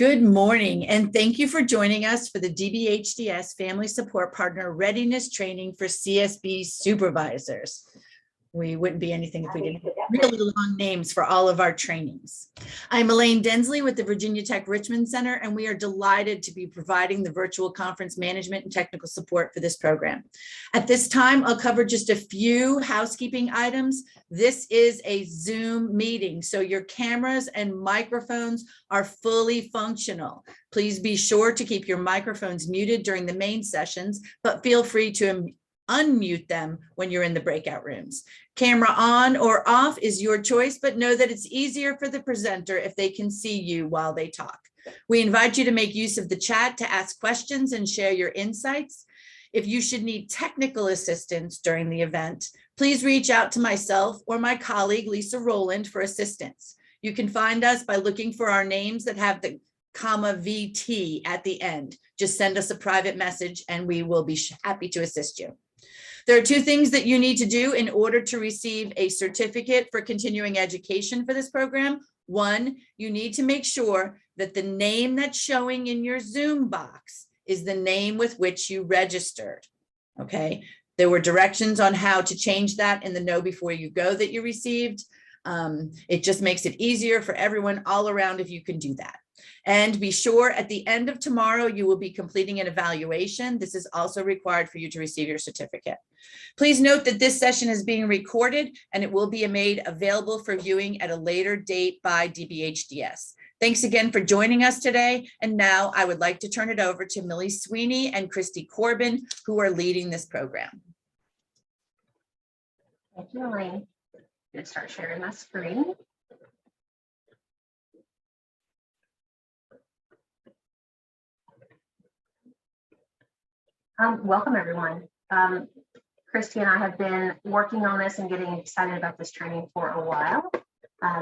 Good morning, and thank you for joining us for the DBHDS Family Support Partner Readiness Training for CSB Supervisors. We wouldn't be anything if we didn't have really long names for all of our trainings. I'm Elaine Densley with the Virginia Tech Richmond Center, and we are delighted to be providing the virtual conference management and technical support for this program. At this time, I'll cover just a few housekeeping items. This is a Zoom meeting, so your cameras and microphones are fully functional. Please be sure to keep your microphones muted during the main sessions, but feel free to unmute them when you're in the breakout rooms. Camera on or off is your choice, but know that it's easier for the presenter if they can see you while they talk. We invite you to make use of the chat to ask questions and share your insights. If you should need technical assistance during the event, please reach out to myself or my colleague, Lisa Rowland, for assistance. You can find us by looking for our names that have the VT at the end. Just send us a private message and we will be happy to assist you. There are two things that you need to do in order to receive a certificate for continuing education for this program. One, you need to make sure that the name that's showing in your Zoom box is the name with which you registered, okay? There were directions on how to change that in the Know Before You Go that you received. It just makes it easier for everyone all around if you can do that. And be sure at the end of tomorrow, you will be completing an evaluation. This is also required for you to receive your certificate. Please note that this session is being recorded and it will be made available for viewing at a later date by DBHDS. Thanks again for joining us today. And now I would like to turn it over to Millie Sweeney and Cristy Corbin, who are leading this program. Thank you, Elaine. I'm going to start sharing my screen. Welcome, everyone. Cristy and I have been working on this and getting excited about this training for a while.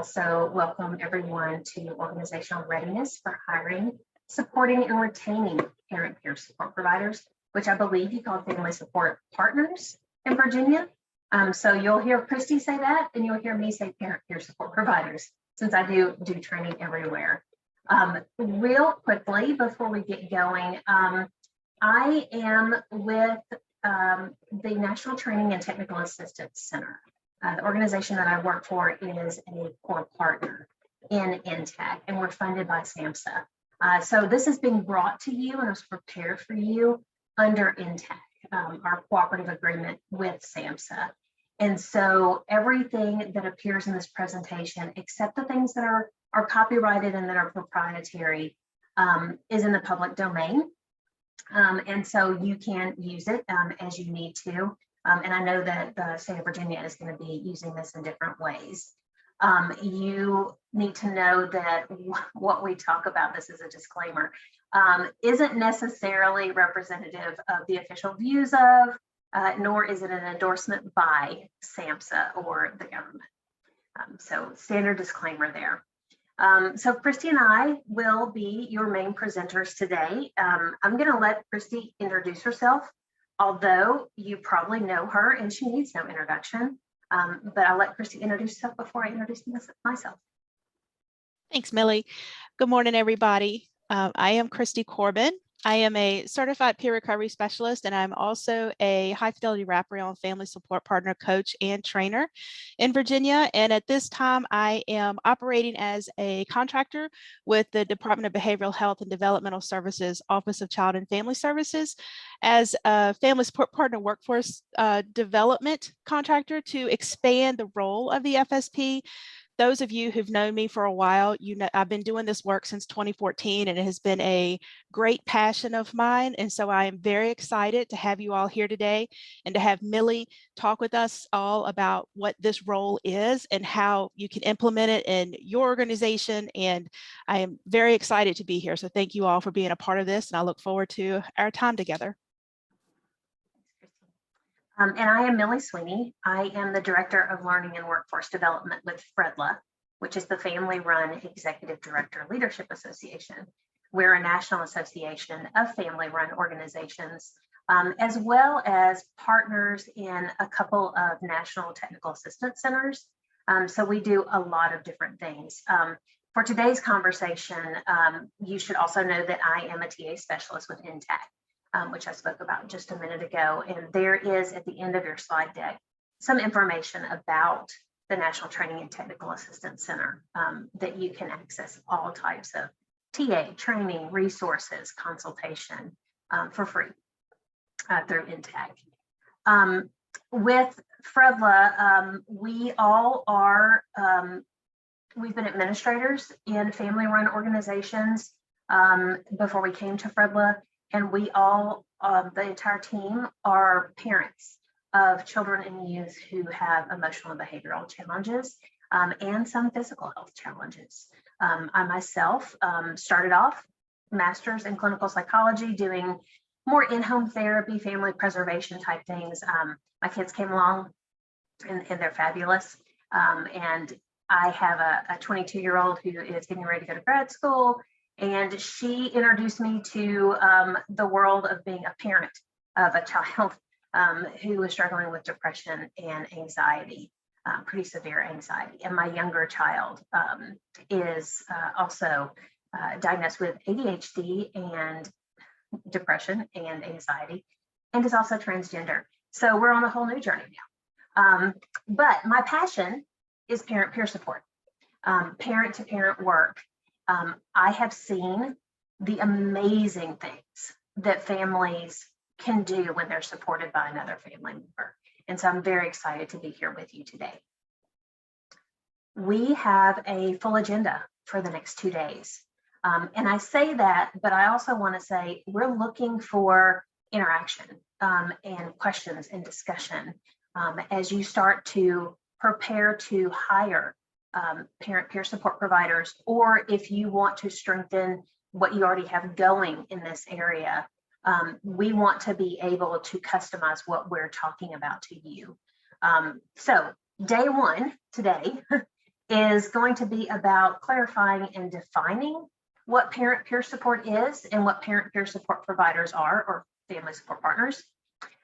So welcome everyone to Organizational Readiness for Hiring, Supporting, and Retaining Parent Peer Support Providers, which I believe you call Family Support Partners in Virginia. So you'll hear Cristy say that, and you'll hear me say Parent Peer Support Providers, since I do training everywhere. Real quickly, before we get going, I am with the National Training and Technical Assistance Center. The organization that I work for is a core partner in NTech, and we're funded by SAMHSA. So this is being brought to you and is prepared for you under NTech, our cooperative agreement with SAMHSA. And so everything that appears in this presentation, except the things that are copyrighted and that are proprietary, is in the public domain. And so you can use it as you need to. And I know that the state of Virginia is going to be using this in different ways. You need to know that what we talk about, this is a disclaimer, isn't necessarily representative of the official views of, nor is it an endorsement by SAMHSA or the government. So standard disclaimer there. So Cristy and I will be your main presenters today. I'm going to let Cristy introduce herself, although you probably know her and she needs no introduction. But I'll let Cristy introduce herself before I introduce myself. Thanks, Millie. Good morning, everybody. I am Cristy Corbin. I am a certified peer recovery specialist, and I'm also a high fidelity wraparound family support partner, coach, and trainer in Virginia. And at this time, I am operating as a contractor with the Department of Behavioral Health and Developmental Services, Office of Child and Family Services, as a family support partner workforce development contractor to expand the role of the FSP. Those of you who've known me for a while, you know I've been doing this work since 2014, and it has been a great passion of mine. And so I am very excited to have you all here today and to have Millie talk with us all about what this role is and how you can implement it in your organization. And I am very excited to be here. So thank you all for being a part of this, and I look forward to our time together. And I am Millie Sweeney. I am the Director of Learning and Workforce Development with FREDLA, which is the Family-Run Executive Director Leadership Association. We're a national association of family-run organizations, as well as partners in a couple of national technical assistance centers. So we do a lot of different things. For today's conversation, you should also know that I am a TA specialist with NTAC, which I spoke about just a minute ago. And there is at the end of your slide deck some information about the National Training and Technical Assistance Center that you can access all types of TA training, resources, consultation for free through NTAC. With FREDLA, we all are, we've been administrators in family-run organizations before we came to FREDLA, and we all, the entire team, are parents of children and youth who have emotional and behavioral challenges and some physical health challenges. I myself started off master's in clinical psychology, doing more in-home therapy, family preservation type things. My kids came along and they're fabulous. And I have a 22-year-old who is getting ready to go to grad school, and she introduced me to the world of being a parent of a child who was struggling with depression and anxiety, pretty severe anxiety. And my younger child is also diagnosed with ADHD and depression and anxiety, and is also transgender. So we're on a whole new journey now. But my passion is parent peer support, parent to parent work. I have seen the amazing things that families can do when they're supported by another family member. And so I'm very excited to be here with you today. We have a full agenda for the next 2 days. And I say that, but I also want to say we're looking for interaction and questions and discussion as you start to prepare to hire parent peer support providers, or if you want to strengthen what you already have going in this area. We want to be able to customize what we're talking about to you. So day one today is going to be about clarifying and defining what parent peer support is and what parent peer support providers are, or family support partners.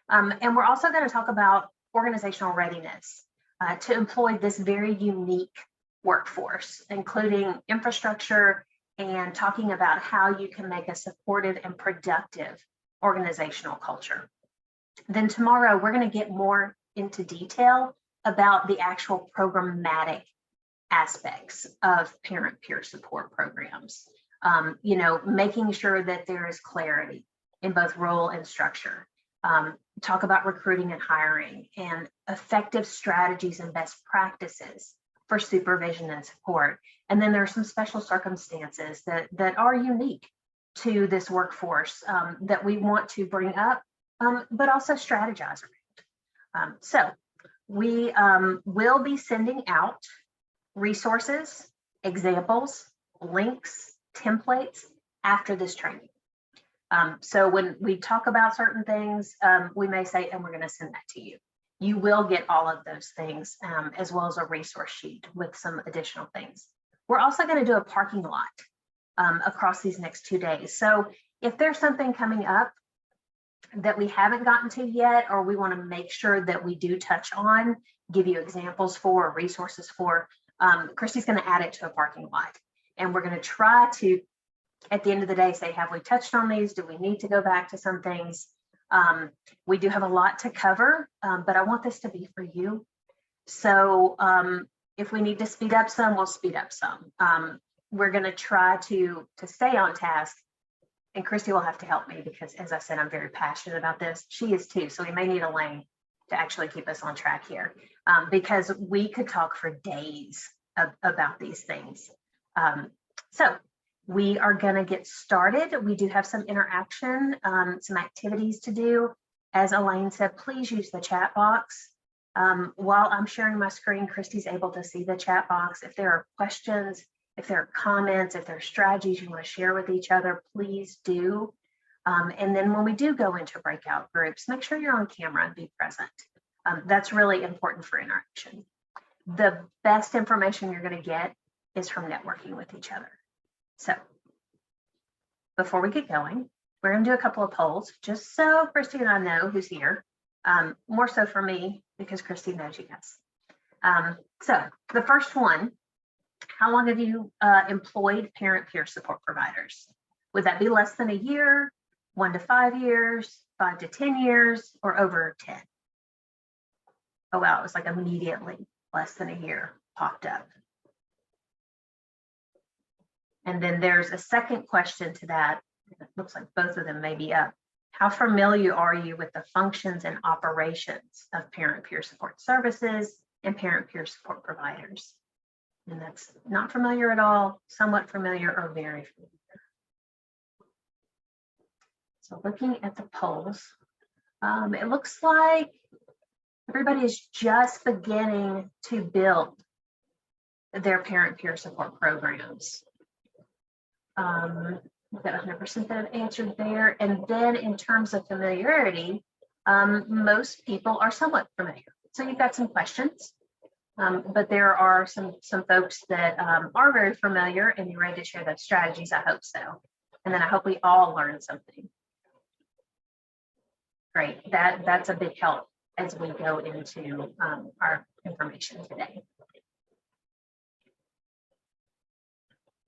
And we're also going to talk about organizational readiness to employ this very unique workforce, including infrastructure, and talking about how you can make a supportive and productive organizational culture. Then tomorrow, we're going to get more into detail about the actual programmatic aspects of parent peer support programs. Making sure that there is clarity in both role and structure. Talk about recruiting and hiring, and effective strategies and best practices for supervision and support. And then there are some special circumstances that are unique to this workforce that we want to bring up, but also strategize around. So we will be sending out resources, examples, links, templates after this training. So when we talk about certain things, we may say, and we're going to send that to you. You will get all of those things, as well as a resource sheet with some additional things. We're also going to do a parking lot across these next 2 days. So if there's something coming up that we haven't gotten to yet, or we want to make sure that we do touch on, give you examples for, resources for, Cristy's going to add it to a parking lot. And we're going to try to, at the end of the day, say, have we touched on these? Do we need to go back to some things? We do have a lot to cover, but I want this to be for you. So if we need to speed up some, we'll speed up some. We're going to try to stay on task, and Cristy will have to help me because, as I said, I'm very passionate about this. She is too, so we may need a lane to actually keep us on track here, because we could talk for days about these things. So we are going to get started. We do have some interaction, some activities to do. As Elaine said, please use the chat box. While I'm sharing my screen, Cristy's able to see the chat box. If there are questions, if there are comments, if there are strategies you want to share with each other, please do. And then when we do go into breakout groups, make sure you're on camera and be present. That's really important for interaction. The best information you're going to get is from networking with each other. So before we get going, we're going to do a couple of polls just so Cristy and I know who's here. More so for me because Cristy knows you guys. So the first one How long have you employed parent peer support providers? Would that be less than a year, 1 to 5 years, 5 to 10 years, or over 10? Oh, wow, it was like immediately less than a year popped up. And then there's a second question to that. It looks like both of them may be up. How familiar are you with the functions and operations of parent peer support services and parent peer support providers? And that's not familiar at all, somewhat familiar, or very familiar. So looking at the polls, it looks like everybody is just beginning to build their parent peer support programs. We've got 100% that have answered there. And then in terms of familiarity, most people are somewhat familiar. So you've got some questions, but there are some folks that are very familiar and you're ready to share those strategies. I hope so. And then I hope we all learn something. Great, that's a big help as we go into our information today.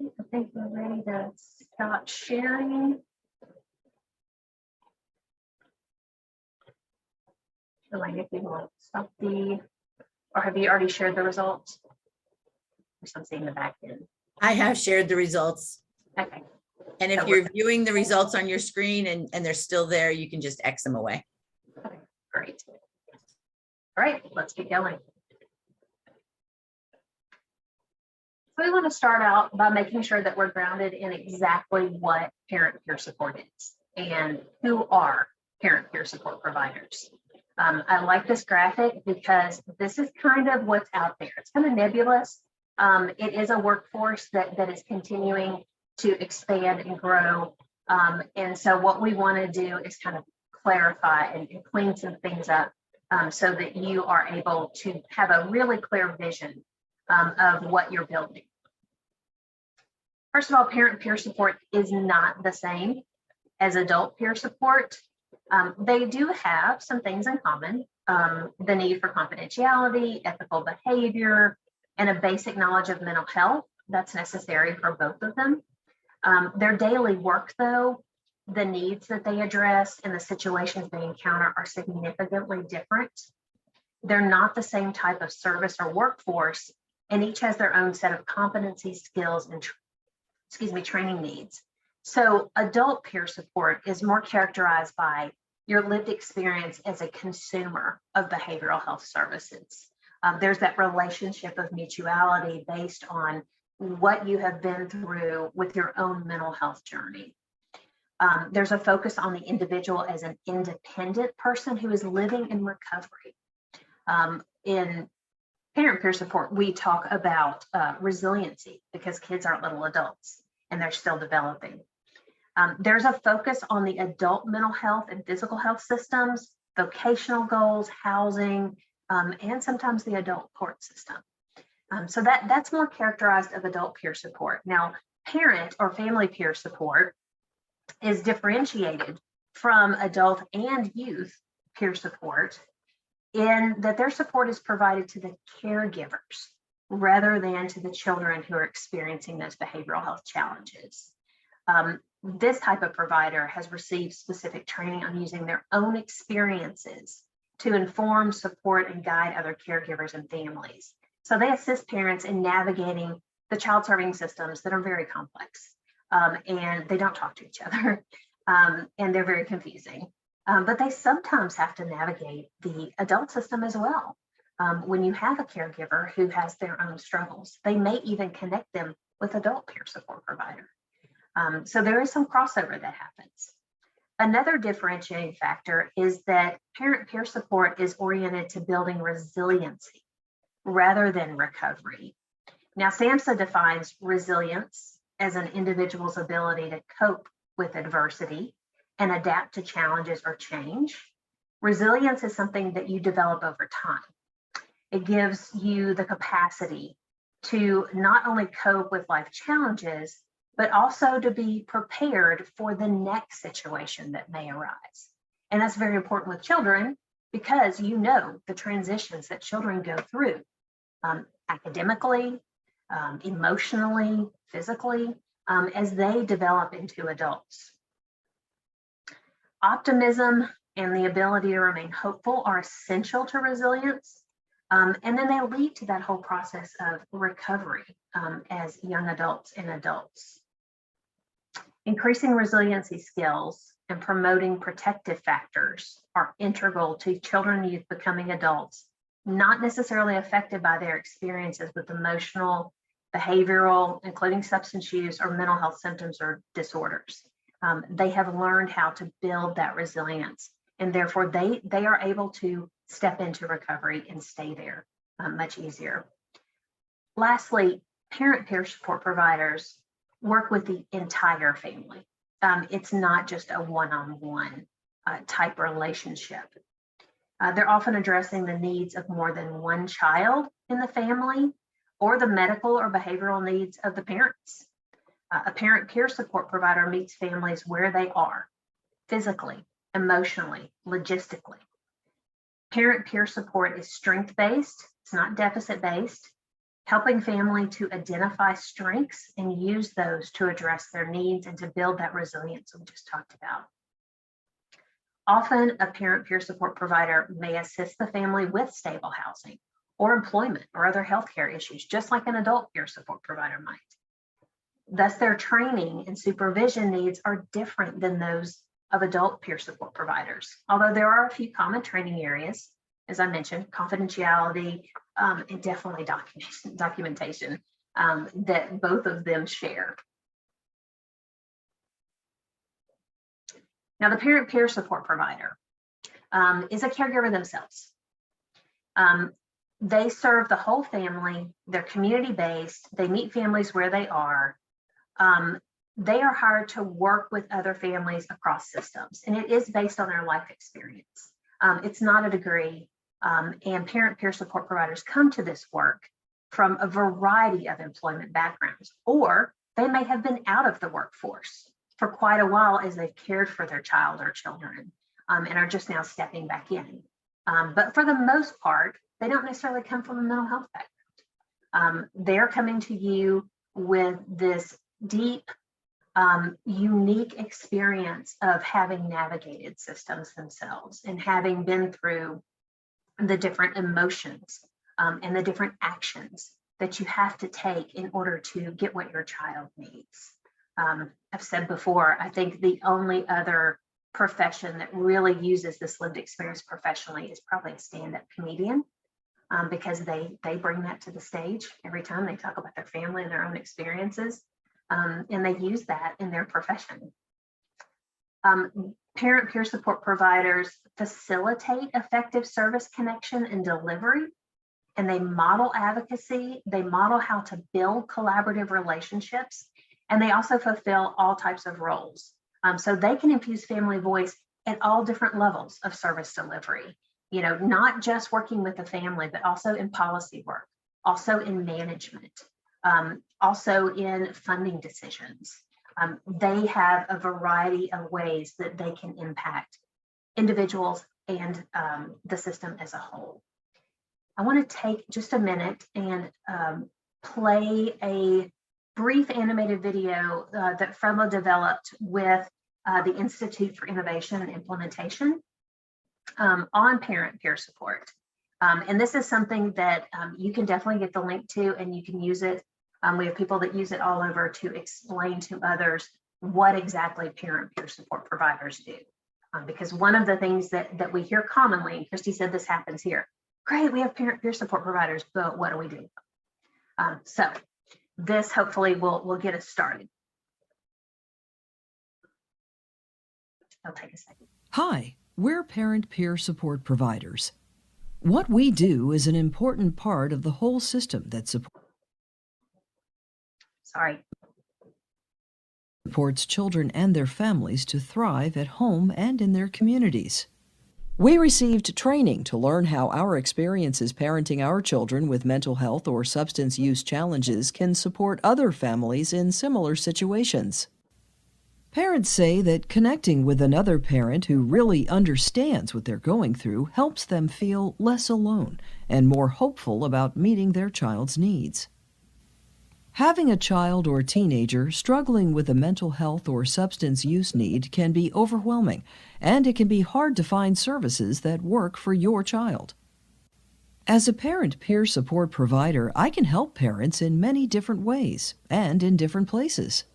I think we're ready to stop sharing. Elaine, if you want to stop or have you already shared the results? Or something in the back end. I have shared the results. Okay. And if you're viewing the results on your screen and they're still there, you can just X them away. Okay, great. All right, let's get going. So we want to start out by making sure that we're grounded in exactly what parent peer support is and who are parent peer support providers. I like this graphic because this is kind of what's out there. It's kind of nebulous. It is a workforce that is continuing to expand and grow. And so what we want to do is kind of clarify and clean some things up so that you are able to have a really clear vision of what you're building. First of all, parent peer support is not the same as adult peer support. They do have some things in common, the need for confidentiality, ethical behavior, and a basic knowledge of mental health that's necessary for both of them. Their daily work, though, the needs that they address and the situations they encounter are significantly different. They're not the same type of service or workforce, and each has their own set of competencies, skills, and training needs. So adult peer support is more characterized by your lived experience as a consumer of behavioral health services. There's that relationship of mutuality based on what you have been through with your own mental health journey. There's a focus on the individual as an independent person who is living in recovery. In parent peer support, we talk about resiliency because kids aren't little adults and they're still developing. There's a focus on the adult mental health and physical health systems, vocational goals, housing, and sometimes the adult court system. So that's more characterized of adult peer support. Now, parent or family peer support is differentiated from adult and youth peer support in that their support is provided to the caregivers rather than to the children who are experiencing those behavioral health challenges. This type of provider has received specific training on using their own experiences to inform, support, and guide other caregivers and families. So they assist parents in navigating the child serving systems that are very complex and they don't talk to each other and they're very confusing. But they sometimes have to navigate the adult system as well. When you have a caregiver who has their own struggles, they may even connect them with adult peer support provider. So there is some crossover that happens. Another differentiating factor is that parent peer support is oriented to building resiliency rather than recovery. Now, SAMHSA defines resilience as an individual's ability to cope with adversity and adapt to challenges or change. Resilience is something that you develop over time. It gives you the capacity to not only cope with life challenges, but also to be prepared for the next situation that may arise. And that's very important with children because you know the transitions that children go through academically, emotionally, physically, as they develop into adults. Optimism and the ability to remain hopeful are essential to resilience. And then they lead to that whole process of recovery as young adults and adults. Increasing resiliency skills and promoting protective factors are integral to children and youth becoming adults, not necessarily affected by their experiences with emotional, behavioral, including substance use or mental health symptoms or disorders. They have learned how to build that resilience, and therefore they are able to step into recovery and stay there much easier. Lastly, parent peer support providers work with the entire family. It's not just a one-on-one type relationship. They're often addressing the needs of more than one child in the family or the medical or behavioral needs of the parents. A parent peer support provider meets families where they are, physically, emotionally, logistically. Parent peer support is strength-based, it's not deficit-based, helping family to identify strengths and use those to address their needs and to build that resilience we just talked about. Often, a parent peer support provider may assist the family with stable housing or employment or other healthcare issues, just like an adult peer support provider might. Thus, their training and supervision needs are different than those of adult peer support providers. Although there are a few common training areas, as I mentioned, confidentiality and definitely documentation that both of them share. Now, the parent peer support provider is a caregiver themselves. They serve the whole family, they're community-based, they meet families where they are. They are hired to work with other families across systems, and it is based on their life experience. It's not a degree, and parent peer support providers come to this work from a variety of employment backgrounds, or they may have been out of the workforce for quite a while as they've cared for their child or children and are just now stepping back in. But for the most part, they don't necessarily come from a mental health background. They're coming to you with this deep, unique experience of having navigated systems themselves and having been through the different emotions and the different actions that you have to take in order to get what your child needs. I've said before, I think the only other profession that really uses this lived experience professionally is probably a stand-up comedian, because they bring that to the stage every time they talk about their family and their own experiences, and they use that in their profession. Parent peer support providers facilitate effective service connection and delivery, and they model advocacy, they model how to build collaborative relationships, and they also fulfill all types of roles. So they can infuse family voice at all different levels of service delivery, you know, not just working with the family, but also in policy work, also in management, also in funding decisions. They have a variety of ways that they can impact individuals and the system as a whole. I want to take just a minute and play a brief animated video that FREDLA developed with the Institute for Innovation and Implementation on parent peer support. And this is something that you can definitely get the link to, and you can use it. We have people that use it all over to explain to others what exactly parent peer support providers do. Because one of the things that we hear commonly, and Cristy said this happens here, great, we have parent peer support providers, but what do we do? So this hopefully will get us started. It'll take a second. Hi, we're parent peer support providers. What we do is an important part of the whole system that supports children and their families to thrive at home and in their communities. We received training to learn how our experiences parenting our children with mental health or substance use challenges can support other families in similar situations. Parents say that connecting with another parent who really understands what they're going through helps them feel less alone and more hopeful about meeting their child's needs. Having a child or teenager struggling with a mental health or substance use need can be overwhelming, and it can be hard to find services that work for your child. As a parent peer support provider, I can help parents in many different ways and in different places.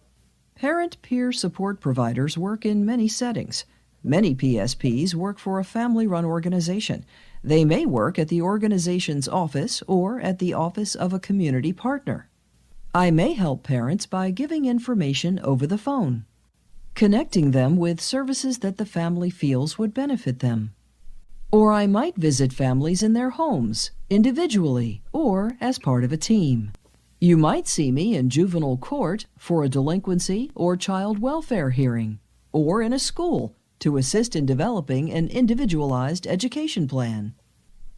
Parent peer support providers work in many settings. Many PSPs work for a family-run organization. They may work at the organization's office or at the office of a community partner. I may help parents by giving information over the phone, connecting them with services that the family feels would benefit them. Or I might visit families in their homes, individually or as part of a team. You might see me in juvenile court for a delinquency or child welfare hearing, or in a school to assist in developing an individualized education plan.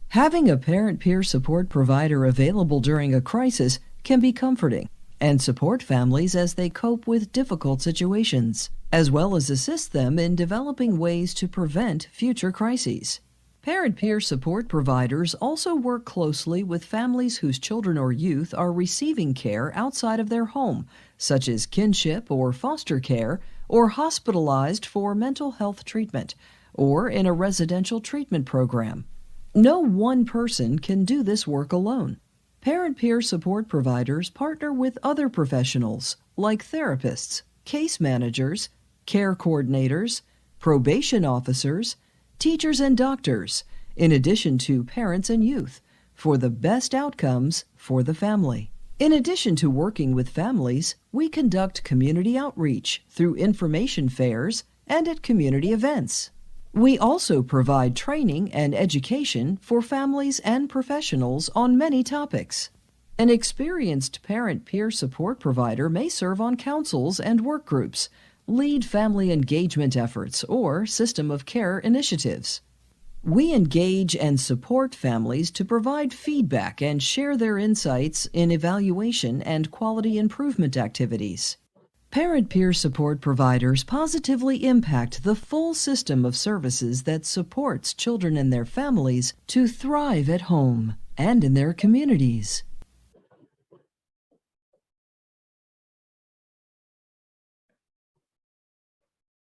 Having a parent peer support provider available during a crisis can be comforting and support families as they cope with difficult situations, as well as assist them in developing ways to prevent future crises. Parent peer support providers also work closely with families whose children or youth are receiving care outside of their home, such as kinship or foster care, or hospitalized for mental health treatment, or in a residential treatment program. No one person can do this work alone. Parent peer support providers partner with other professionals like therapists, case managers, care coordinators, probation officers, teachers and doctors, in addition to parents and youth, for the best outcomes for the family. In addition to working with families, we conduct community outreach through information fairs and at community events. We also provide training and education for families and professionals on many topics. An experienced parent peer support provider may serve on councils and work groups, lead family engagement efforts, or system of care initiatives. We engage and support families to provide feedback and share their insights in evaluation and quality improvement activities. Parent peer support providers positively impact the full system of services that supports children and their families to thrive at home and in their communities.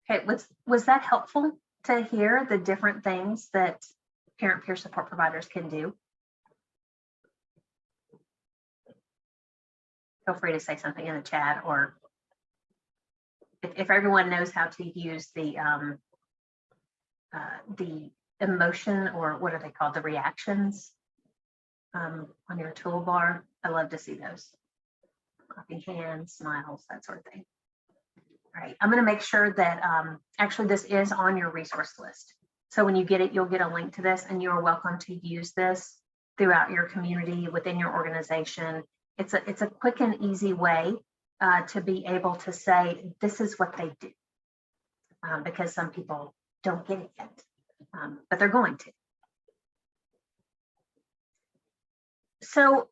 Okay, was that helpful to hear the different things that parent peer support providers can do? Feel free to say something in the chat, or if everyone knows how to use the emotion, or what are they called, the reactions on your toolbar. I love to see those. Clapping hands, smiles, that sort of thing. All right, I'm going to make sure that actually this is on your resource list. So when you get it, you'll get a link to this, and you're welcome to use this throughout your community, within your organization. It's a quick and easy way to be able to say, this is what they do, because some people don't get it yet, but they're going to. So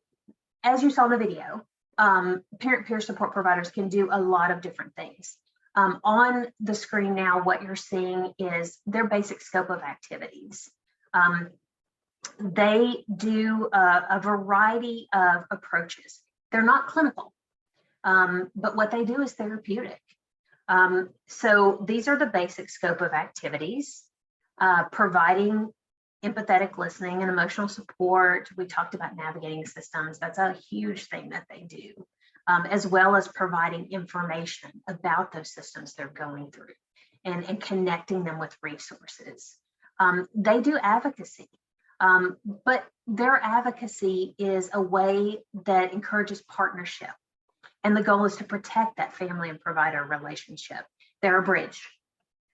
as you saw in the video, parent peer support providers can do a lot of different things. On the screen now, what you're seeing is their basic scope of activities. They do a variety of approaches. They're not clinical, but what they do is therapeutic. So these are the basic scope of activities, providing empathetic listening and emotional support. We talked about navigating systems. That's a huge thing that they do, as well as providing information about those systems they're going through, and connecting them with resources. They do advocacy, but their advocacy is a way that encourages partnership. And the goal is to protect that family and provider relationship. They're a bridge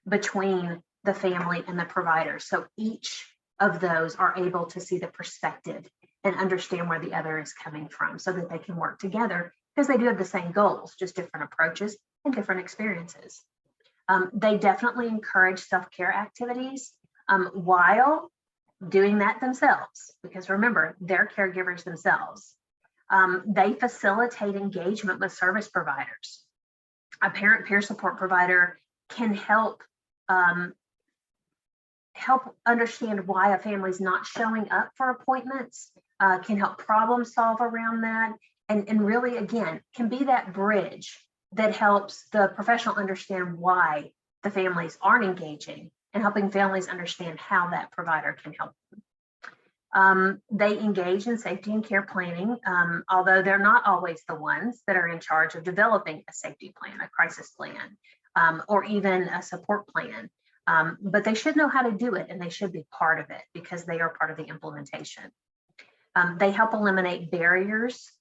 between the family and the provider. So each of those are able to see the perspective and understand where the other is coming from, so that they can work together, because they do have the same goals, just different approaches and different experiences. They definitely encourage self-care activities while doing that themselves, because remember, they're caregivers themselves. They facilitate engagement with service providers. A parent peer support provider can help understand why a family is not showing up for appointments, can help problem solve around that, and really, again, can be that bridge that helps the professional understand why the families aren't engaging and helping families understand how that provider can help them. They engage in safety and care planning, although they're not always the ones that are in charge of developing a safety plan, a crisis plan, or even a support plan. But they should know how to do it, and they should be part of it because they are part of the implementation. They help eliminate barriers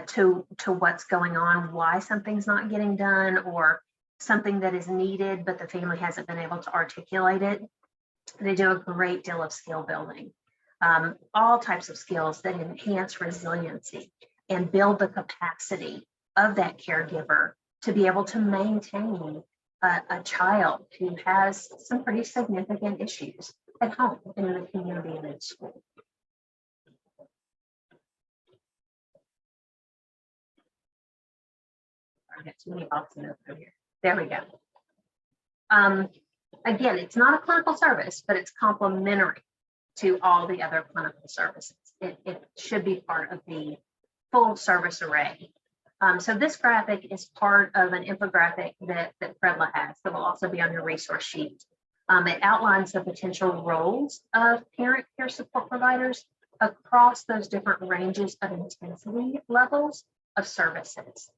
to what's going on, why something's not getting done, or something that is needed, but the family hasn't been able to articulate it. They do a great deal of skill building, all types of skills that enhance resiliency and build the capacity of that caregiver to be able to maintain a child who has some pretty significant issues at home, in the community, and in school. I got too many boxes over here. There we go. Again, it's not a clinical service, but it's complementary to all the other clinical services. It should be part of the full service array. So this graphic is part of an infographic that FREDLA has that will also be on your resource sheet. It outlines the potential roles of parent care support providers across those different ranges of intensity levels of services.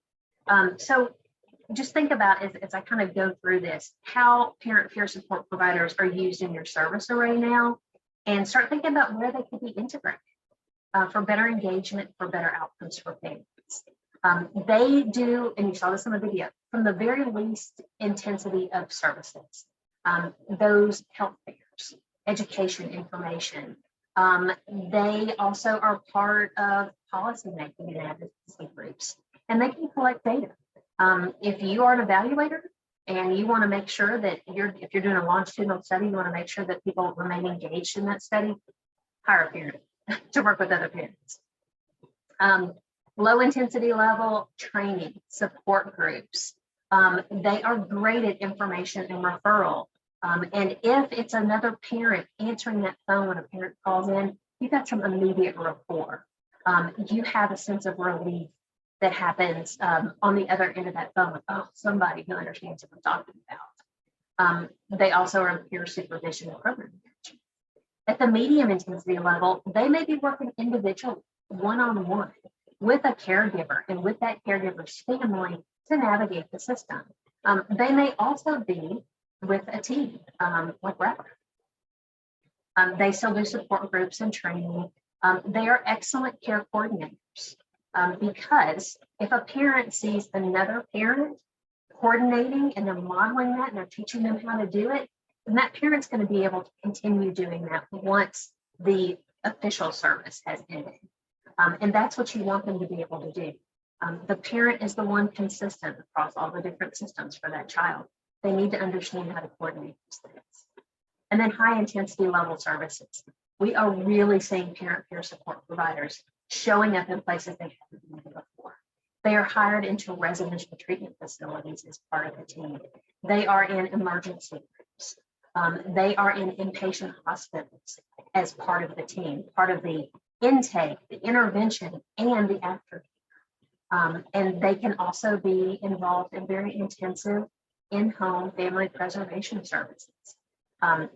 So just think about, as I kind of go through this, how parent care support providers are used in your service array now, and start thinking about where they could be integrated for better engagement, for better outcomes for families. They do, and you saw this in the video, from the very least intensity of services, those health fairs, education information. They also are part of policy making and advocacy groups, and they can collect data. If you are an evaluator and you want to make sure that if you're doing a longitudinal study, you want to make sure that people remain engaged in that study, hire a parent to work with other parents. Low intensity level training, support groups. They are great at information and referral. And if it's another parent answering that phone when a parent calls in, you've got some immediate rapport. You have a sense of relief that happens on the other end of that phone with somebody who understands what I'm talking about. They also are in peer supervision and program management. At the medium intensity level, they may be working individually, one-on-one, with a caregiver and with that caregiver's family to navigate the system. They may also be with a team, like Breakout. They still do support groups and training. They are excellent care coordinators. Because if a parent sees another parent coordinating and they're modeling that and they're teaching them how to do it, then that parent's going to be able to continue doing that once the official service has ended. And that's what you want them to be able to do. The parent is the one consistent across all the different systems for that child. They need to understand how to coordinate these things. And then high intensity level services. We are really seeing parent care support providers showing up in places they haven't been before. They are hired into residential treatment facilities as part of the team. They are in emergency groups. They are in inpatient hospitals as part of the team, part of the intake, the intervention, and the aftercare. And they can also be involved in very intensive in-home family preservation services.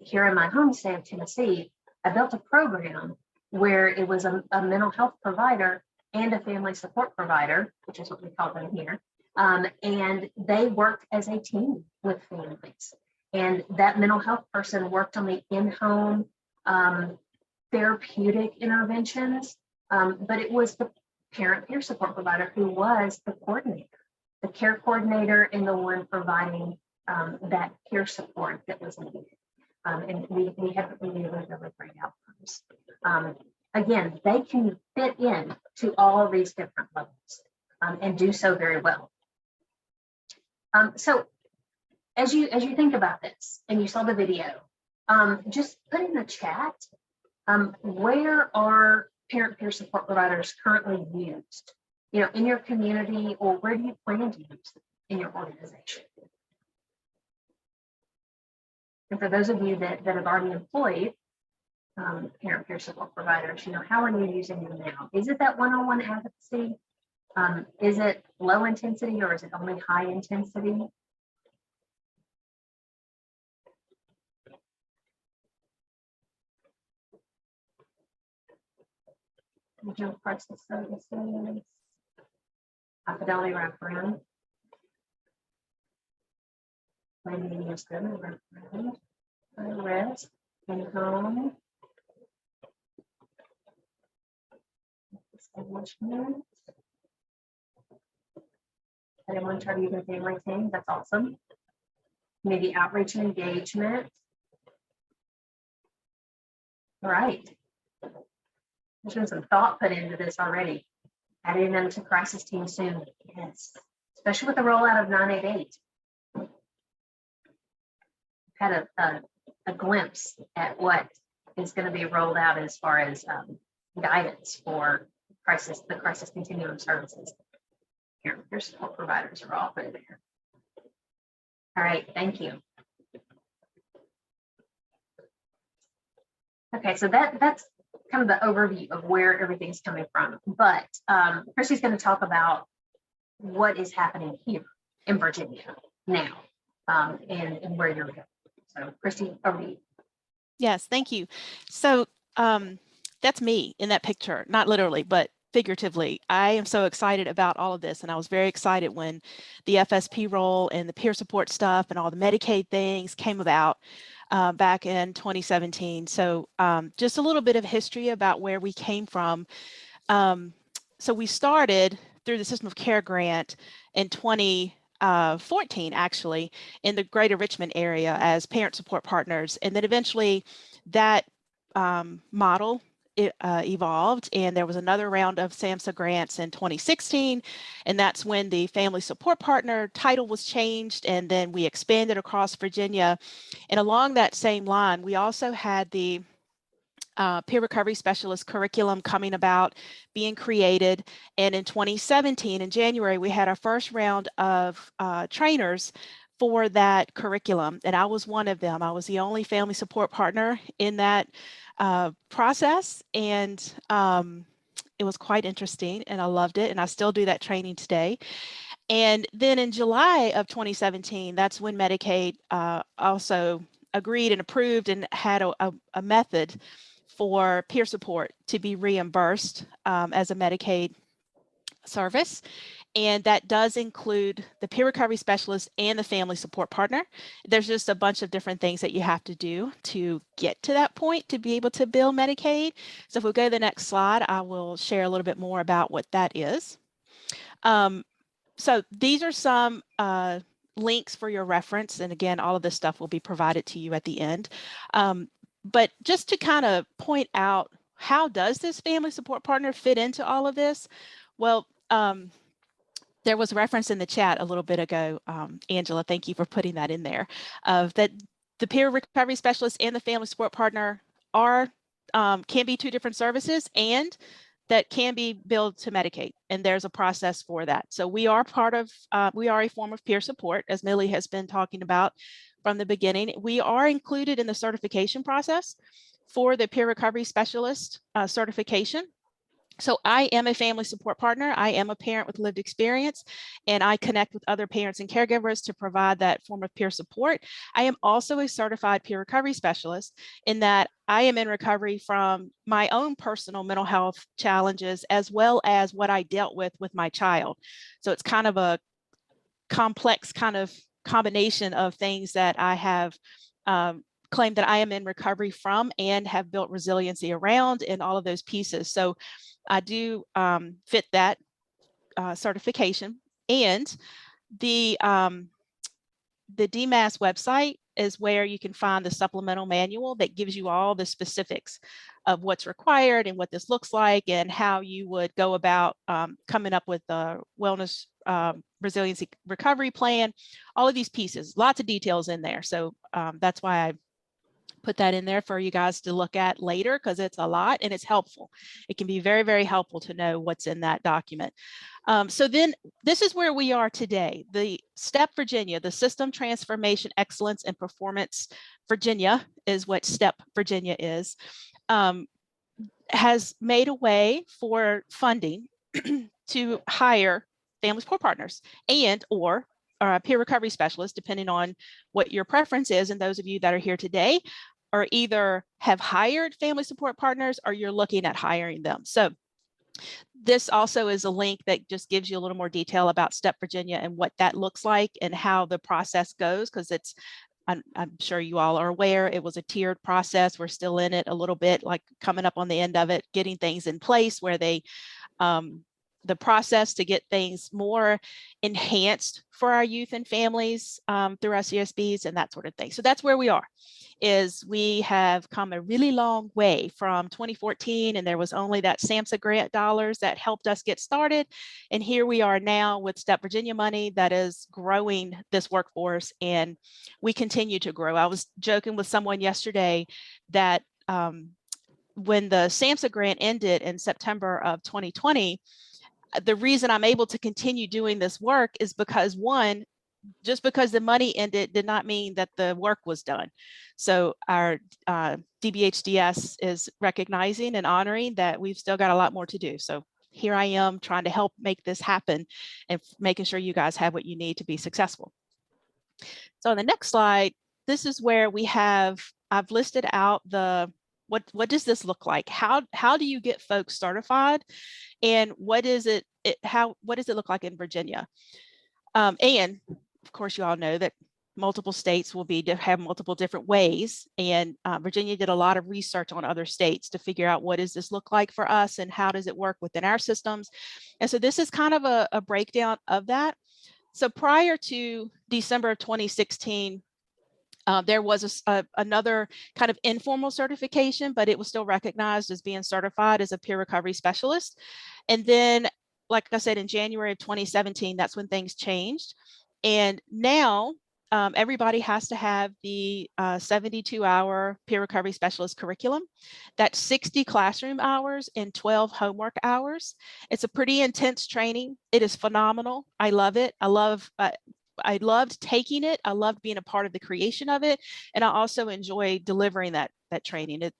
Here in my home state of Tennessee, I built a program where it was a mental health provider and a family support provider, which is what we call them here. And they worked as a team with families. And that mental health person worked on the in-home therapeutic interventions, but it was the parent care support provider who was the coordinator, the care coordinator, and the one providing that peer support that was needed. And we have really, really great outcomes. Again, they can fit in to all of these different levels and do so very well. So as you think about this and you saw the video, just put in the chat, where are parent peer support providers currently used, in your community, or where do you plan to use them in your organization? And for those of you that have already employed parent peer support providers, how are you using them now? Is it that one-on-one advocacy, Is it low intensity or is it only high intensity? Regional crisis services, high fidelity wraparound. Maybe use them wraparound. Rest and home. Establishment. Anyone try to use a family team? That's awesome. Maybe outreach and engagement. All right. There's been some thought put into this already. Adding them to crisis team soon. Yes. Especially with the rollout of 988. Had a glimpse at what is going to be rolled out as far as guidance for the crisis continuum services. Here, your support providers are all put there. All right, thank you. Okay, so that's kind of the overview of where everything's coming from. But Cristy's going to talk about what is happening here in Virginia now, and where you're going. So Cristy, over to you. Yes, thank you. So that's me in that picture, not literally, but figuratively. I am so excited about all of this, and I was very excited when the FSP role and the peer support stuff and all the Medicaid things came about back in 2017. So just a little bit of history about where we came from. So we started through the System of Care grant in 2014, actually, in the greater Richmond area as parent support partners. And then eventually that model evolved, and there was another round of SAMHSA grants in 2016, and that's when the family support partner title was changed, and then we expanded across Virginia. And along that same line, we also had the peer recovery specialist curriculum coming about, being created. And in 2017, in January, we had our first round of trainers for that curriculum, and I was one of them. I was the only family support partner in that process, and it was quite interesting, and I loved it, and I still do that training today. And then in July of 2017, that's when Medicaid also agreed and approved and had a method for peer support to be reimbursed as a Medicaid service. And that does include the peer recovery specialist and the family support partner. There's just a bunch of different things that you have to do to get to that point to be able to bill Medicaid. So if we go to the next slide, I will share a little bit more about what that is. So these are some links for your reference. And again, all of this stuff will be provided to you at the end. But just to kind of point out, how does this family support partner fit into all of this? Well, there was reference in the chat a little bit ago, Angela, thank you for putting that in there, that the peer recovery specialist and the family support partner can be two different services, and that can be billed to Medicaid, and there's a process for that. So we are we are a form of peer support, as Millie has been talking about from the beginning. We are included in the certification process for the peer recovery specialist certification. So I am a family support partner. I am a parent with lived experience, and I connect with other parents and caregivers to provide that form of peer support. I am also a certified peer recovery specialist in that I am in recovery from my own personal mental health challenges, as well as what I dealt with my child. So it's kind of a complex kind of combination of things that I have claimed that I am in recovery from and have built resiliency around, and all of those pieces. So I do fit that certification. And the DMAS website is where you can find the supplemental manual that gives you all the specifics of what's required and what this looks like, and how you would go about coming up with a wellness resiliency recovery plan, all of these pieces, lots of details in there. So that's why I put that in there for you guys to look at later, because it's a lot and it's helpful. It can be very, very helpful to know what's in that document. So then this is where we are today. The STEP Virginia, the System Transformation Excellence and Performance Virginia is what STEP Virginia is, has made a way for funding to hire family support partners and or peer recovery specialists, depending on what your preference is. And those of you that are here today are either have hired family support partners or you're looking at hiring them. So this also is a link that just gives you a little more detail about STEP Virginia and what that looks like and how the process goes, because it's, I'm sure you all are aware, it was a tiered process. We're still in it a little bit, like coming up on the end of it, getting things in place where they, the process to get things more enhanced for our youth and families through our CSBs and that sort of thing. So that's where we are, is we have come a really long way from 2014, and there was only that SAMHSA grant dollars that helped us get started. And here we are now with STEP Virginia money that is growing this workforce, and we continue to grow. I was joking with someone yesterday that when the SAMHSA grant ended in September of 2020, the reason I'm able to continue doing this work is because, one, just because the money ended did not mean that the work was done. So our DBHDS is recognizing and honoring that we've still got a lot more to do. So here I am trying to help make this happen and making sure you guys have what you need to be successful. So on the next slide, this is where we have, I've listed out the, what does this look like? How do you get folks certified? And what does it look like in Virginia? And of course, you all know that multiple states will have multiple different ways. And Virginia did a lot of research on other states to figure out what does this look like for us and how does it work within our systems. And so this is kind of a breakdown of that. So prior to December of 2016, there was another kind of informal certification, but it was still recognized as being certified as a peer recovery specialist. And then, like I said, in January of 2017, that's when things changed. And now everybody has to have the 72-hour peer recovery specialist curriculum. That's 60 classroom hours and 12 homework hours. It's a pretty intense training. It is phenomenal. I love it. I loved taking it. I loved being a part of the creation of it. And I also enjoy delivering that training.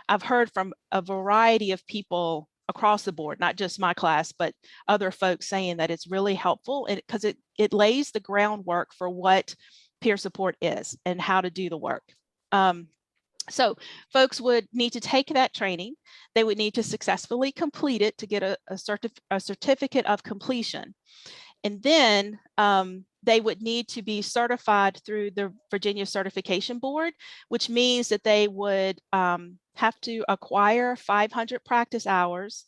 I've heard from a variety of people across the board, not just my class, but other folks saying that it's really helpful, and because it lays the groundwork for what peer support is and how to do the work. So folks would need to take that training. They would need to successfully complete it to get a certificate of completion. And then they would need to be certified through the Virginia Certification Board, which means that they would have to acquire 500 practice hours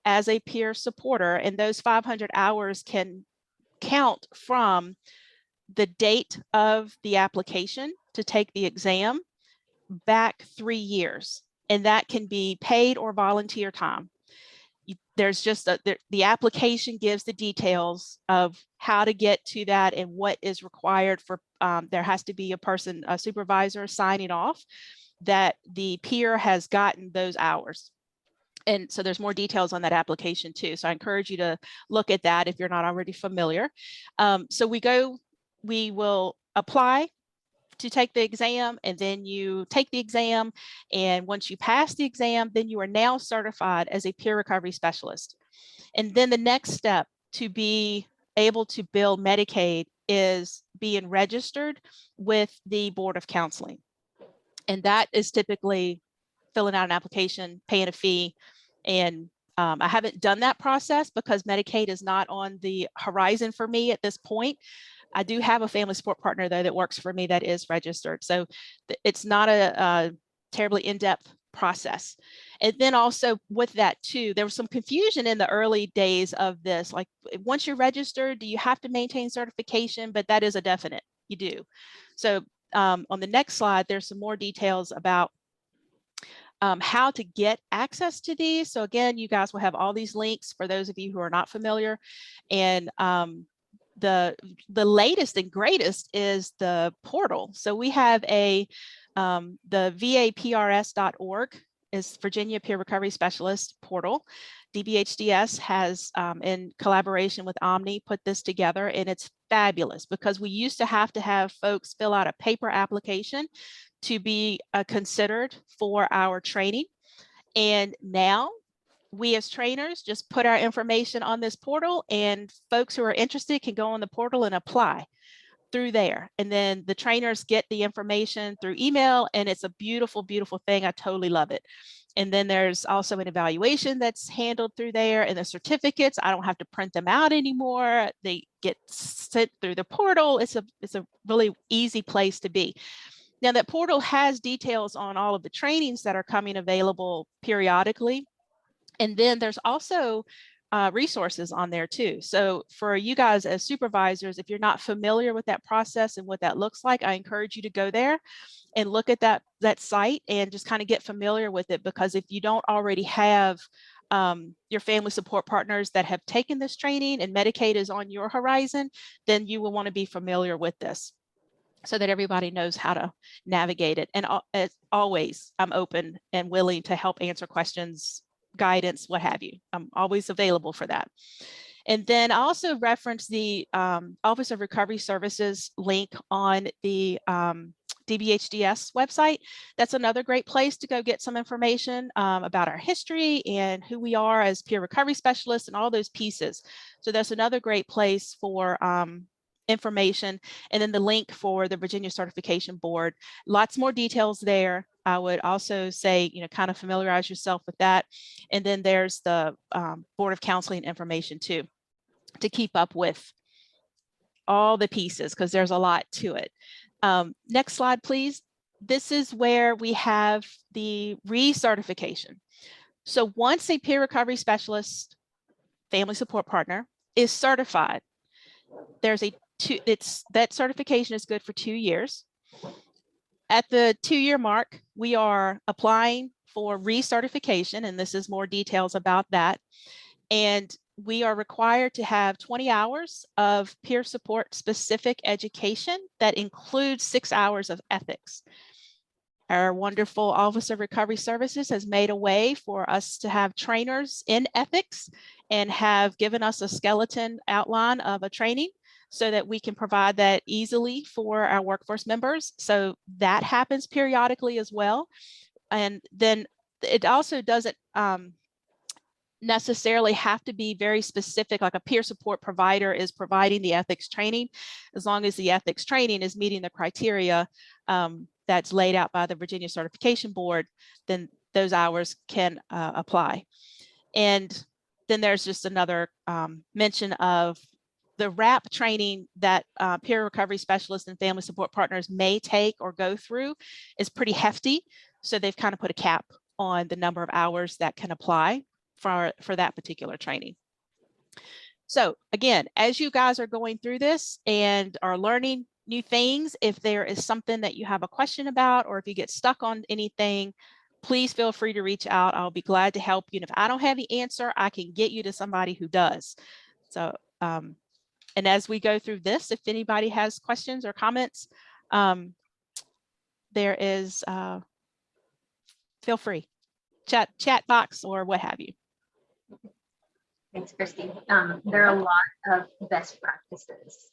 as a peer supporter. And those 500 hours can count from the date of the application to take the exam back 3 years. And that can be paid or volunteer time. There's just the application gives the details of how to get to that and what is required for, there has to be a supervisor signing off that the peer has gotten those hours. And so there's more details on that application too. So I encourage you to look at that if you're not already familiar. So we will apply to take the exam, and then you take the exam. And once you pass the exam, then you are now certified as a peer recovery specialist. And then the next step to be able to bill Medicaid is being registered with the Board of Counseling. And that is typically filling out an application, paying a fee. And I haven't done that process because Medicaid is not on the horizon for me at this point. I do have a family support partner, though, that works for me that is registered. So it's not a terribly in-depth process. And then also with that, too, there was some confusion in the early days of this. Like, once you're registered, do you have to maintain certification? But that is a definite. You do. So on the next slide, there's some more details about how to get access to these. So again, you guys will have all these links for those of you who are not familiar. And the latest and greatest is the portal. So we have the VAPRS.org is Virginia Peer Recovery Specialist portal. DBHDS has, in collaboration with Omni, put this together, and it's fabulous because we used to have folks fill out a paper application to be considered for our training. And now we as trainers just put our information on this portal, and folks who are interested can go on the portal and apply through there. And then the trainers get the information through email, and it's a beautiful, beautiful thing. I totally love it. And then there's also an evaluation that's handled through there, and the certificates, I don't have to print them out anymore. They get sent through the portal. It's a really easy place to be. Now that portal has details on all of the trainings that are coming available periodically. And then there's also resources on there too. So for you guys as supervisors, if you're not familiar with that process and what that looks like, I encourage you to go there and look at that site and just kind of get familiar with it. Because if you don't already have your family support partners that have taken this training and Medicaid is on your horizon, then you will want to be familiar with this so that everybody knows how to navigate it. And as always, I'm open and willing to help answer questions, guidance, what have you. I'm always available for that. And then I also reference the Office of Recovery Services link on the DBHDS website. That's another great place to go get some information about our history and who we are as peer recovery specialists and all those pieces. So that's another great place for information. And then the link for the Virginia Certification Board, lots more details there. I would also say, kind of familiarize yourself with that. And then there's the Board of Counseling information too, to keep up with all the pieces, because there's a lot to it. Next slide, please. This is where we have the recertification. So once a peer recovery specialist family support partner is certified, there's that certification is good for 2 years. At the 2-year mark, we are applying for recertification, and this is more details about that. And we are required to have 20 hours of peer support specific education that includes 6 hours of ethics. Our wonderful Office of Recovery Services has made a way for us to have trainers in ethics and have given us a skeleton outline of a training so that we can provide that easily for our workforce members. So that happens periodically as well. And then it also doesn't necessarily have to be very specific, like a peer support provider is providing the ethics training. As long as the ethics training is meeting the criteria that's laid out by the Virginia Certification Board, then those hours can apply. And then there's just another mention of the RAP training that peer recovery specialists and family support partners may take or go through is pretty hefty. So they've kind of put a cap on the number of hours that can apply for that particular training. So again, as you guys are going through this and are learning new things, if there is something that you have a question about, or if you get stuck on anything, please feel free to reach out. I'll be glad to help you. And if I don't have the answer, I can get you to somebody who does. So, and as we go through this, if anybody has questions or comments, there is, feel free, chat box or what have you. Thanks, Cristy. There are a lot of best practices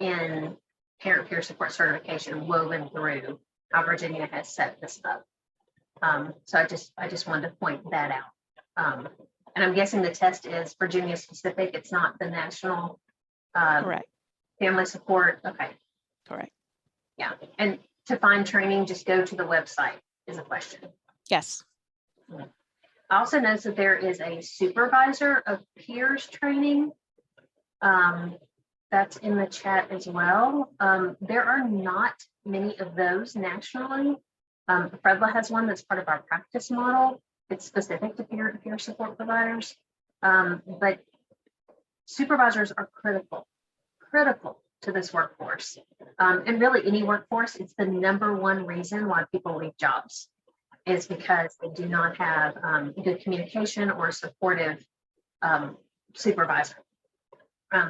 in parent peer support certification woven through how Virginia has set this up. So I just wanted to point that out. And I'm guessing the test is Virginia specific. It's not the national Correct. Family support. Okay. Correct. Yeah. And to find training, just go to the website is a question. Yes. I also noticed that there is a supervisor of peers training. That's in the chat as well. There are not many of those nationally. FREDLA has one that's part of our practice model. It's specific to peer support providers. But supervisors are critical to this workforce. And really any workforce, it's the #1 reason why people leave jobs is because they do not have good communication or supportive supervisor.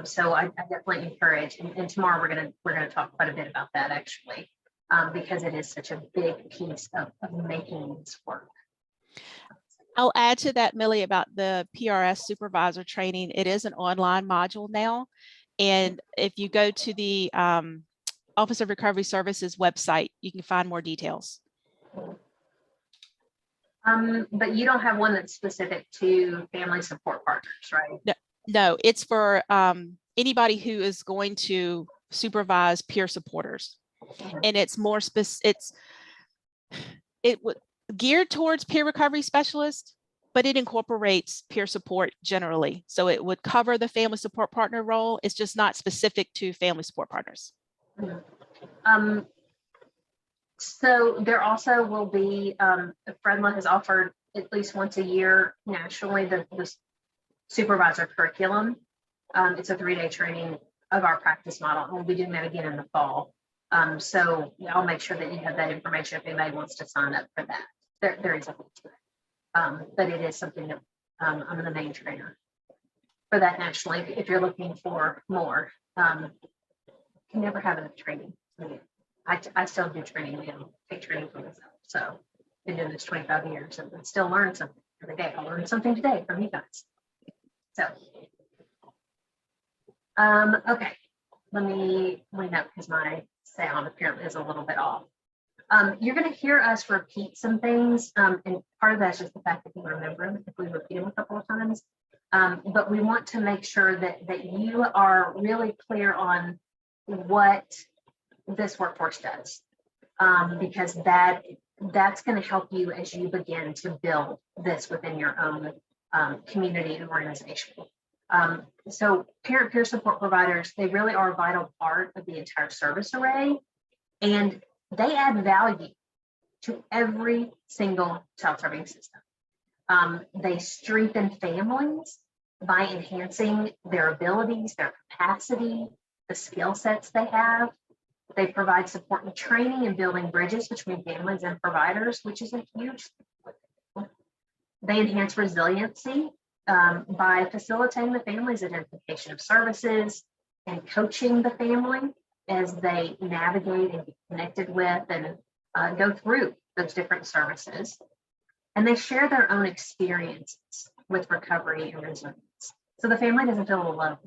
So I definitely encourage, and tomorrow we're gonna talk quite a bit about that actually, because it is such a big piece of making this work. I'll add to that, Millie, about the PRS supervisor training. It is an online module now. And if you go to the Office of Recovery Services website, you can find more details. But you don't have one that's specific to family support partners, right? No, it's for anybody who is going to supervise peer supporters. And it's more geared towards peer recovery specialists, but it incorporates peer support generally. So it would cover the family support partner role. It's just not specific to family support partners. So there also will be, FREDLA has offered at least once a year nationally the supervisor curriculum. It's a 3-day training of our practice model, and we'll be doing that again in the fall. So I'll make sure that you have that information if anybody wants to sign up for that. There is a link to it, but it is something that I'm the main trainer for that nationally. If you're looking for more, you can never have enough training. I still do training now, take training for myself. So been doing this 25 years and still learn something every day. I learned something today from you guys. So, okay, let me clean up because my sound apparently is a little bit off. You're going to hear us repeat some things, and part of that's just the fact that you remember them if we repeat them a couple of times. But we want to make sure that you are really clear on what this workforce does, because that's going to help you as you begin to build this within your own community and organization. So parent peer support providers, they really are a vital part of the entire service array, and they add value to every single child serving system. They strengthen families by enhancing their abilities, their capacity, the skill sets they have. They provide support and training and building bridges between families and providers, which is a huge thing. They enhance resiliency by facilitating the family's identification of services and coaching the family as they navigate and get connected with and go through those different services. And they share their own experiences with recovery and resilience. So the family doesn't feel alone.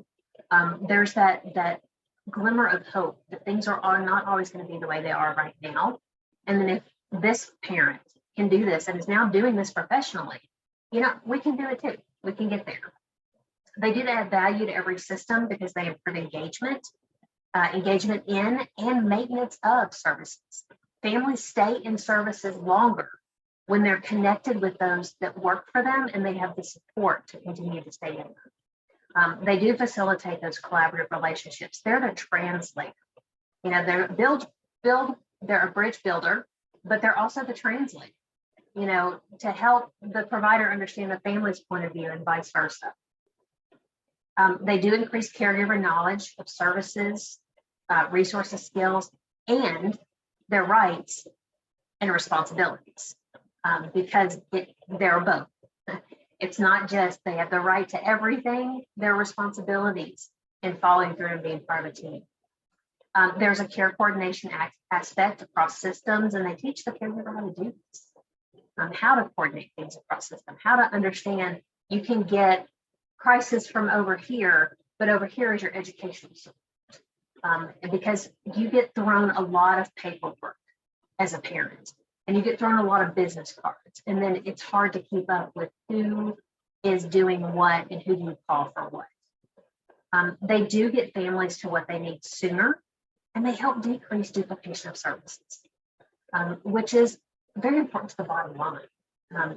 There's that glimmer of hope that things are not always going to be the way they are right now. And then if this parent can do this and is now doing this professionally, we can do it too. We can get there. They do add value to every system because they improve engagement in and maintenance of services. Families stay in services longer when they're connected with those that work for them and they have the support to continue to stay in them. They do facilitate those collaborative relationships. They're the translator. They're they're a bridge builder, but they're also the translator, to help the provider understand the family's point of view and vice versa. They do increase caregiver knowledge of services, resources, skills, and their rights and responsibilities, because they're both. It's not just they have the right to everything, their responsibilities in following through and being part of a team. There's a care coordination aspect across systems, and they teach the caregiver how to do this, how to coordinate things across systems, how to understand you can get crisis from over here, but over here is your educational support. And because you get thrown a lot of paperwork as a parent, and you get thrown a lot of business cards, and then it's hard to keep up with who is doing what and who do you call for what. They do get families to what they need sooner, and they help decrease duplication of services, which is very important to the bottom line.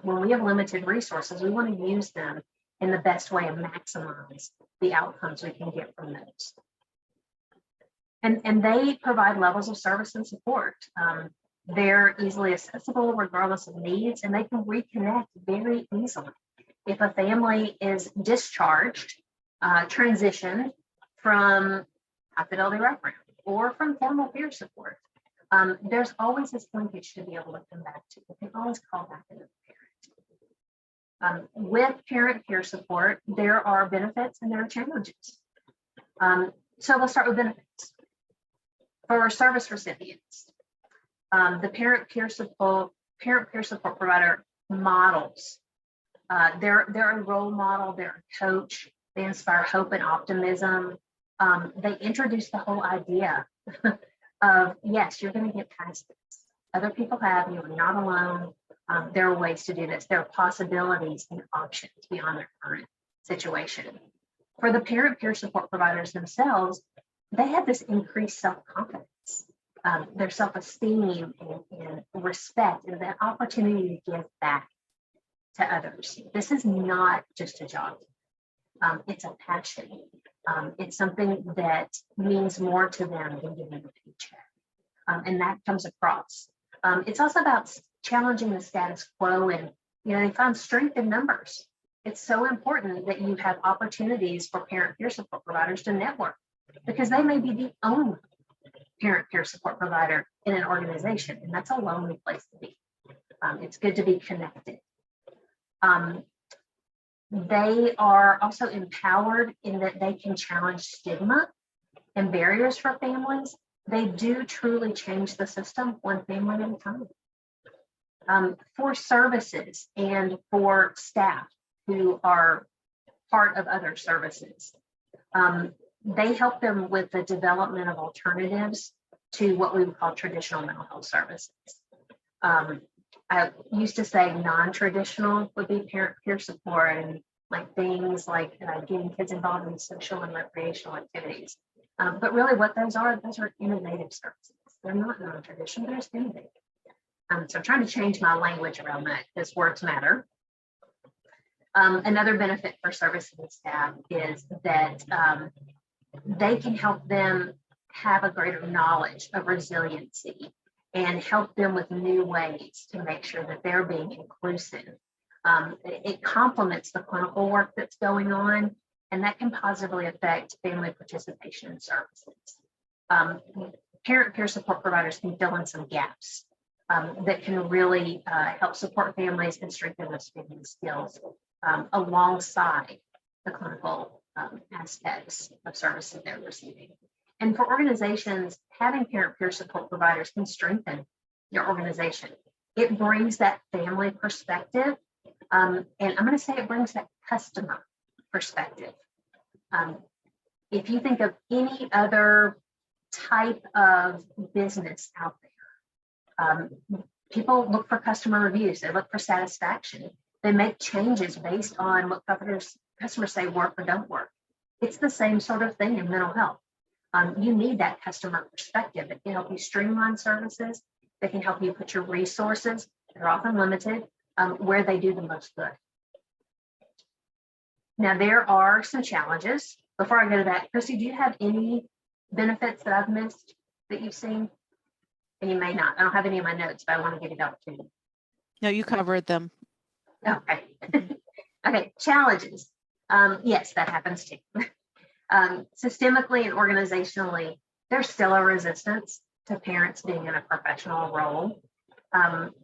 When we have limited resources, we want to use them in the best way and maximize the outcomes we can get from those. And they provide levels of service and support. They're easily accessible regardless of needs, and they can reconnect very easily. If a family is discharged, transitioned from high fidelity wraparound or from formal peer support, there's always this linkage to be able to come back to. They can always call back into the parent. With parent peer support, there are benefits and there are challenges. So let's start with benefits. For service recipients, the parent peer support provider models. They're a role model, they're a coach, they inspire hope and optimism. They introduce the whole idea of, yes, you're going to get past this. Other people have, you are not alone. There are ways to do this. There are possibilities and options beyond their current situation. For the parent peer support providers themselves, they have this increased self-confidence, their self-esteem and respect, and that opportunity to give back to others. This is not just a job. It's a passion. It's something that means more to them than giving a paycheck. And that comes across. It's also about challenging the status quo, and they find strength in numbers. It's so important that you have opportunities for parent peer support providers to network, because they may be the only parent peer support provider in an organization, and that's a lonely place to be. It's good to be connected. They are also empowered in that they can challenge stigma and barriers for families. They do truly change the system one family at a time. For services and for staff who are part of other services, they help them with the development of alternatives to what we would call traditional mental health services. I used to say non-traditional would be parent peer support, and like things like getting kids involved in social and recreational activities. But really what those are innovative services. They're not non-traditional, they're just innovative. So I'm trying to change my language around that because words matter. Another benefit for services and staff is that they can help them have a greater knowledge of resiliency and help them with new ways to make sure that they're being inclusive. It complements the clinical work that's going on, and that can positively affect family participation in services. Parent peer support providers can fill in some gaps that can really help support families and strengthen those family skills alongside the clinical aspects of services they're receiving. And for organizations, having parent peer support providers can strengthen your organization. It brings that family perspective, and I'm going to say it brings that customer perspective. If you think of any other type of business out there, people look for customer reviews, they look for satisfaction, they make changes based on what customers say work or don't work. It's the same sort of thing in mental health. You need that customer perspective. It can help you streamline services. They can help you put your resources, they're often limited, where they do the most good. Now, there are some challenges. Before I go to that, Cristy, do you have any benefits that I've missed that you've seen? And you may not. I don't have any of my notes, but I want to give you the opportunity. No, you covered them. Okay. Okay, challenges. Yes, that happens too. Systemically and organizationally, there's still a resistance to parents being in a professional role.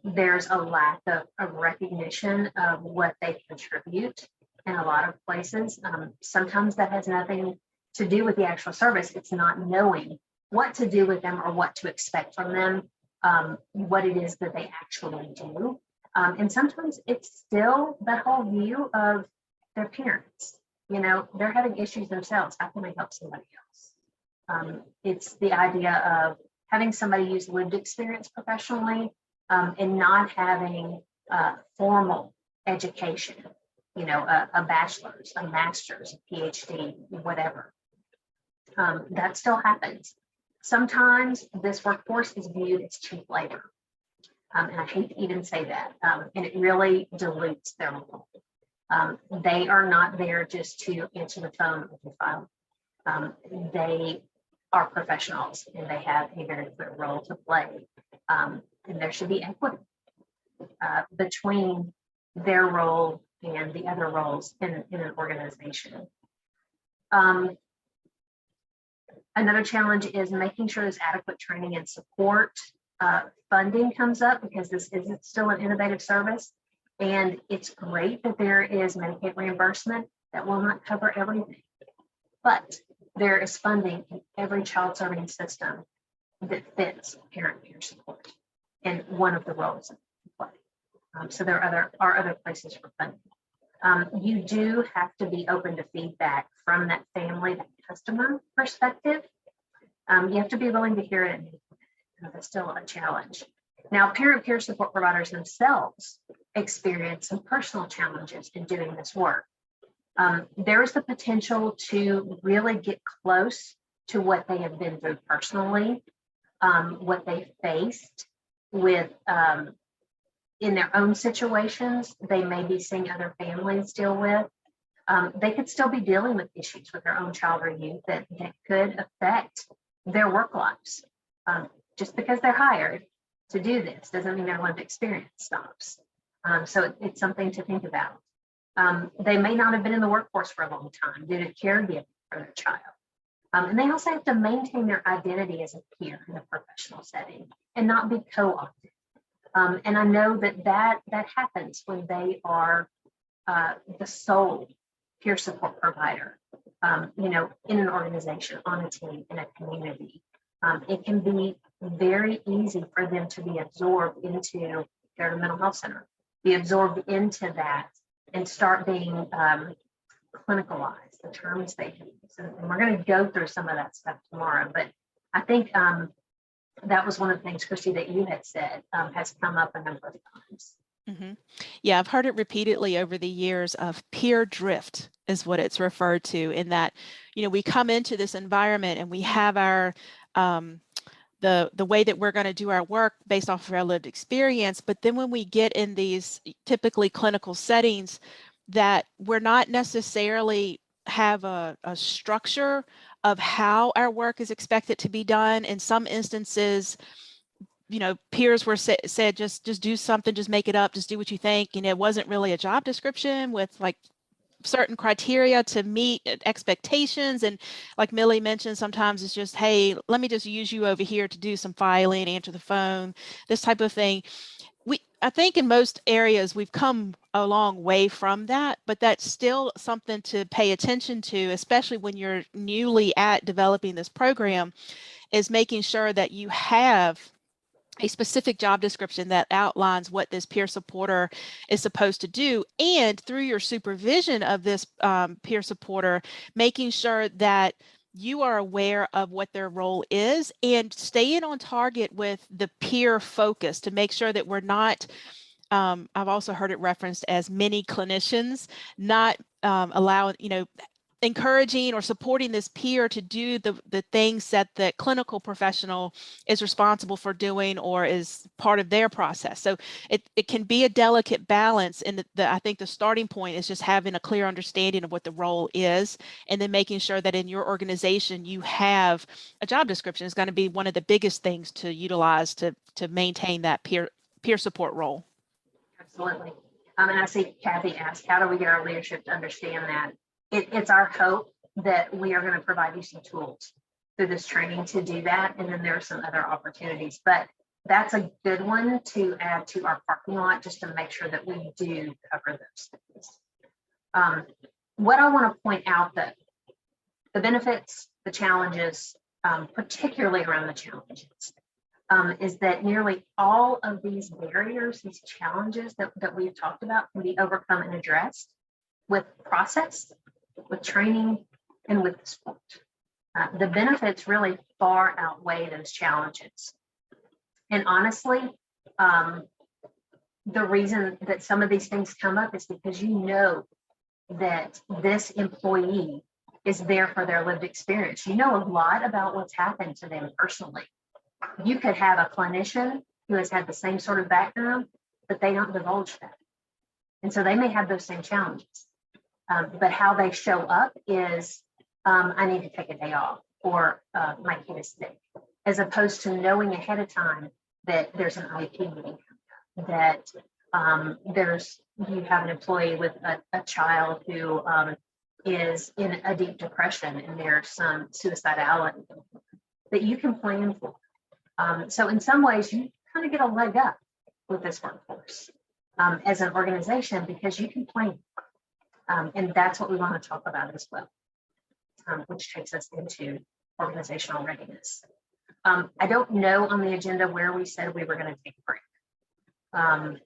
There's a lack of recognition of what they contribute in a lot of places. Sometimes that has nothing to do with the actual service. It's not knowing what to do with them or what to expect from them, what it is that they actually do. And sometimes it's still that whole view of their parents. They're having issues themselves. How can they help somebody else? It's the idea of having somebody use lived experience professionally and not having formal education, a bachelor's, a master's, a PhD, whatever. That still happens. Sometimes this workforce is viewed as cheap labor. And I hate to even say that. And it really dilutes their role. They are not there just to answer the phone with the file. They are professionals and they have a very clear role to play. And there should be equity between their role and the other roles in an organization. Another challenge is making sure there's adequate training and support. Funding comes up because this isn't still an innovative service. And it's great that there is Medicaid reimbursement that will not cover everything. But there is funding in every child serving system that fits parent peer support and one of the roles in play. So there are other places for funding. You do have to be open to feedback from that family, that customer perspective. You have to be willing to hear it. That's still a challenge. Now, parent peer support providers themselves experience some personal challenges in doing this work. There is the potential to really get close to what they have been through personally, what they faced with in their own situations. They may be seeing other families deal with. They could still be dealing with issues with their own child or youth that could affect their work lives. Just because they're hired to do this doesn't mean their lived experience stops. So it's something to think about. They may not have been in the workforce for a long time due to caregiving for their child. And they also have to maintain their identity as a peer in a professional setting and not be co-opted. And I know that happens when they are the sole peer support provider, in an organization, on a team, in a community. It can be very easy for them to be absorbed into their mental health center, be absorbed into that, and start being clinicalized, the terms they use. And we're going to go through some of that stuff tomorrow. But I think that was one of the things, Cristy, that you had said has come up a number of times. Mm-hmm. Yeah, I've heard it repeatedly over the years of peer drift is what it's referred to, in that, we come into this environment and we have our the way that we're going to do our work based off of our lived experience. But then when we get in these typically clinical settings, that we're not necessarily have a structure of how our work is expected to be done. In some instances, peers were said, just do something, just make it up, just do what you think. It wasn't really a job description with like certain criteria to meet expectations. And like Millie mentioned, sometimes it's just, hey, let me just use you over here to do some filing, answer the phone, this type of thing. I think in most areas we've come a long way from that, but that's still something to pay attention to, especially when you're newly at developing this program, is making sure that you have a specific job description that outlines what this peer supporter is supposed to do. And through your supervision of this peer supporter, making sure that you are aware of what their role is and staying on target with the peer focus to make sure that we're not, I've also heard it referenced as mini clinicians, not allowing, encouraging or supporting this peer to do the things that the clinical professional is responsible for doing or is part of their process. So it can be a delicate balance. And I think the starting point is just having a clear understanding of what the role is, and then making sure that in your organization you have a job description is going to be one of the biggest things to utilize to maintain that peer support role. Absolutely. And I see Kathy asked, how do we get our leadership to understand that? It's our hope that we are going to provide you some tools through this training to do that. And then there are some other opportunities, but that's a good one to add to our parking lot just to make sure that we do cover those things. What I want to point out, that the benefits, the challenges, particularly around the challenges, is that nearly all of these barriers, these challenges that we've talked about, can be overcome and addressed with process, with training, and with support. The benefits really far outweigh those challenges. And honestly, the reason that some of these things come up is because you know that this employee is there for their lived experience. You know a lot about what's happened to them personally. You could have a clinician who has had the same sort of background, but they don't divulge that. And so they may have those same challenges. But how they show up is, I need to take a day off, or my kid is sick, as opposed to knowing ahead of time that there's an IP meeting, that you have an employee with a child who is in a deep depression and there's some suicidality that you can plan for. So in some ways, you kind of get a leg up with this workforce as an organization, because you can plan. And that's what we want to talk about as well, which takes us into organizational readiness. I don't know on the agenda where we said we were going to take a break.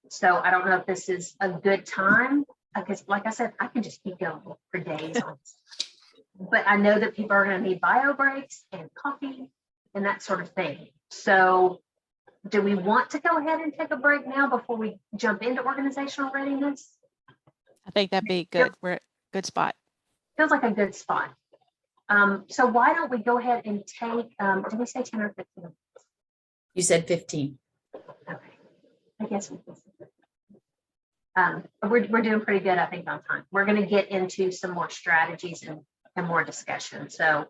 So I don't know if this is a good time, because like I said, I can just keep going for days on this. But I know that people are going to need bio breaks and coffee and that sort of thing. So Do we want to go ahead and take a break now before we jump into organizational readiness? I think that'd be good. We're at a good spot. Feels like a good spot. So why don't we go ahead and take, did we say 10 or 15? You said 15. Okay, I guess we're doing pretty good, I think, on time. We're going to get into some more strategies and more discussion. So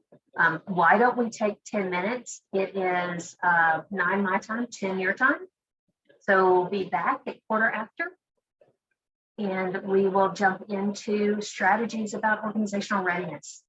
why don't we take 10 minutes? It is 9 my time, 10 your time. So we'll be back at 1/4 after. And we will jump into strategies about organizational readiness.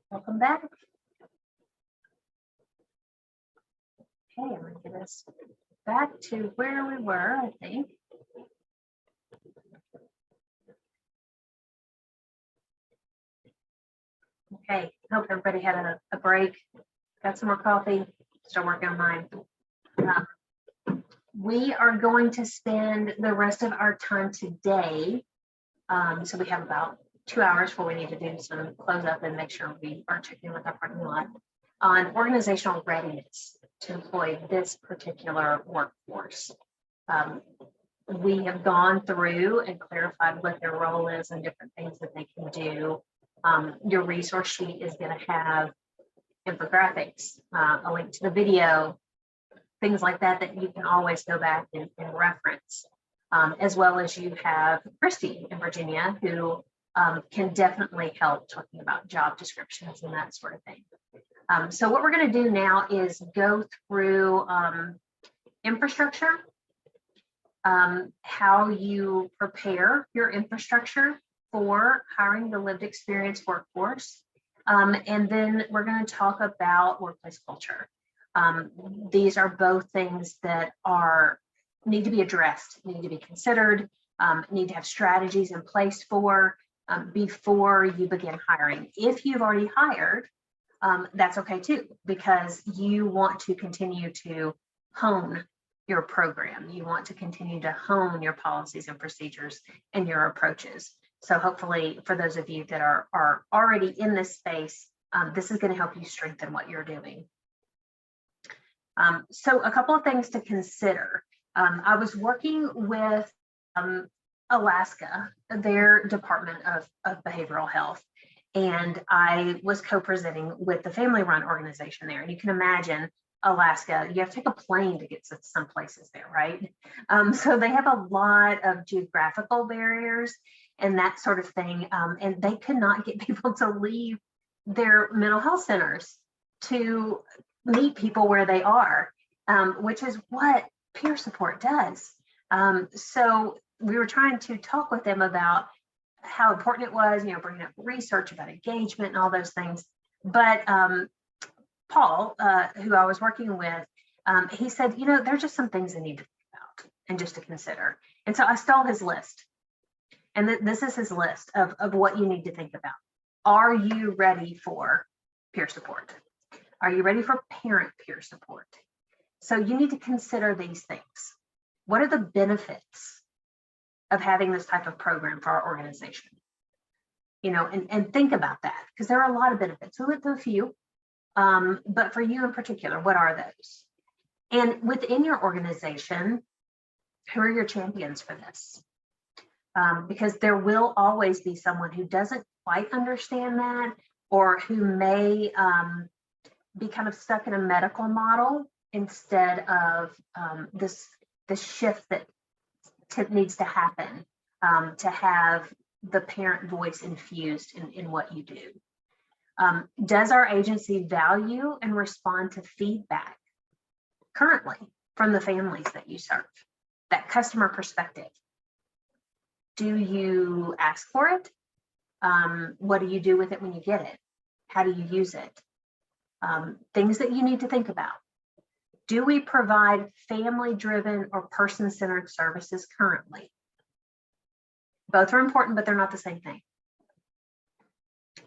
Welcome back. Okay, I'm gonna get us back to where we were, I think. Okay, hope everybody had a break, got some more coffee, still working on mine. We are going to spend the rest of our time today. So we have about 2 hours before we need to do some close up and make sure we are checking with our parking lot on organizational readiness to employ this particular workforce. We have gone through and clarified what their role is and different things that they can do. Your resource sheet is going to have infographics, a link to the video, things like that that you can always go back and reference, as well as you have Cristy in Virginia, who can definitely help talking about job descriptions and that sort of thing. So what we're going to do now is go through infrastructure, how you prepare your infrastructure for hiring the lived experience workforce. And then we're going to talk about workplace culture. These are both things that need to be addressed, need to be considered, need to have strategies in place for before you begin hiring. If you've already hired, that's okay too, because you want to continue to hone your program. You want to continue to hone your policies and procedures and your approaches. So hopefully for those of you that are already in this space, this is going to help you strengthen what you're doing. So a couple of things to consider. I was working with Alaska, their Department of Behavioral Health, and I was co-presenting with the family-run organization there. And you can imagine Alaska, you have to take a plane to get to some places there, right? So they have a lot of geographical barriers and that sort of thing. And they could not get people to leave their mental health centers to meet people where they are, which is what peer support does. So we were trying to talk with them about how important it was, bringing up research about engagement and all those things. But Paul, who I was working with, he said, there are just some things I need to think about and just to consider. And so I stole his list. And this is his list of what you need to think about. Are you ready for peer support? Are you ready for parent peer support? So you need to consider these things. What are the benefits of having this type of program for our organization? And think about that, because there are a lot of benefits. We went through a few, but for you in particular, what are those? And within your organization, who are your champions for this? Because there will always be someone who doesn't quite understand that, or who may be kind of stuck in a medical model instead of this shift that needs to happen to have the parent voice infused in what you do. Does our agency value and respond to feedback currently from the families that you serve? That customer perspective. Do you ask for it? What do you do with it when you get it? How do you use it? Things that you need to think about. Do we provide family-driven or person-centered services currently? Both are important, but they're not the same thing.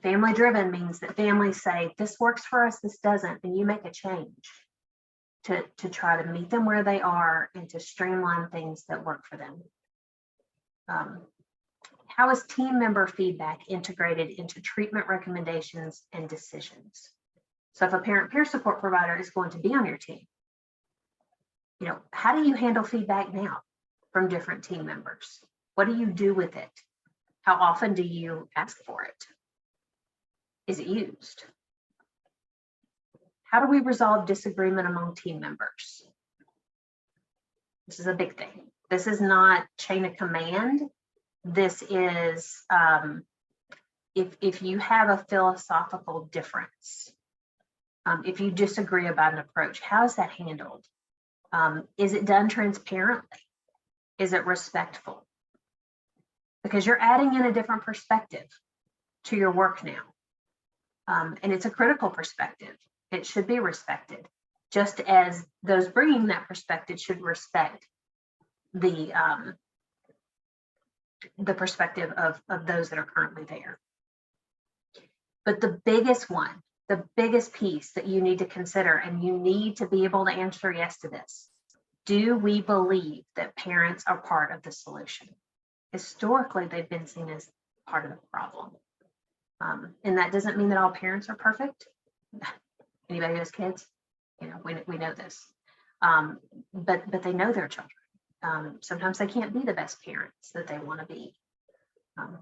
Family-driven means that families say, this works for us, this doesn't, and you make a change to try to meet them where they are and to streamline things that work for them. How is team member feedback integrated into treatment recommendations and decisions? So if a parent peer support provider is going to be on your team, how do you handle feedback now from different team members? What do you do with it? How often do you ask for it? Is it used? How do we resolve disagreement among team members? This is a big thing. This is not chain of command. This is if you have a philosophical difference, if you disagree about an approach, how is that handled? Is it done transparently? Is it respectful? Because you're adding in a different perspective to your work now. And it's a critical perspective. It should be respected, just as those bringing that perspective should respect the perspective of those that are currently there. But the biggest one, the biggest piece that you need to consider, and you need to be able to answer yes to this: do we believe that parents are part of the solution? Historically, they've been seen as part of the problem. And that doesn't mean that all parents are perfect. Anybody who has kids, you know, we know this. But they know their children. Sometimes they can't be the best parents that they want to be.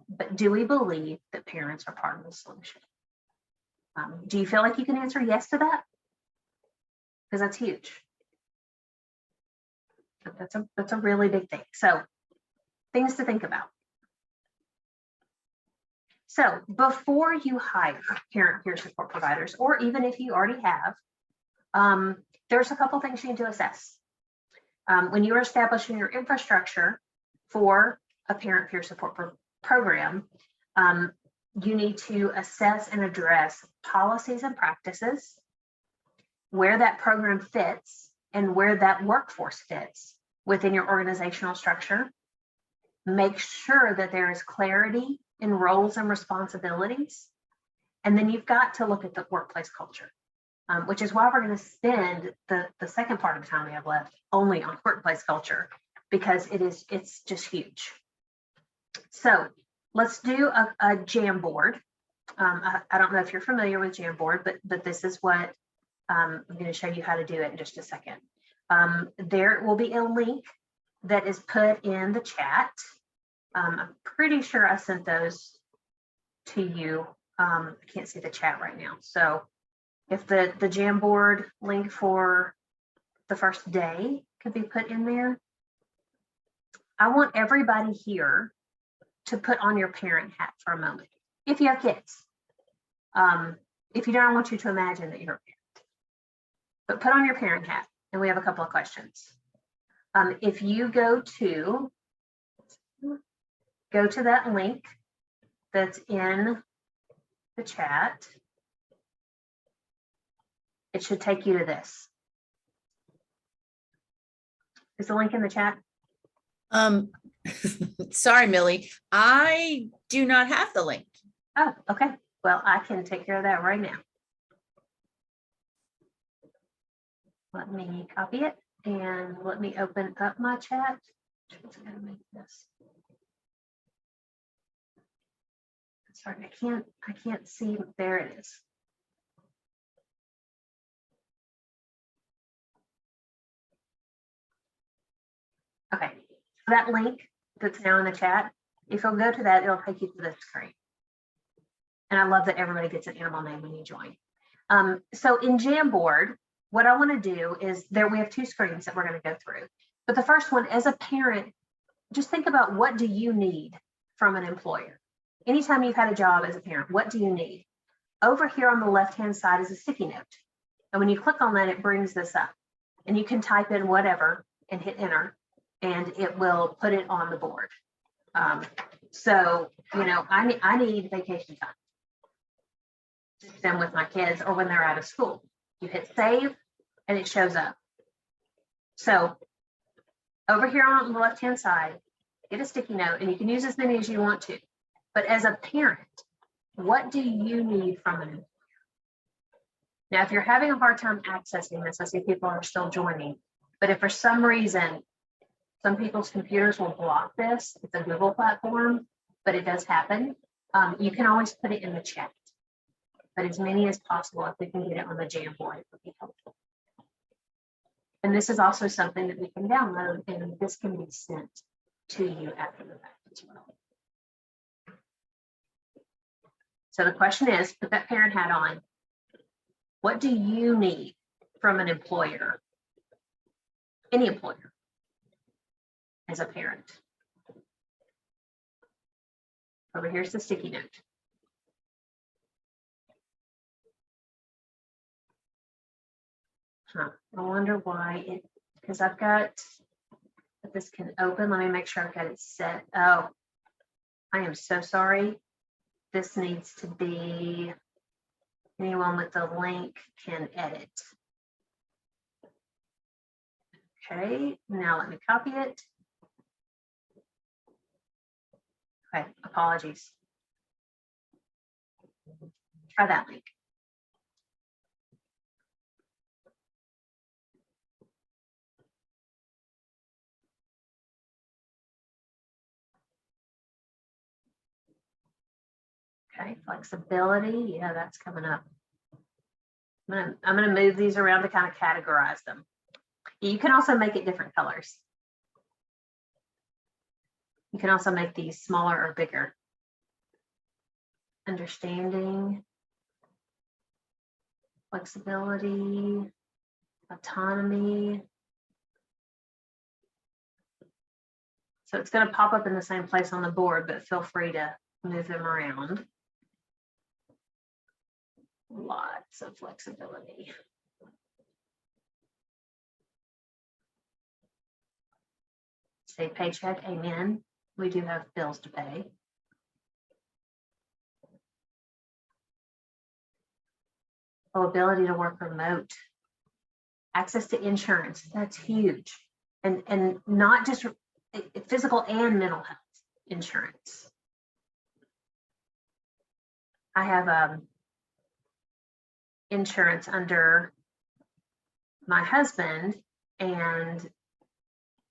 But do we believe that parents are part of the solution? Do you feel like you can answer yes to that? Because that's huge. That's a really big thing. So things to think about. So before you hire parent peer support providers, or even if you already have, there's a couple things you need to assess. When you are establishing your infrastructure for a parent peer support program, you need to assess and address policies and practices, where that program fits and where that workforce fits within your organizational structure. Make sure that there is clarity in roles and responsibilities. And then you've got to look at the workplace culture, which is why we're going to spend the second part of the time we have left only on workplace culture, because it's just huge. So let's do a Jamboard. I don't know if you're familiar with Jamboard, but this is what I'm going to show you how to do it in just a second. There will be a link that is put in the chat. I'm pretty sure I sent those to you. I can't see the chat right now. So if the Jamboard link for the first day could be put in there. I want everybody here to put on your parent hat for a moment. If you have kids. If you don't, I want you to imagine that you're a parent. But put on your parent hat, and we have a couple of questions. If you go to that link that's in the chat, it should take you to this. Is the link in the chat? Sorry, Millie, I do not have the link. Oh, okay. Well, I can take care of that right now. Let me copy it and let me open up my chat. Gonna make this. Sorry, I can't see. There it is. Okay, that link that's now in the chat, if you'll go to that, it'll take you to this screen. And I love that everybody gets an animal name when you join. So in Jamboard, what I want to do is we have two screens that we're going to go through. But the first one, as a parent, just think about, what do you need from an employer? Anytime you've had a job as a parent, what do you need? Over here on the left-hand side is a sticky note. And when you click on that, it brings this up. And you can type in whatever and hit enter, and it will put it on the board. So, you know, I need vacation time to spend with my kids, or when they're out of school. You hit save and it shows up. So over here on the left-hand side, get a sticky note, and you can use as many as you want to. But as a parent, what do you need from an employer? Now, if you're having a hard time accessing this, I see people are still joining, but if for some reason, some people's computers will block this, it's a Google platform, but it does happen, you can always put it in the chat. But as many as possible, if we can get it on the Jamboard, it would be helpful. And this is also something that we can download, and this can be sent to you after the fact as well. So the question is, put that parent hat on. What do you need from an employer? Any employer as a parent. Over here's the sticky note. I wonder why because I've got, if this can open, let me make sure I've got it set. Oh, I am so sorry. This needs to be Anyone with the link can edit. Okay, now let me copy it. Okay, apologies. Try that link. Okay, flexibility, yeah, that's coming up. I'm gonna move these around to kind of categorize them. You can also make it different colors. You can also make these smaller or bigger. Understanding, flexibility, autonomy. So it's going to pop up in the same place on the board, but feel free to move them around. Lots of flexibility. Say paycheck, amen. We do have bills to pay. Oh, ability to work remote. Access to insurance, that's huge. And not just physical and mental health insurance. I have insurance under my husband, and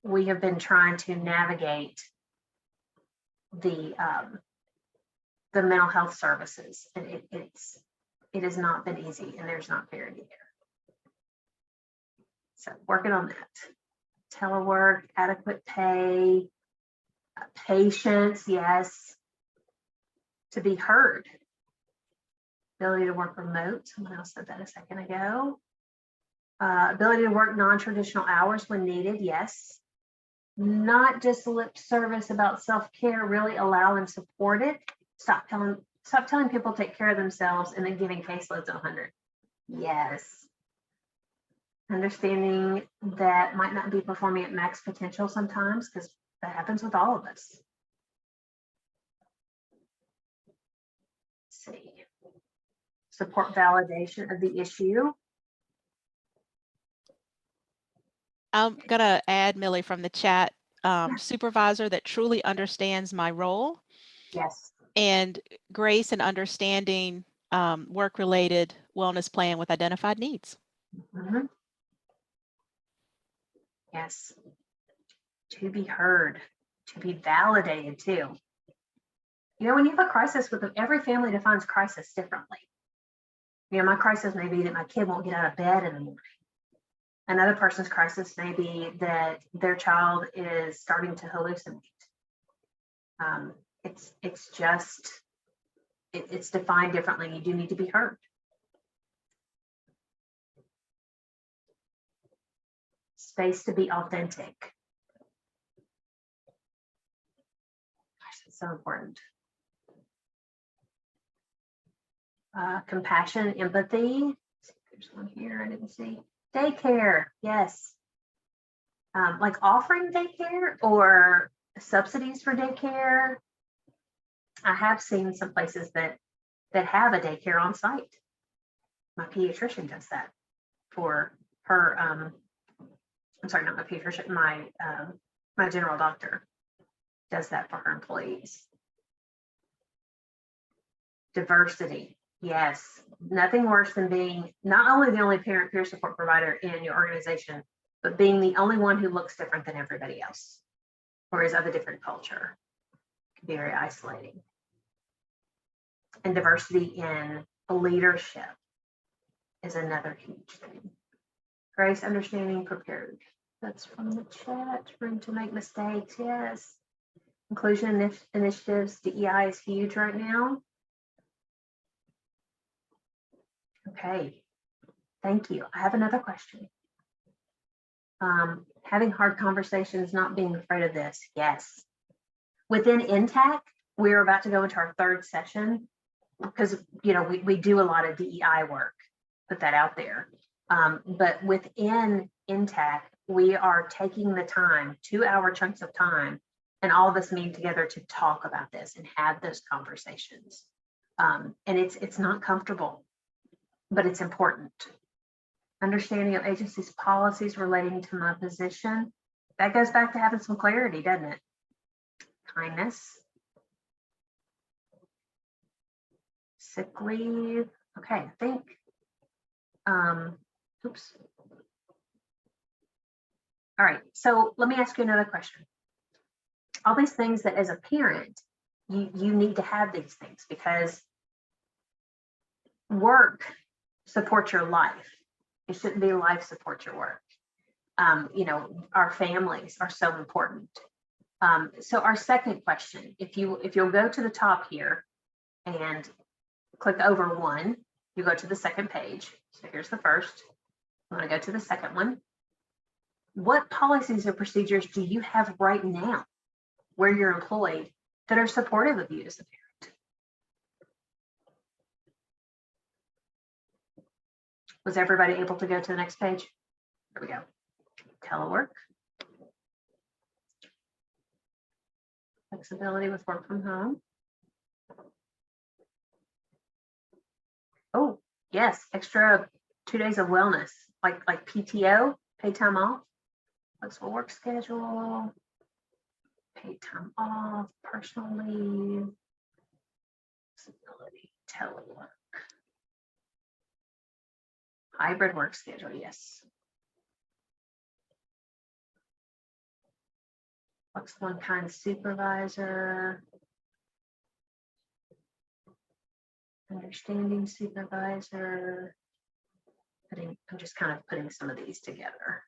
we have been trying to navigate the mental health services, and it has not been easy, and there's not parity there. So working on that. Telework, adequate pay, patience, yes. To be heard. Ability to work remote. Someone else said that a second ago. Ability to work non-traditional hours when needed, yes. Not just lip service about self-care, really allow and support it. Stop telling people to take care of themselves and then giving caseloads of 100. Yes. Understanding that might not be performing at max potential sometimes, because that happens with all of us. Let's see. Support validation of the issue. I'm gonna add, Millie, from the chat, supervisor that truly understands my role. Yes. And grace and understanding work-related wellness plan with identified needs. Mm-hmm. Yes. To be heard, to be validated too. You know, when you have a crisis with them, every family defines crisis differently. You know, my crisis may be that my kid won't get out of bed in the morning. Another person's crisis may be that their child is starting to hallucinate. It's defined differently. You do need to be heard. Space to be authentic. Gosh, that's so important. Compassion, empathy. There's one here I didn't see. Daycare, yes. Like offering daycare or subsidies for daycare. I have seen some places that have a daycare on site. My pediatrician does that for her. I'm sorry, not my pediatrician. My general doctor does that for her employees. Diversity, yes. Nothing worse than being not only the only parent peer support provider in your organization, but being the only one who looks different than everybody else or is of a different culture. It can be very isolating. And diversity in leadership is another huge thing. Grace, understanding, prepared. That's from the chat. Room to make mistakes, yes. Inclusion initiatives, DEI is huge right now. Okay, thank you. I have another question. Having hard conversations, not being afraid of this, yes. Within INTAC, we're about to go into our third session because, you know, we do a lot of DEI work, put that out there. But within INTAC, we are taking the time, 2-hour chunks of time, and all of us meeting together to talk about this and have those conversations. And it's not comfortable. but it's important. Understanding of agency's policies relating to my position. That goes back to having some clarity, doesn't it? Kindness. Sick leave. Okay, I think, oops. All right, so let me ask you another question. All these things that as a parent, you need to have these things because work supports your life. It shouldn't be life supports your work. You know, our families are so important. So our second question, if you'll go to the top here and click over one, you go to the second page. So here's the first. I'm going to go to the second one. What policies or procedures do you have right now where you're employed that are supportive of you as a parent? Was everybody able to go to the next page? There we go. Telework. Flexibility with work from home. Oh, yes, extra 2 days of wellness, like PTO, paid time off, flexible work schedule, paid time off, personal leave, flexibility, telework, hybrid work schedule, yes. Flexible and kind supervisor, understanding supervisor. I'm just kind of putting some of these together.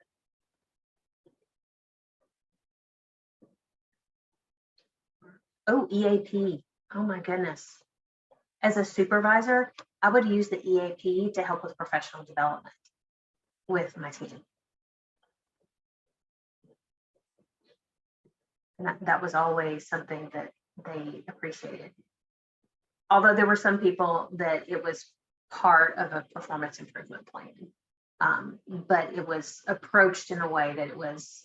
Oh, EAP. Oh my goodness. As a supervisor, I would use the EAP to help with professional development with my team. And that was always something that they appreciated. Although there were some people that it was part of a performance improvement plan, but it was approached in a way that it was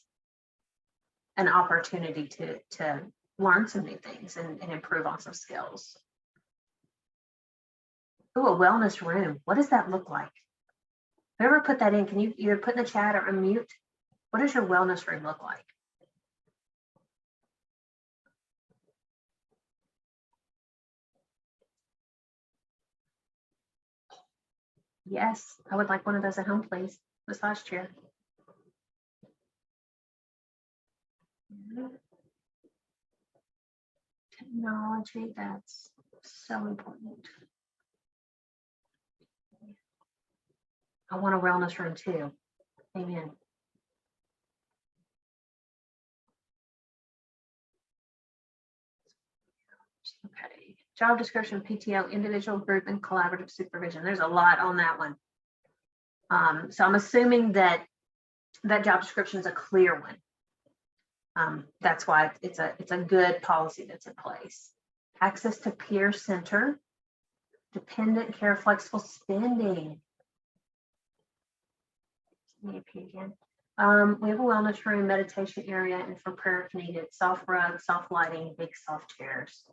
an opportunity to learn some new things and improve on some skills. Oh, a wellness room. What does that look like? Whoever put that in, can you either put in the chat or unmute? What does your wellness room look like? Yes, I would like one of those at home, please. Massage chair. Technology, that's so important. I want a wellness room too. Amen. Okay. Job description, PTO, individual, group, and collaborative supervision. There's a lot on that one. So I'm assuming that that job description is a clear one. That's why it's a good policy that's in place. Access to peer center, dependent care, flexible spending. Again. We have a wellness room, meditation area, and for prayer if needed, soft rug, soft lighting, big soft chairs.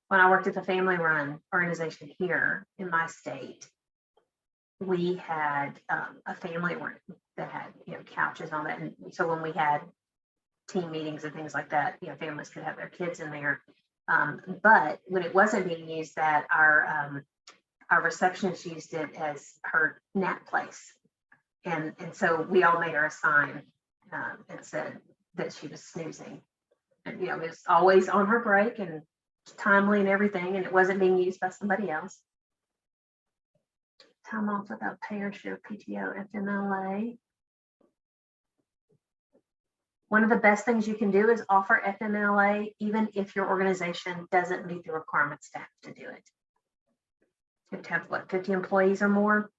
When I worked at the family run organization here in my state, we had a family room that had, you know, couches on it. And so when we had team meetings and things like that, you know, families could have their kids in there. But when it wasn't being used, that our receptionist used it as her nap place. And so we all made her a sign and said that she was snoozing. And, you know, it was always on her break and timely and everything, and it wasn't being used by somebody else. Time off without pay or share, PTO, FMLA. One of the best things you can do is offer FMLA, even if your organization doesn't meet the requirements to have to do it. You have to have, what, 50 employees or more?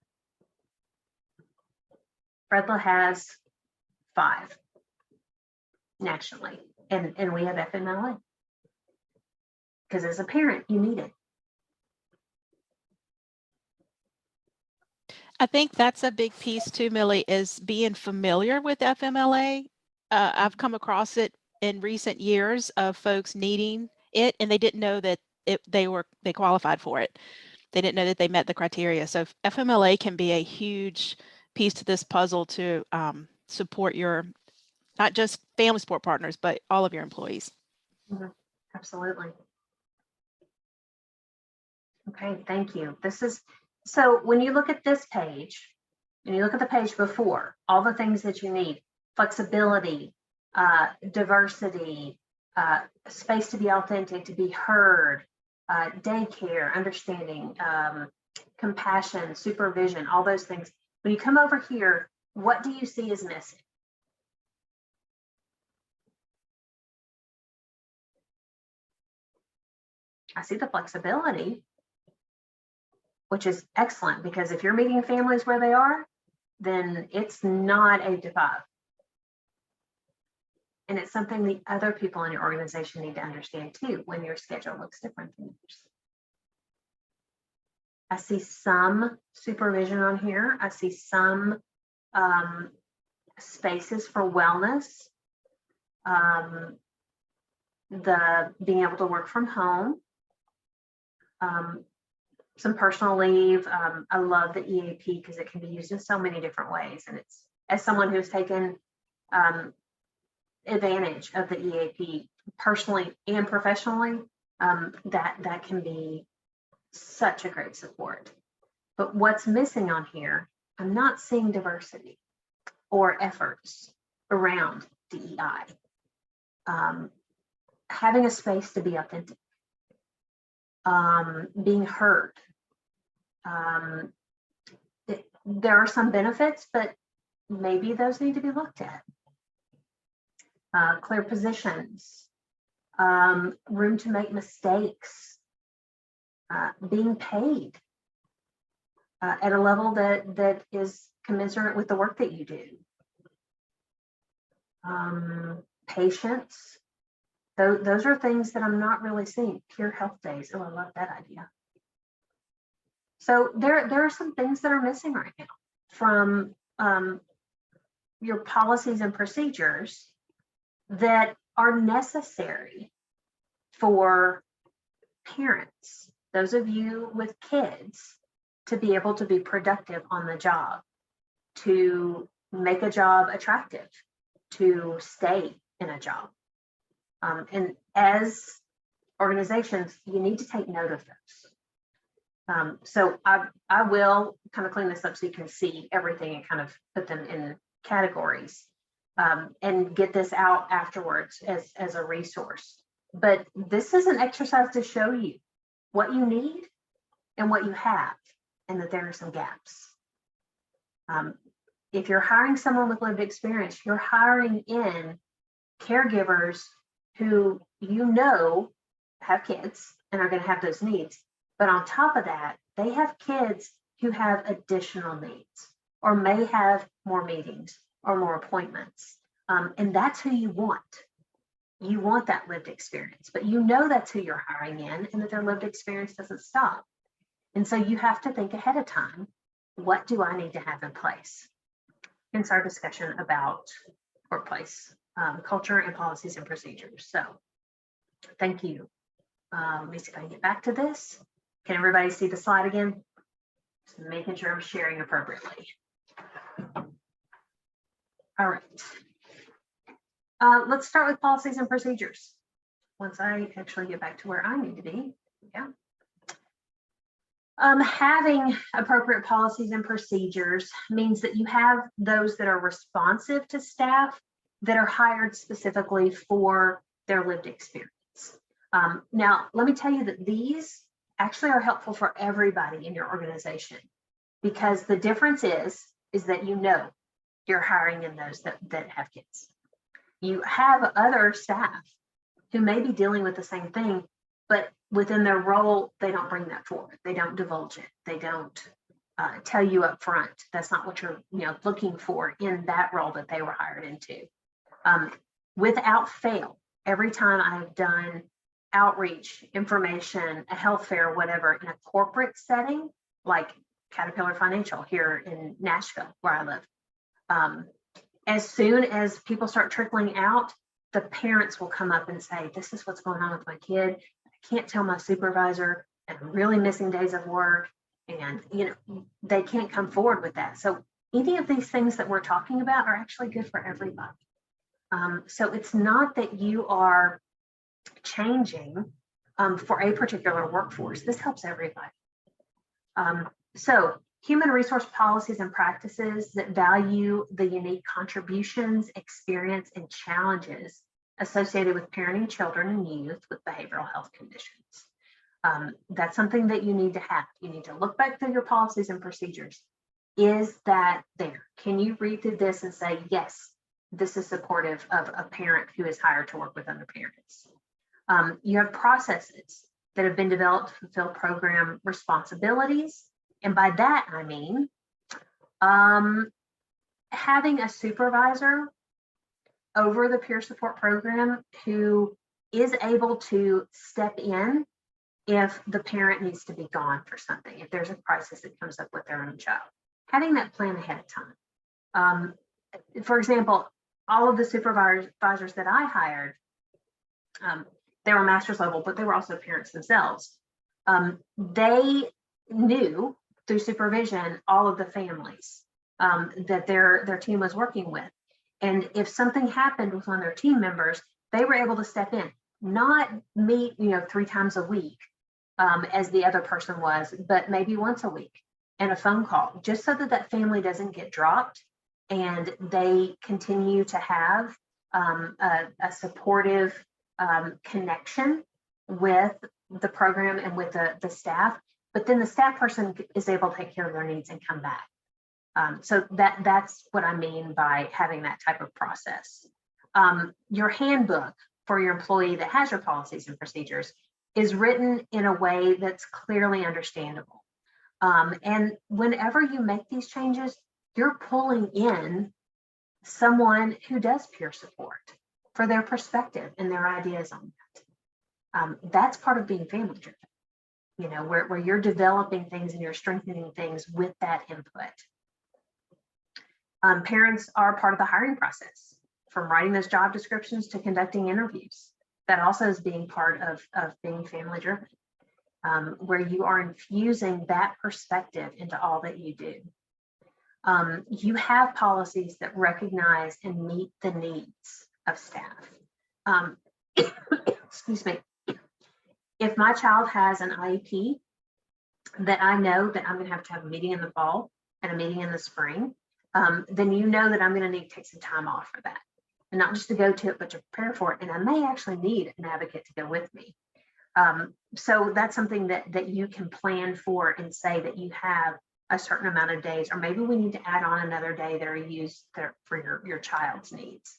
FREDLA has 5 nationally, and we have FMLA. Because as a parent, you need it. I think that's a big piece too, Millie, is being familiar with FMLA. I've come across it in recent years of folks needing it, and they didn't know that they qualified for it. They didn't know that they met the criteria. So FMLA can be a huge piece to this puzzle to support your, not just family support partners, but all of your employees. Mhm. Absolutely. Okay, thank you. So when you look at this page, and you look at the page before, all the things that you need: flexibility, diversity, space to be authentic, to be heard, daycare, understanding, compassion, supervision, all those things. When you come over here, what do you see is missing? I see the flexibility, which is excellent, because if you're meeting families where they are, then it's not 8 to 5. And it's something the other people in your organization need to understand too, when your schedule looks different than yours. I see some supervision on here. I see some spaces for wellness, the being able to work from home, some personal leave. I love the EAP because it can be used in so many different ways. And it's, as someone who's taken advantage of the EAP personally and professionally, that can be such a great support. But what's missing on here, I'm not seeing diversity or efforts around DEI. Having a space to be authentic, being heard. There are some benefits, but maybe those need to be looked at. Clear positions, room to make mistakes, being paid at a level that is commensurate with the work that you do. Patience. Those are things that I'm not really seeing. Pure health days. Oh, I love that idea. So there are some things that are missing right now from your policies and procedures that are necessary for parents, those of you with kids, to be able to be productive on the job, to make a job attractive, to stay in a job. And as organizations, you need to take note of those. So I will kind of clean this up so you can see everything and kind of put them in categories, and get this out afterwards as a resource. But this is an exercise to show you what you need and what you have, and that there are some gaps. If you're hiring someone with lived experience, you're hiring in caregivers who you know have kids and are going to have those needs. But on top of that, they have kids who have additional needs or may have more meetings or more appointments. And that's who you want. You want that lived experience, but you know that's who you're hiring in, and that their lived experience doesn't stop. And so you have to think ahead of time, what do I need to have in place? Hence our discussion about workplace culture and policies and procedures. So thank you. Let me see if I can get back to this. Can everybody see the slide again? Just making sure I'm sharing appropriately. All right. Let's start with policies and procedures. Once I actually get back to where I need to be. Yeah. Having appropriate policies and procedures means that you have those that are responsive to staff that are hired specifically for their lived experience. Now, let me tell you that these actually are helpful for everybody in your organization, because the difference is that you know you're hiring in those that have kids. You have other staff who may be dealing with the same thing, but within their role, they don't bring that forward. They don't divulge it. They don't tell you up front. That's not what you're looking for in that role that they were hired into. Without fail, every time I've done outreach, information, a health fair, whatever, in a corporate setting, like Caterpillar Financial here in Nashville, where I live, as soon as people start trickling out, the parents will come up and say, this is what's going on with my kid. I can't tell my supervisor and I'm really missing days of work, and they can't come forward with that. So any of these things that we're talking about are actually good for everybody. So it's not that you are changing for a particular workforce. This helps everybody. So human resource policies and practices that value the unique contributions, experience, and challenges associated with parenting children and youth with behavioral health conditions. That's something that you need to have. You need to look back through your policies and procedures. Is that there? Can you read through this and say, yes, this is supportive of a parent who is hired to work with other parents? You have processes that have been developed to fulfill program responsibilities. And by that, I mean having a supervisor over the peer support program who is able to step in if the parent needs to be gone for something, if there's a crisis that comes up with their own child. Having that plan ahead of time. For example, all of the supervisors that I hired, they were master's level, but they were also parents themselves. They knew through supervision all of the families that their team was working with. And if something happened with one of their team members, they were able to step in, not meet 3 times a week as the other person was, but maybe once a week and a phone call, just so that that family doesn't get dropped and they continue to have a supportive connection with the program and with the staff, but then the staff person is able to take care of their needs and come back. So that's what I mean by having that type of process. Your handbook for your employee that has your policies and procedures is written in a way that's clearly understandable. And whenever you make these changes, you're pulling in someone who does peer support for their perspective and their ideas on that. That's part of being family driven, where you're developing things and you're strengthening things with that input. Parents are part of the hiring process, from writing those job descriptions to conducting interviews. That also is being part of being family driven, where you are infusing that perspective into all that you do. You have policies that recognize and meet the needs of staff. Excuse me. If my child has an IEP that I know that I'm going to have a meeting in the fall and a meeting in the spring, then that I'm going to need to take some time off for that. And not just to go to it, but to prepare for it. And I may actually need an advocate to go with me. So that's something that you can plan for and say that you have a certain amount of days, or maybe we need to add on another day that are used for your child's needs.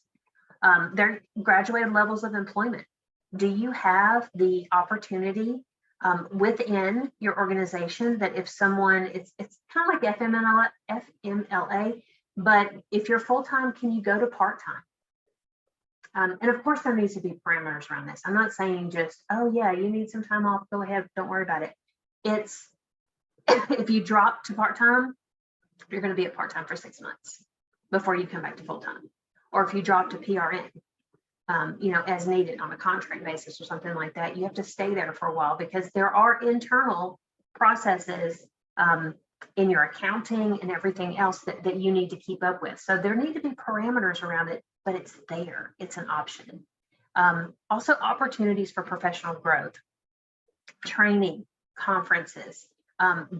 Their graduated levels of employment. Do you have the opportunity within your organization that if someone, it's kind of like FMLA, but if you're full-time, can you go to part-time? And of course, there needs to be parameters around this. I'm not saying just, oh yeah, you need some time off, go ahead, don't worry about it. It's, if you drop to part-time, you're going to be at part-time for 6 months before you come back to full-time. Or if you drop to PRN, as needed on a contract basis or something like that, you have to stay there for a while because there are internal processes in your accounting and everything else that you need to keep up with. So there need to be parameters around it, but it's there, it's an option. Also opportunities for professional growth, training, conferences,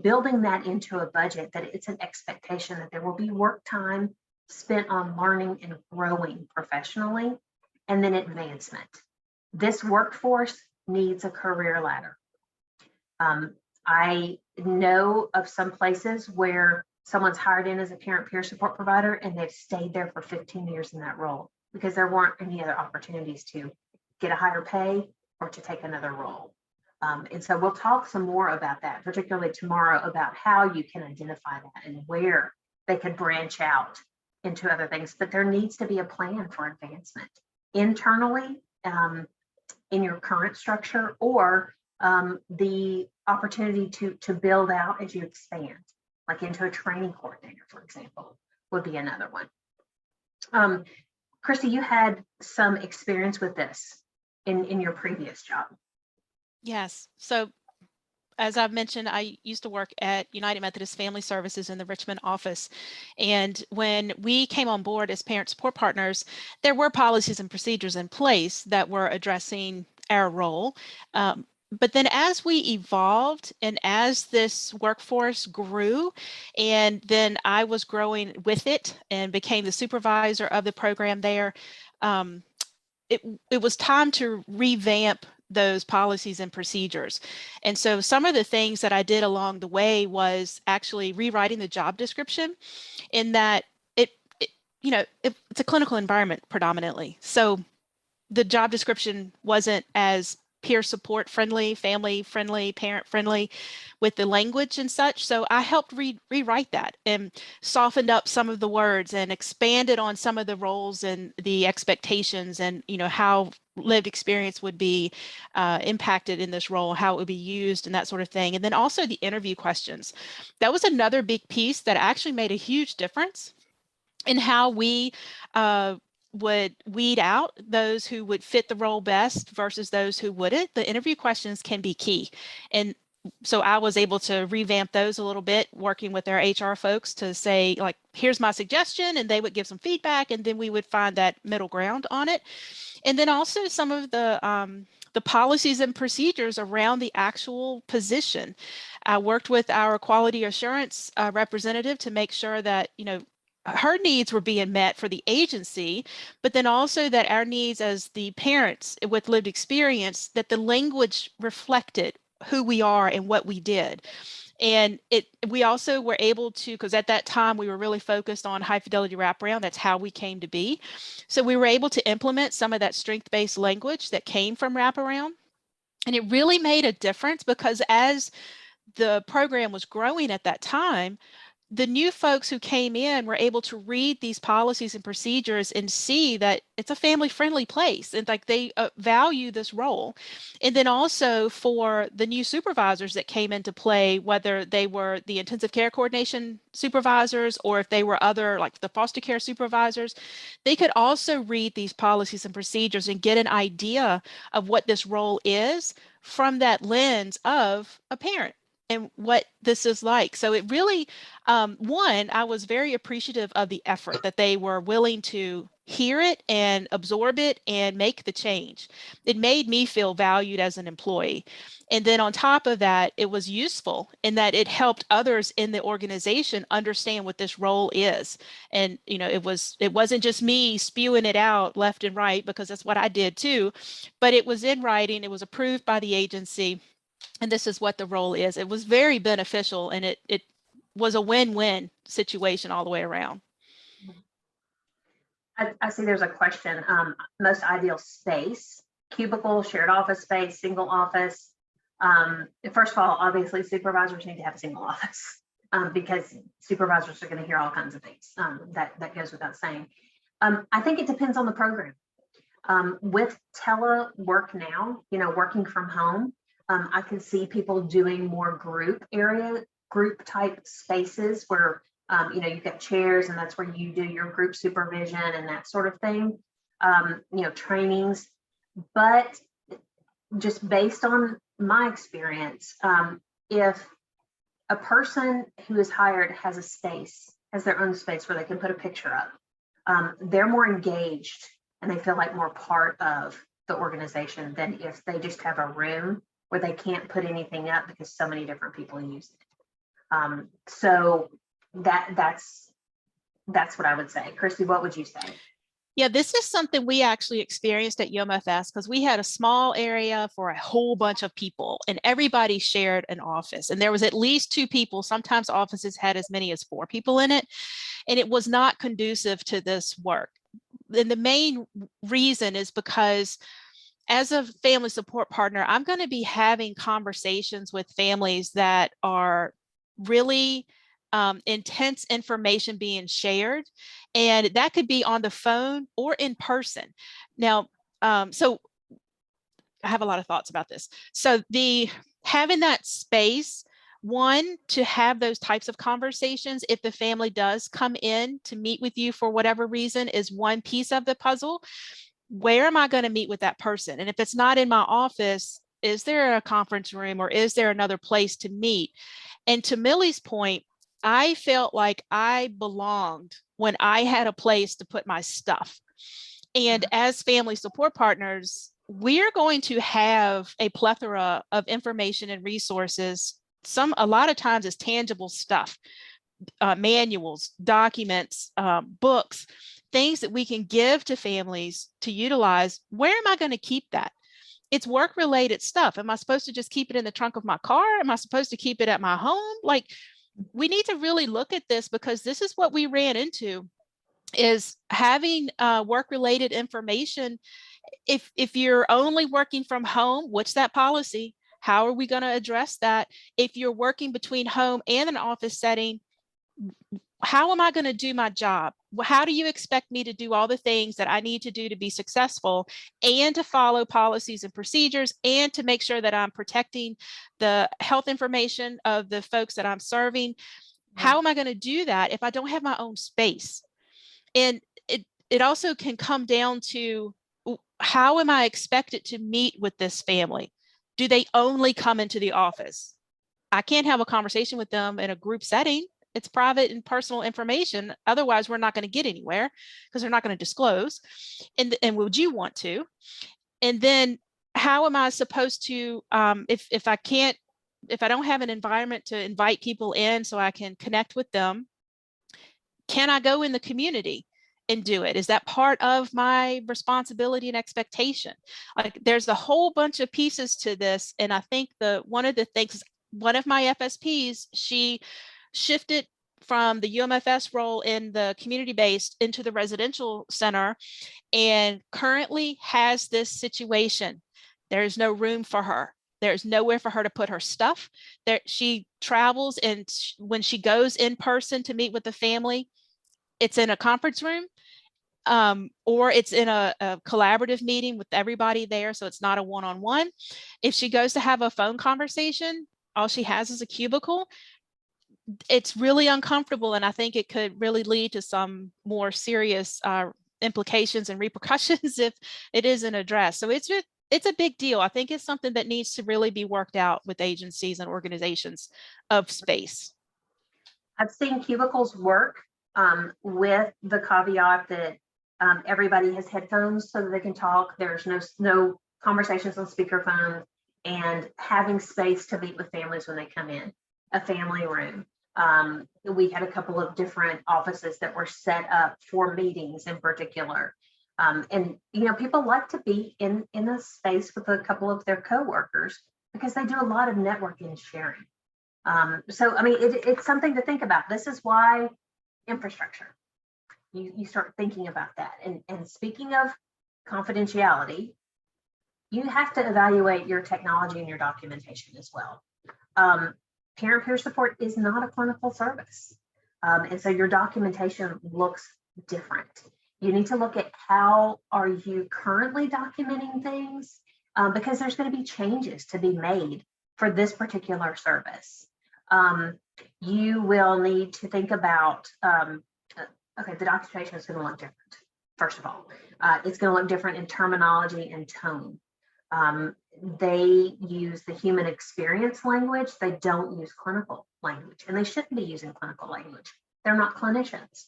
building that into a budget, that it's an expectation that there will be work time spent on learning and growing professionally, and then advancement. This workforce needs a career ladder. I know of some places where someone's hired in as a parent peer support provider and they've stayed there for 15 years in that role because there weren't any other opportunities to get a higher pay or to take another role. And so we'll talk some more about that, particularly tomorrow, about how you can identify that and where they could branch out into other things. But there needs to be a plan for advancement internally in your current structure, or the opportunity to build out as you expand, like into a training coordinator, for example, would be another one. Cristy, you had some experience with this in your previous job. Yes. So as I've mentioned, I used to work at United Methodist Family Services in the Richmond office. And when we came on board as parent support partners, there were policies and procedures in place that were addressing our role. But then as we evolved and as this workforce grew, and then I was growing with it and became the supervisor of the program there, it was time to revamp those policies and procedures. And so some of the things that I did along the way was actually rewriting the job description in that it's a clinical environment predominantly. So the job description wasn't as peer support friendly, family friendly, parent friendly with the language and such. So I helped rewrite that and softened up some of the words and expanded on some of the roles and the expectations and, how lived experience would be impacted in this role, how it would be used and that sort of thing. And then also the interview questions. That was another big piece that actually made a huge difference in how we would weed out those who would fit the role best versus those who wouldn't. The interview questions can be key. And so I was able to revamp those a little bit, working with our HR folks to say, like, here's my suggestion, and they would give some feedback, and then we would find that middle ground on it. And then also some of the policies and procedures around the actual position. I worked with our quality assurance representative to make sure that, her needs were being met for the agency, but then also that our needs as the parents with lived experience, that the language reflected who we are and what we did. And we also were able to, because at that time we were really focused on high fidelity wraparound. That's how we came to be. So we were able to implement some of that strength-based language that came from wraparound. And it really made a difference because as the program was growing at that time, the new folks who came in were able to read these policies and procedures and see that it's a family-friendly place and like they value this role. And then also for the new supervisors that came into play, whether they were the intensive care coordination supervisors or if they were other like the foster care supervisors, they could also read these policies and procedures and get an idea of what this role is from that lens of a parent and what this is like. So it really, one, I was very appreciative of the effort that they were willing to hear it and absorb it and make the change. It made me feel valued as an employee. And then on top of that, it was useful in that it helped others in the organization understand what this role is. And, it wasn't just me spewing it out left and right because that's what I did too, but it was in writing, it was approved by the agency. And this is what the role is. It was very beneficial and it was a win-win situation all the way around. I see there's a question, most ideal space, cubicle, shared office space, single office. First of all, obviously supervisors need to have a single office because supervisors are going to hear all kinds of things. That goes without saying. I think it depends on the program. With telework now, working from home, I can see people doing more group type spaces where, you've got chairs and that's where you do your group supervision and that sort of thing, trainings. But just based on my experience, if a person who is hired has their own space where they can put a picture up, they're more engaged and they feel like more part of the organization than if they just have a room where they can't put anything up because so many different people use it. So that's what I would say. Cristy, what would you say? Yeah, this is something we actually experienced at UMFS because we had a small area for a whole bunch of people and everybody shared an office and there was at least 2 people. Sometimes offices had as many as 4 people in it and it was not conducive to this work. And the main reason is because as a family support partner, I'm going to be having conversations with families that are really intense information being shared, and that could be on the phone or in person. Now, so I have a lot of thoughts about this. So having that space, one, to have those types of conversations if the family does come in to meet with you for whatever reason is one piece of the puzzle. Where am I going to meet with that person? And if it's not in my office, Is there a conference room, or is there another place to meet? And to Millie's point, I felt like I belonged when I had a place to put my stuff. And as family support partners, we're going to have a plethora of information and resources. A lot of times it's tangible stuff, manuals, documents, books, things that we can give to families to utilize. Where am I going to keep that? It's work-related stuff. Am I supposed to just keep it in the trunk of my car? Am I supposed to keep it at my home? Like, we need to really look at this, because this is what we ran into, is having work-related information. If you're only working from home, what's that policy? How are we going to address that? If you're working between home and an office setting, how am I going to do my job? How do you expect me to do all the things that I need to do to be successful, and to follow policies and procedures, and to make sure that I'm protecting the health information of the folks that I'm serving? How am I going to do that if I don't have my own space? And it also can come down to, how am I expected to meet with this family? Do they only come into the office? I can't have a conversation with them in a group setting. It's private and personal information. Otherwise, we're not going to get anywhere, because they're not going to disclose. And would you want to? And then how am I supposed to, if I don't have an environment to invite people in so I can connect with them, can I go in the community and do it? Is that part of my responsibility and expectation? Like, there's a whole bunch of pieces to this. And I think one of the things, one of my FSPs, she shifted from the UMFS role in the community-based into the residential center, and currently has this situation. There's no room for her. There's nowhere for her to put her stuff. She travels, and when she goes in person to meet with the family, it's in a conference room, or it's in a collaborative meeting with everybody there. So it's not a one-on-one. If she goes to have a phone conversation, all she has is a cubicle. It's really uncomfortable. And I think it could really lead to some more serious implications and repercussions if it isn't addressed. So it's a big deal. I think it's something that needs to really be worked out with agencies and organizations of space. I've seen cubicles work with the caveat that everybody has headphones so that they can talk. There's no conversations on speakerphone, and having space to meet with families when they come in, a family room. We had a couple of different offices that were set up for meetings in particular. And, people like to be in a space with a couple of their coworkers, because they do a lot of networking and sharing. So, I mean, it's something to think about. This is why infrastructure, you start thinking about that. And speaking of confidentiality, you have to evaluate your technology and your documentation as well. Parent-peer support is not a clinical service. And so your documentation looks different. You need to look at how are you currently documenting things, because there's going to be changes to be made for this particular service. You will need to think about, okay, the documentation is going to look different. First of all, it's going to look different in terminology and tone. They use the human experience language. They don't use clinical language, and they shouldn't be using clinical language. They're not clinicians.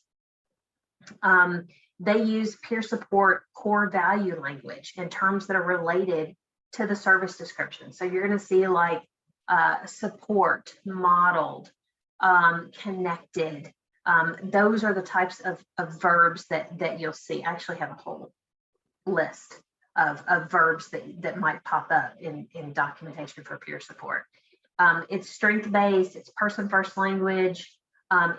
They use peer support core value language in terms that are related to the service description. So you're going to see like support, modeled, connected. Those are the types of verbs that you'll see. I actually have a whole list of verbs that might pop up in documentation for peer support. It's strength-based, it's person-first language.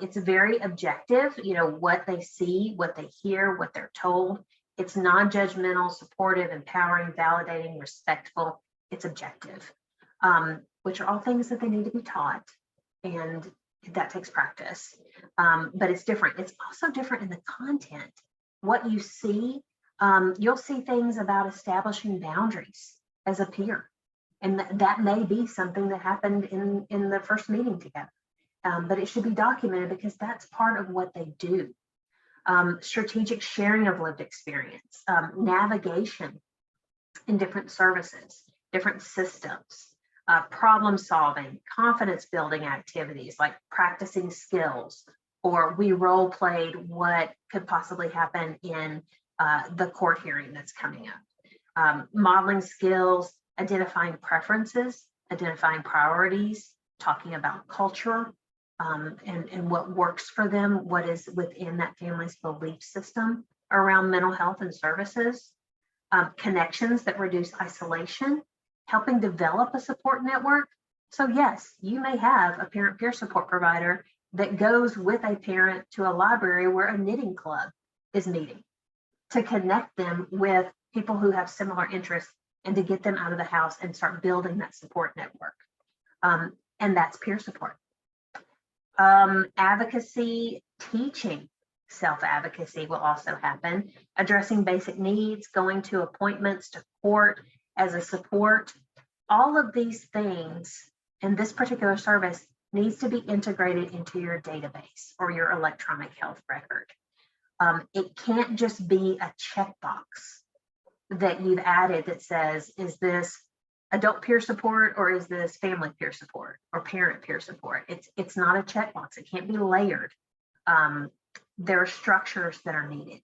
It's very objective, what they see, what they hear, what they're told. It's non-judgmental, supportive, empowering, validating, respectful. It's objective, which are all things that they need to be taught, and that takes practice. But it's different. It's also different in the content. What you see, you'll see things about establishing boundaries as a peer. And that may be something that happened in the first meeting together. But it should be documented, because that's part of what they do. Strategic sharing of lived experience, navigation in different services. different systems, problem solving, confidence building activities like practicing skills, or we role played what could possibly happen in the court hearing that's coming up. Modeling skills, identifying preferences, identifying priorities, talking about culture, and what works for them, what is within that family's belief system around mental health and services, connections that reduce isolation, helping develop a support network. So yes, you may have a parent peer support provider that goes with a parent to a library where a knitting club is meeting to connect them with people who have similar interests and to get them out of the house and start building that support network. And that's peer support. Advocacy, teaching self-advocacy will also happen, addressing basic needs, going to appointments, to court as a support. All of these things in this particular service needs to be integrated into your database or your electronic health record. It can't just be a checkbox that you've added that says, is this adult peer support or is this family peer support or parent peer support? It's not a checkbox. It can't be layered. There are structures that are needed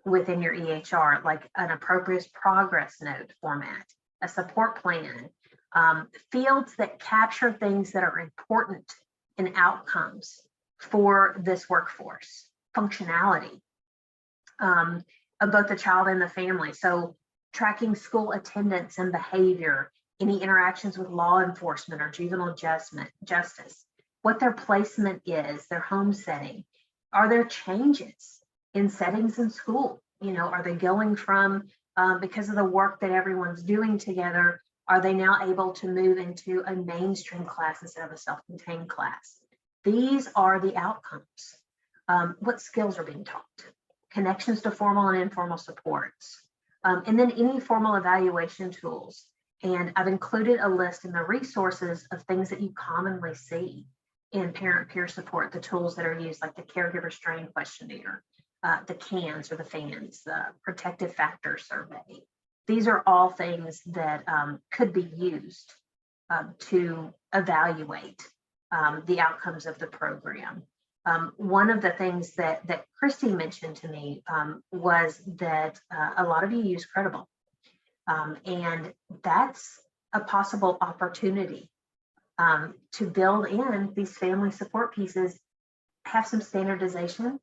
within your EHR, like an appropriate progress note format, a support plan, fields that capture things that are important in outcomes for this workforce, functionality of both the child and the family. So tracking school attendance and behavior, any interactions with law enforcement or juvenile justice, what their placement is, their home setting. Are there changes in settings in school? You know, are they going from, because of the work that everyone's doing together, are they now able to move into a mainstream class instead of a self-contained class? These are the outcomes. What skills are being taught? Connections to formal and informal supports. And then any formal evaluation tools. And I've included a list in the resources of things that you commonly see in parent peer support, the tools that are used, like the caregiver strain questionnaire, the CANS or the FANS, the protective factor survey. These are all things that could be used to evaluate the outcomes of the program. One of the things that Cristy mentioned to me was that a lot of you use Credible. And that's a possible opportunity to build in these family support pieces, have some standardization,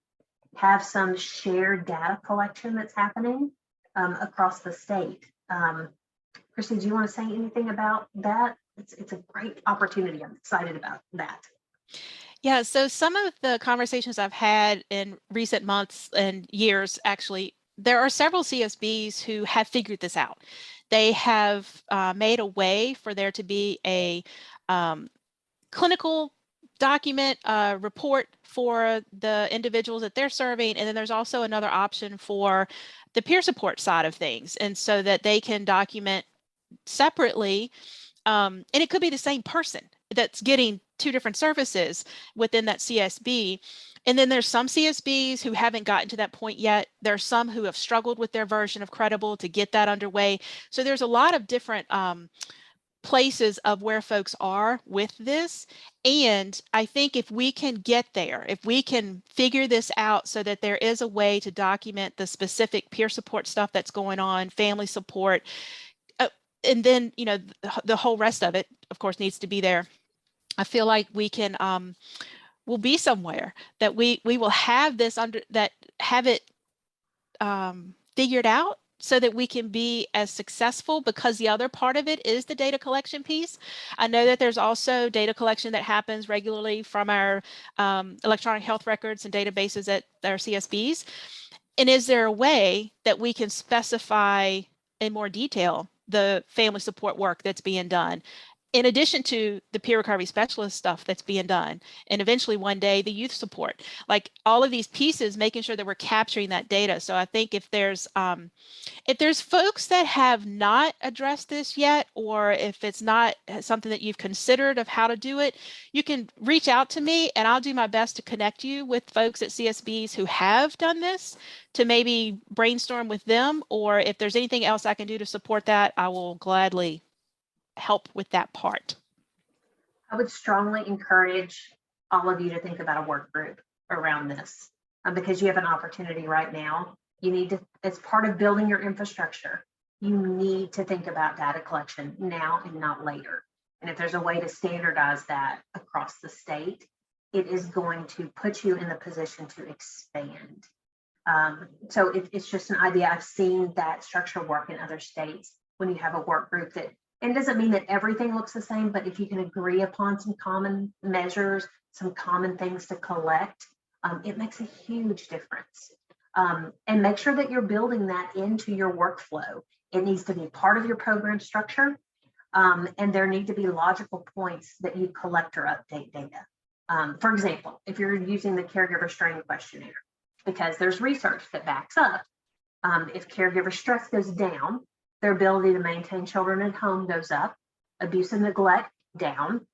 have some shared data collection that's happening across the state. Cristy, do you want to say anything about that? It's a great opportunity. I'm excited about that. Yeah, so some of the conversations I've had in recent months and years, actually, there are several CSBs who have figured this out. They have made a way for there to be a clinical document report for the individuals that they're serving. And then there's also another option for the peer support side of things. And so that they can document separately, and it could be the same person that's getting two different services within that CSB. And then there's some CSBs who haven't gotten to that point yet. There are some who have struggled with their version of Credible to get that underway. So there's a lot of different places of where folks are with this. And I think if we can get there, if we can figure this out so that there is a way to document the specific peer support stuff that's going on, family support, and then, you know, the whole rest of it, of course, needs to be there. I feel like we can, we'll be somewhere that we will have this have it figured out so that we can be as successful, because the other part of it is the data collection piece. I know that there's also data collection that happens regularly from our electronic health records and databases at our CSBs. And is there a way that we can specify in more detail the family support work that's being done, in addition to the peer recovery specialist stuff that's being done, and eventually one day the youth support, like all of these pieces, making sure that we're capturing that data. So I think if there's folks that have not addressed this yet, or if it's not something that you've considered of how to do it, you can reach out to me and I'll do my best to connect you with folks at CSBs who have done this, to maybe brainstorm with them, or if there's anything else I can do to support that, I will gladly help with that part? I would strongly encourage all of you to think about a work group around this, because you have an opportunity right now. You need to, as part of building your infrastructure, you need to think about data collection now and not later. And if there's a way to standardize that across the state, it is going to put you in the position to expand. So it's just an idea. I've seen that structure work in other states when you have a work group that, and it doesn't mean that everything looks the same, but if you can agree upon some common measures, some common things to collect, it makes a huge difference. And make sure that you're building that into your workflow. It needs to be part of your program structure. And there need to be logical points that you collect or update data. For example, if you're using the caregiver strain questionnaire, because there's research that backs up, if caregiver stress goes down, their ability to maintain children at home goes up, abuse and neglect down.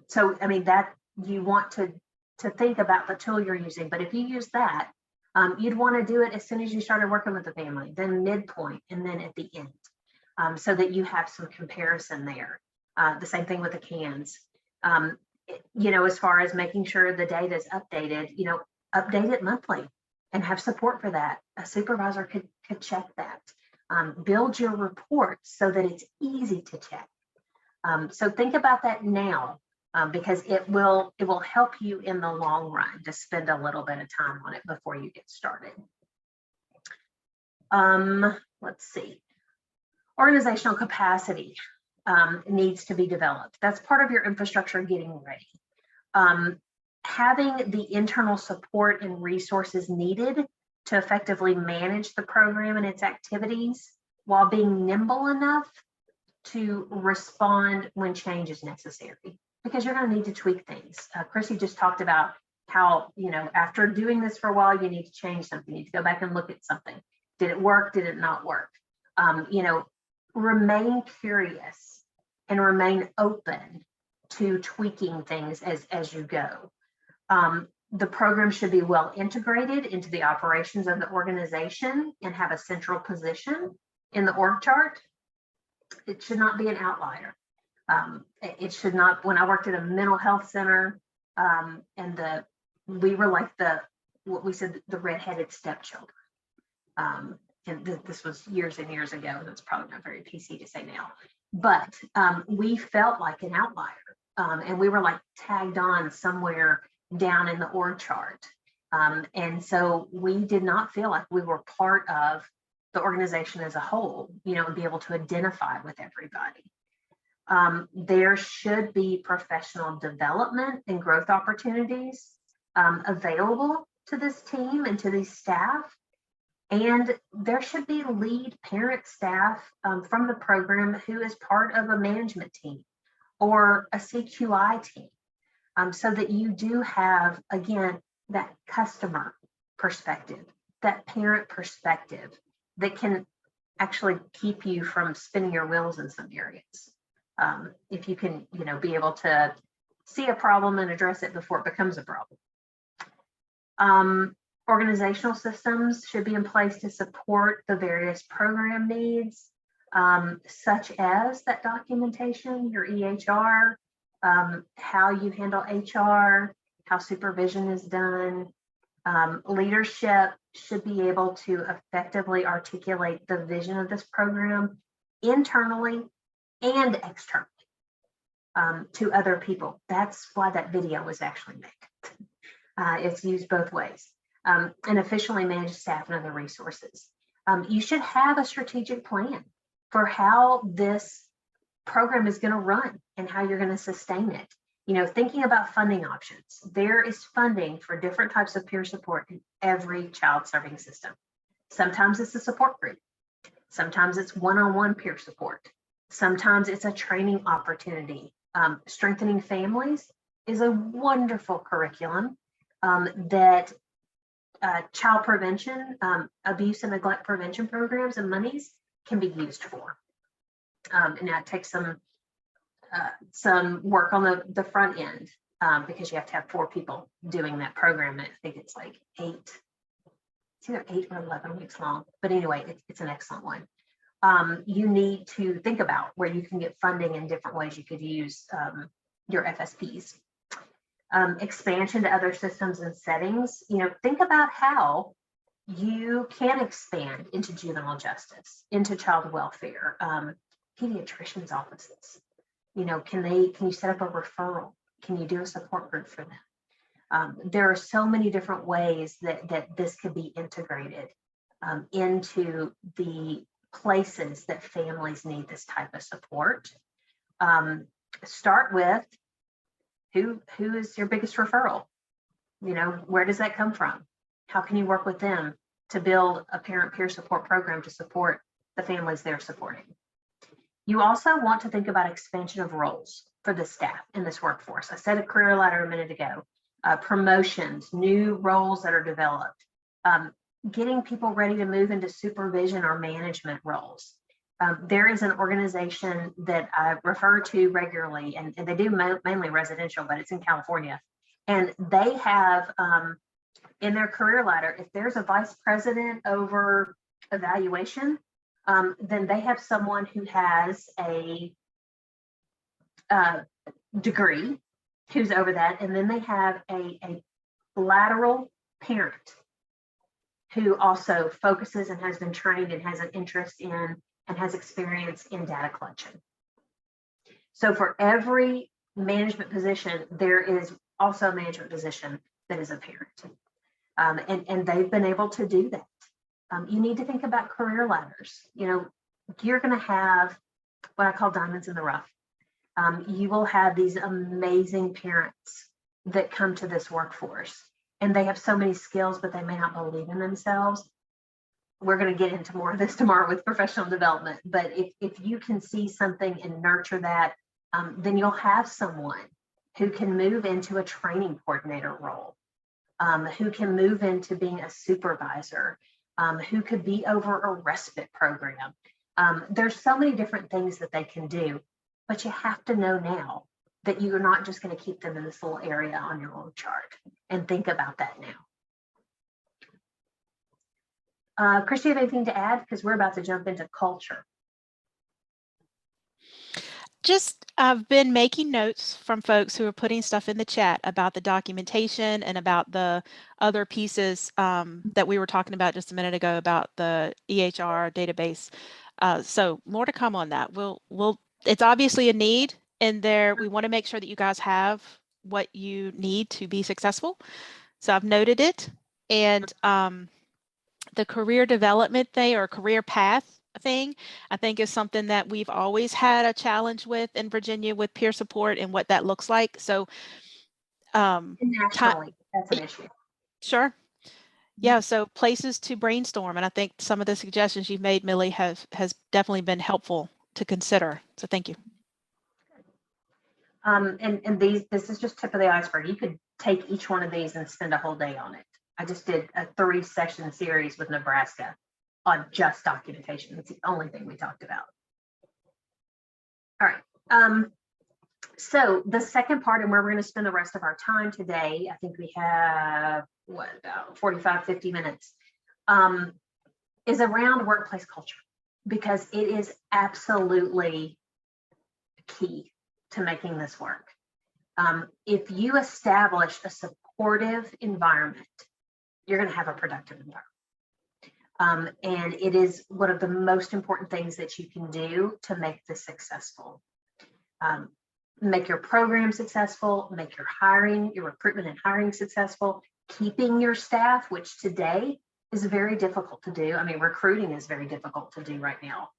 So, I mean, that you want to think about the tool you're using, but if you use that, you'd want to do it as soon as you started working with the family, then midpoint, and then at the end, so that you have some comparison there. The same thing with the cans. You know, as far as making sure the data is updated, you know, update it monthly and have support for that. A supervisor could check that. Build your reports so that it's easy to check. So think about that now, because it will help you in the long run to spend a little bit of time on it before you get started. Let's see. Organizational capacity needs to be developed. That's part of your infrastructure getting ready. Having the internal support and resources needed to effectively manage the program and its activities while being nimble enough to respond when change is necessary, because you're going to need to tweak things. Cristy just talked about how, you know, after doing this for a while, you need to change something. You need to go back and look at something. Did it work? Did it not work? You know, remain curious and remain open to tweaking things as you go. The program should be well integrated into the operations of the organization and have a central position in the org chart. It should not be an outlier. It should not, when I worked at a mental health center, and we were like what we said, the redheaded stepchildren. And this was years and years ago. That's probably not very PC to say now, but we felt like an outlier. And we were like tagged on somewhere down in the org chart. And so we did not feel like we were part of the organization as a whole, you know, and be able to identify with everybody. There should be professional development and growth opportunities available to this team and to these staff. And there should be lead parent staff from the program who is part of a management team or a CQI team, so that you do have, again, that customer perspective, that parent perspective that can actually keep you from spinning your wheels in some areas. If you can, you know, be able to see a problem and address it before it becomes a problem. Organizational systems should be in place to support the various program needs, such as that documentation, your EHR, how you handle HR, how supervision is done. Leadership should be able to effectively articulate the vision of this program internally and externally to other people. That's why that video was actually made. It's used both ways. And efficiently manage staff and other resources. You should have a strategic plan for how this program is going to run and how you're going to sustain it. You know, thinking about funding options. There is funding for different types of peer support in every child serving system. Sometimes it's a support group. Sometimes it's one-on-one peer support. Sometimes it's a training opportunity. Strengthening Families is a wonderful curriculum that child prevention, abuse and neglect prevention programs and monies can be used for. And that takes some work on the front end, because you have to have 4 people doing that program. I think it's like it's either 8 or 11 weeks long, but anyway, it's an excellent one. you need to think about where you can get funding in different ways you could use your FSPs. Expansion to other systems and settings, think about how you can expand into juvenile justice, into child welfare, pediatricians' offices. Can you set up a referral? Can you do a support group for them? There are so many different ways that this could be integrated into the places that families need this type of support. Start with who is your biggest referral? Where does that come from? How can you work with them to build a parent peer support program to support the families they're supporting? You also want to think about expansion of roles for the staff in this workforce. I said a career ladder a minute ago, promotions, new roles that are developed, getting people ready to move into supervision or management roles. There is an organization that I refer to regularly, and they do mainly residential, but it's in California. And they have in their career ladder, if there's a vice president over evaluation, then they have someone who has a degree who's over that. And then they have a lateral parent who also focuses and has been trained and has an interest in and has experience in data collection. So for every management position, there is also a management position that is a parent. And they've been able to do that. You need to think about career ladders. You're going to have what I call diamonds in the rough. You will have these amazing parents that come to this workforce, and they have so many skills, but they may not believe in themselves. We're going to get into more of this tomorrow with professional development. But if you can see something and nurture that, then you'll have someone who can move into a training coordinator role, who can move into being a supervisor, who could be over a respite program. There's so many different things that they can do, but you have to know now that you're not just going to keep them in this little area on your own chart, and think about that now. Cristy, you have anything to add? Because we're about to jump into culture. I've been making notes from folks who are putting stuff in the chat about the documentation and about the other pieces that we were talking about just a minute ago about the EHR database. So more to come on that. It's obviously a need in there. We want to make sure that you guys have what you need to be successful. So I've noted it. And the career development thing or career path thing, I think is something that we've always had a challenge with in Virginia with peer support and what that looks like. So nationally, that's an issue. Sure. Yeah, so places to brainstorm. And I think some of the suggestions you've made, Millie, has definitely been helpful to consider. So thank you. And this is just tip of the iceberg. You could take each one of these and spend a whole day on it. I just did a 3-session series with Nebraska on just documentation. That's the only thing we talked about. All right. So the second part, and where we're going to spend the rest of our time today, I think we have, about 45, 50 minutes, is around workplace culture, because it is absolutely key to making this work. If you establish a supportive environment, you're going to have a productive environment. And it is one of the most important things that you can do to make this successful. Make your program successful, make your hiring, your recruitment and hiring successful, keeping your staff, which today is very difficult to do. I mean, recruiting is very difficult to do right now.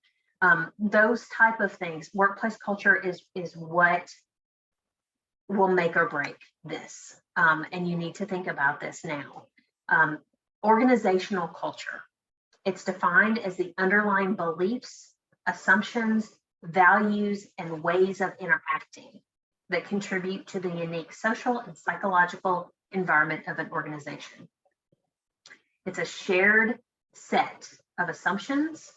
Those type of things, workplace culture is what will make or break this. And you need to think about this now. Organizational culture. It's defined as the underlying beliefs, assumptions, values, and ways of interacting that contribute to the unique social and psychological environment of an organization. It's a shared set of assumptions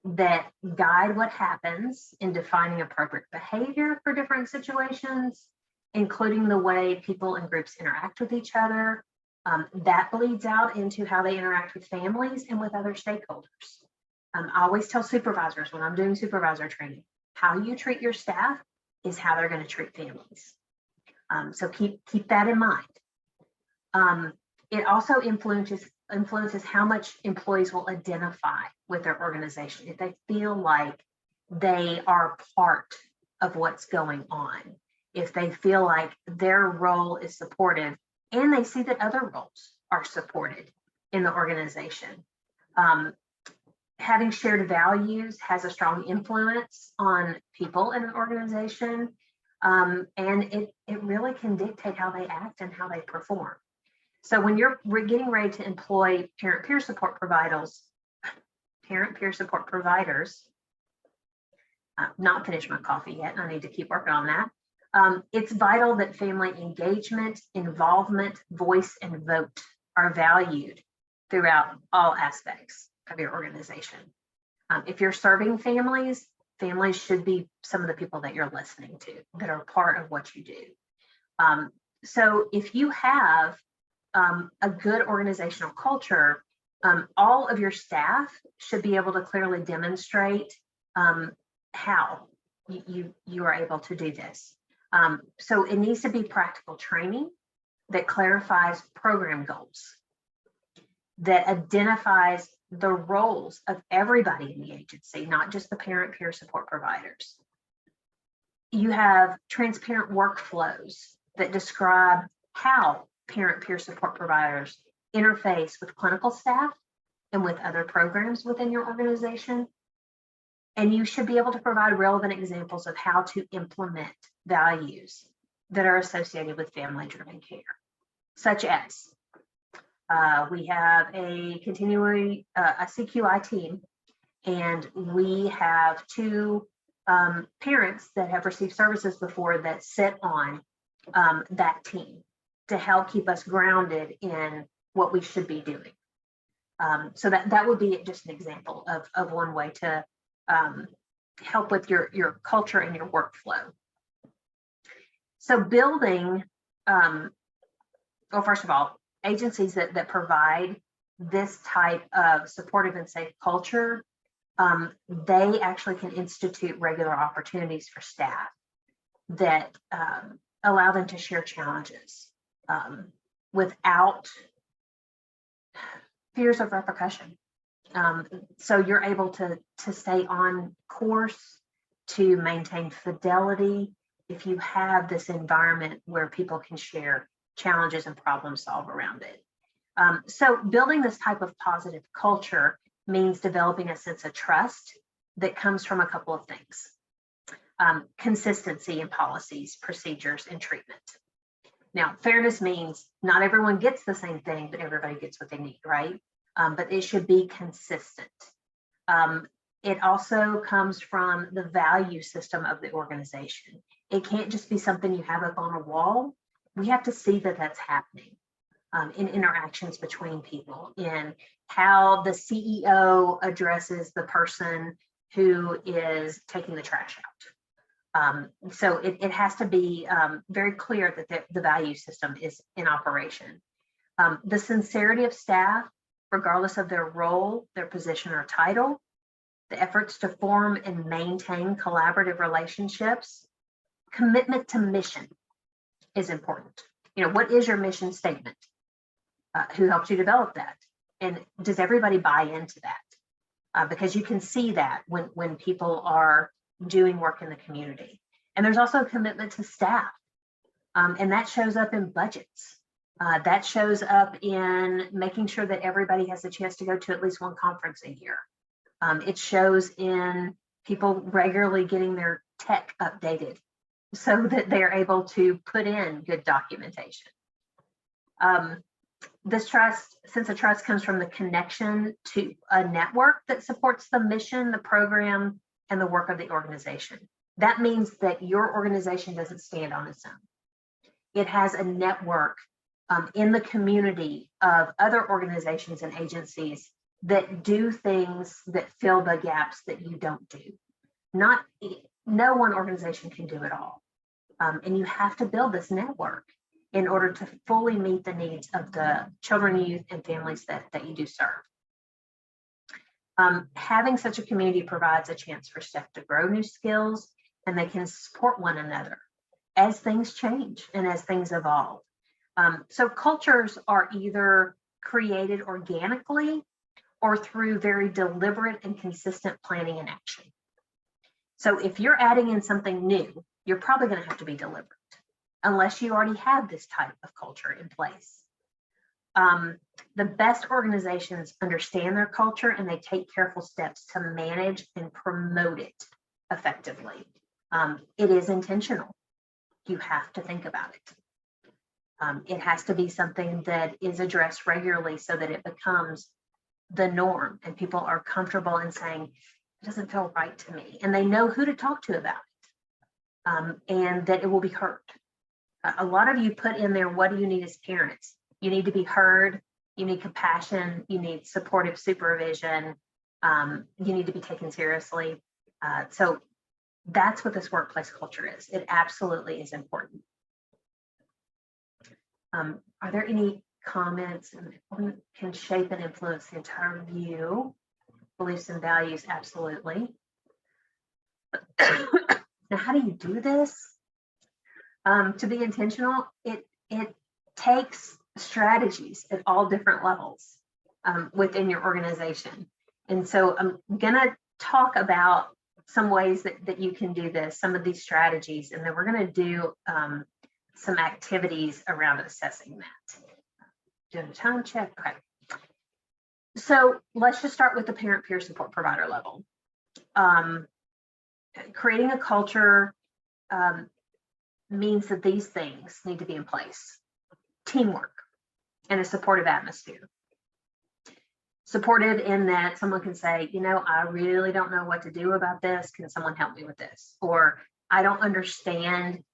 that guide what happens in defining appropriate behavior for different situations, including the way people and groups interact with each other. That bleeds out into how they interact with families and with other stakeholders. I always tell supervisors when I'm doing supervisor training, how you treat your staff is how they're going to treat families. So keep that in mind. It also influences how much employees will identify with their organization. If they feel like they are part of what's going on, if they feel like their role is supported and they see that other roles are supported in the organization. Having shared values has a strong influence on people in an organization, and it really can dictate how they act and how they perform. So when you're getting ready to employ parent peer support providers, not finished my coffee yet, I need to keep working on that. It's vital that family engagement, involvement, voice, and vote are valued throughout all aspects of your organization. If you're serving families, families should be some of the people that you're listening to, that are part of what you do. So if you have a good organizational culture, all of your staff should be able to clearly demonstrate how you are able to do this. So it needs to be practical training that clarifies program goals, that identifies the roles of everybody in the agency, not just the parent peer support providers. You have transparent workflows that describe how parent peer support providers interface with clinical staff and with other programs within your organization. And you should be able to provide relevant examples of how to implement values that are associated with family-driven care, such as we have a continuing a CQI team, and we have two parents that have received services before that sit on that team to help keep us grounded in what we should be doing. So that would be just an example of one way to help with your culture and your workflow. So building, well, first of all, agencies that provide this type of supportive and safe culture, they actually can institute regular opportunities for staff that allow them to share challenges without fears of repercussion. So you're able to stay on course, to maintain fidelity, if you have this environment where people can share challenges and problem solve around it. So building this type of positive culture means developing a sense of trust that comes from a couple of things. Consistency in policies, procedures, and treatment. Now, fairness means not everyone gets the same thing, but everybody gets what they need, right? But it should be consistent. It also comes from the value system of the organization. It can't just be something you have up on a wall. We have to see that that's happening in interactions between people, in how the CEO addresses the person who is taking the trash out. So it has to be very clear that the value system is in operation. The sincerity of staff, regardless of their role, their position, or title, the efforts to form and maintain collaborative relationships, commitment to mission is important. You know, what is your mission statement? Who helped you develop that? And does everybody buy into that? Because you can see that when people are doing work in the community. And there's also a commitment to staff. And that shows up in budgets. That shows up in making sure that everybody has a chance to go to at least one conference a year. It shows in people regularly getting their tech updated so that they're able to put in good documentation. This trust, sense of trust, comes from the connection to a network that supports the mission, the program, and the work of the organization. That means that your organization doesn't stand on its own. It has a network in the community of other organizations and agencies that do things that fill the gaps that you don't do. No one organization can do it all. And you have to build this network in order to fully meet the needs of the children, youth, and families that you do serve. Having such a community provides a chance for staff to grow new skills, and they can support one another as things change and as things evolve. So cultures are either created organically or through very deliberate and consistent planning and action. So if you're adding in something new, you're probably going to have to be deliberate unless you already have this type of culture in place. The best organizations understand their culture and they take careful steps to manage and promote it effectively. It is intentional. You have to think about it. It has to be something that is addressed regularly so that it becomes the norm and people are comfortable in saying, it doesn't feel right to me. And they know who to talk to about it, and that it will be heard. A lot of you put in there, what do you need as parents? You need to be heard. You need compassion. You need supportive supervision. You need to be taken seriously. So that's what this workplace culture is. It absolutely is important. Are there any comments? And can shape and influence the entire view, beliefs and values? Absolutely. Now, how do you do this? To be intentional, it takes strategies at all different levels within your organization. And so I'm gonna talk about some ways that you can do this, some of these strategies, and then we're gonna do some activities around assessing that. Doing a time check, okay. So let's just start with the parent peer support provider level. Creating a culture means that these things need to be in place. Teamwork and a supportive atmosphere. Supportive in that someone can say, you know, I really don't know what to do about this. Can someone help me with this? Or I don't understand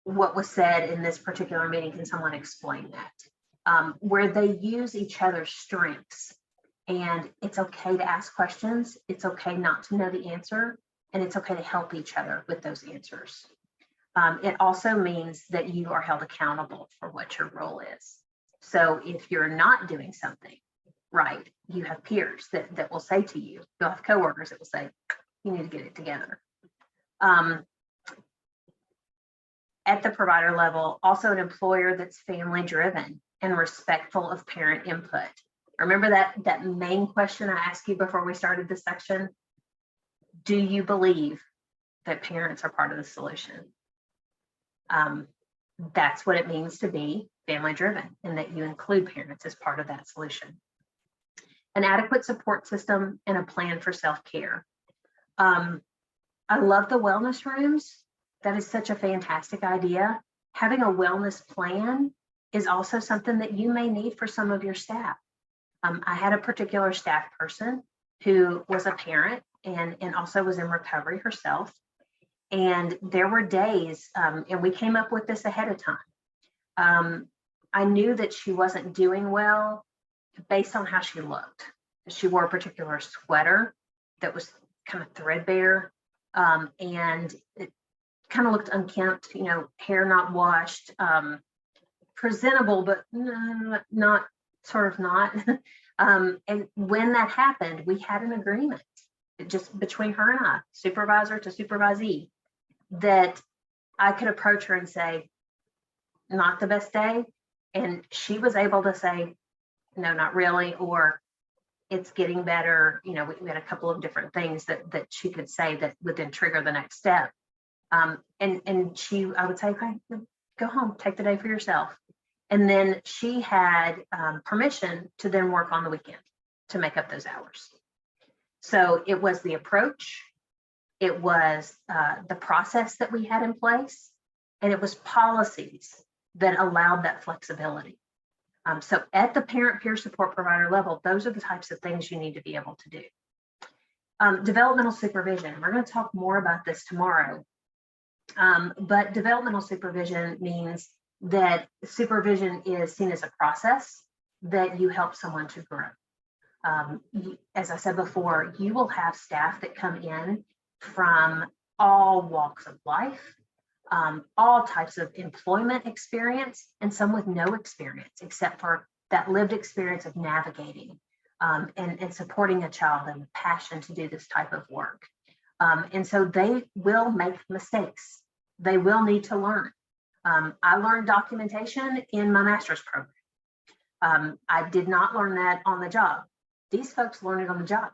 what was said in this particular meeting. Can someone explain that? Where they use each other's strengths, and it's okay to ask questions. It's okay not to know the answer, and it's okay to help each other with those answers. It also means that you are held accountable for what your role is. So if you're not doing something right, you have peers that will say to you, you'll have coworkers that will say, you need to get it together. At the provider level, also an employer that's family driven and respectful of parent input. Remember that main question I asked you before we started this section? Do you believe that parents are part of the solution? That's what it means to be family driven, and that you include parents as part of that solution. An adequate support system and a plan for self-care. I love the wellness rooms. That is such a fantastic idea. Having a wellness plan is also something that you may need for some of your staff. I had a particular staff person who was a parent and also was in recovery herself. And there were days, and we came up with this ahead of time. I knew that she wasn't doing well based on how she looked. She wore a particular sweater that was kind of threadbare, and it kind of looked unkempt, you know, hair not washed, presentable, but not sort of not. And when that happened, we had an agreement just between her and I, supervisor to supervisee, that I could approach her and say, not the best day. And she was able to say, no, not really, or it's getting better. You know, we had a couple of different things that she could say that would then trigger the next step. And I would say, okay, go home, take the day for yourself. And then she had permission to then work on the weekend to make up those hours. So it was the approach, it was the process that we had in place, and it was policies that allowed that flexibility. So at the parent peer support provider level, those are the types of things you need to be able to do. Developmental supervision, we're going to talk more about this tomorrow. But developmental supervision means that supervision is seen as a process that you help someone to grow. As I said before, you will have staff that come in from all walks of life, all types of employment experience, and some with no experience except for that lived experience of navigating and supporting a child and the passion to do this type of work. And so they will make mistakes. They will need to learn. I learned documentation in my master's program. I did not learn that on the job. These folks learn it on the job.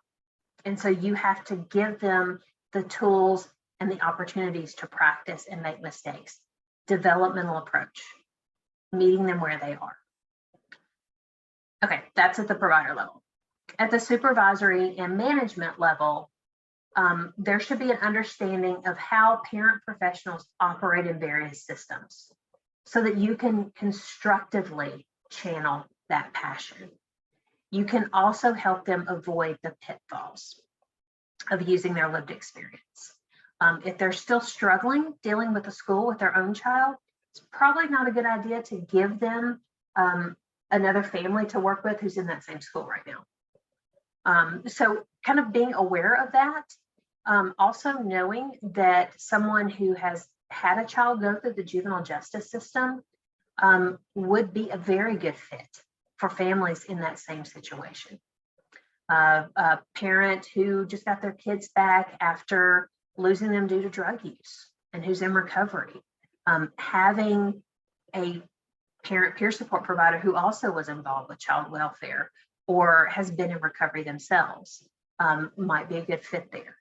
And so you have to give them the tools and the opportunities to practice and make mistakes. Developmental approach, meeting them where they are. Okay, that's at the provider level. At the supervisory and management level, there should be an understanding of how parent professionals operate in various systems so that you can constructively channel that passion. You can also help them avoid the pitfalls of using their lived experience. If they're still struggling dealing with the school with their own child, it's probably not a good idea to give them another family to work with who's in that same school right now. So kind of being aware of that, also knowing that someone who has had a child go through the juvenile justice system would be a very good fit for families in that same situation. A parent who just got their kids back after losing them due to drug use and who's in recovery, having a parent peer support provider who also was involved with child welfare or has been in recovery themselves might be a good fit there.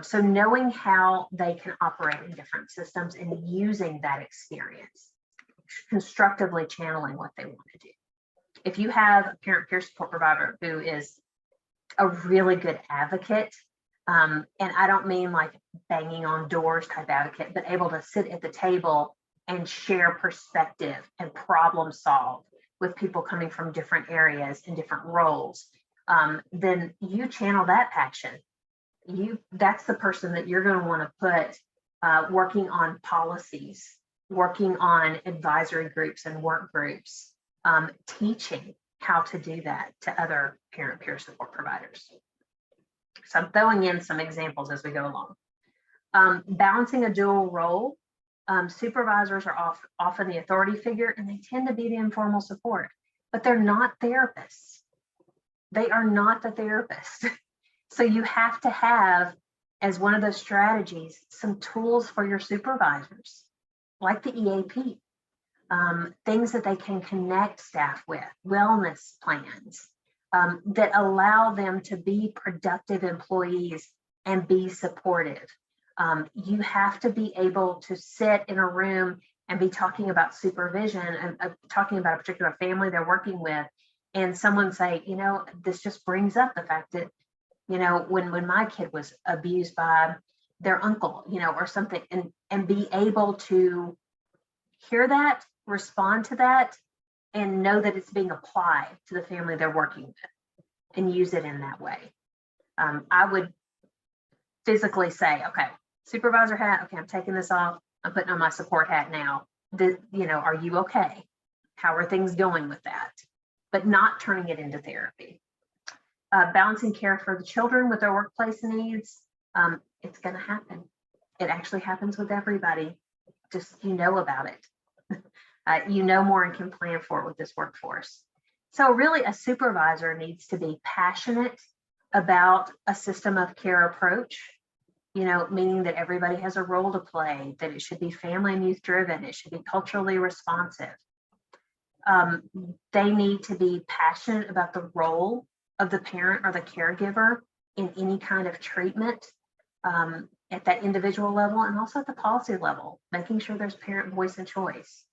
So knowing how they can operate in different systems and using that experience, constructively channeling what they want to do. If you have a parent peer support provider who is a really good advocate, and I don't mean like banging on doors type advocate, but able to sit at the table and share perspective and problem solve with people coming from different areas and different roles, then you channel that passion. That's the person that you're going to want to put working on policies, working on advisory groups and work groups, teaching how to do that to other parent peer support providers. So I'm throwing in some examples as we go along. Balancing a dual role. Supervisors are often the authority figure and they tend to be the informal support, but they're not therapists. They are not the therapist. So you have to have, as one of those strategies, some tools for your supervisors, like the EAP, things that they can connect staff with, wellness plans that allow them to be productive employees and be supportive. You have to be able to sit in a room and be talking about supervision and talking about a particular family they're working with, and someone say, you know, this just brings up the fact that, you know, when my kid was abused by their uncle, you know, or something, and be able to hear that, respond to that, and know that it's being applied to the family they're working with and use it in that way. I would physically say, okay, supervisor hat, okay, I'm taking this off, I'm putting on my support hat now. You know, are you okay? How are things going with that? But not turning it into therapy. Balancing care for the children with their workplace needs. It's going to happen. It actually happens with everybody. Just, you know about it. You know more and can plan for it with this workforce. So really a supervisor needs to be passionate about a system of care approach, you know, meaning that everybody has a role to play, that it should be family and youth driven, it should be culturally responsive. They need to be passionate about the role of the parent or the caregiver in any kind of treatment at that individual level and also at the policy level, making sure there's parent voice and choice.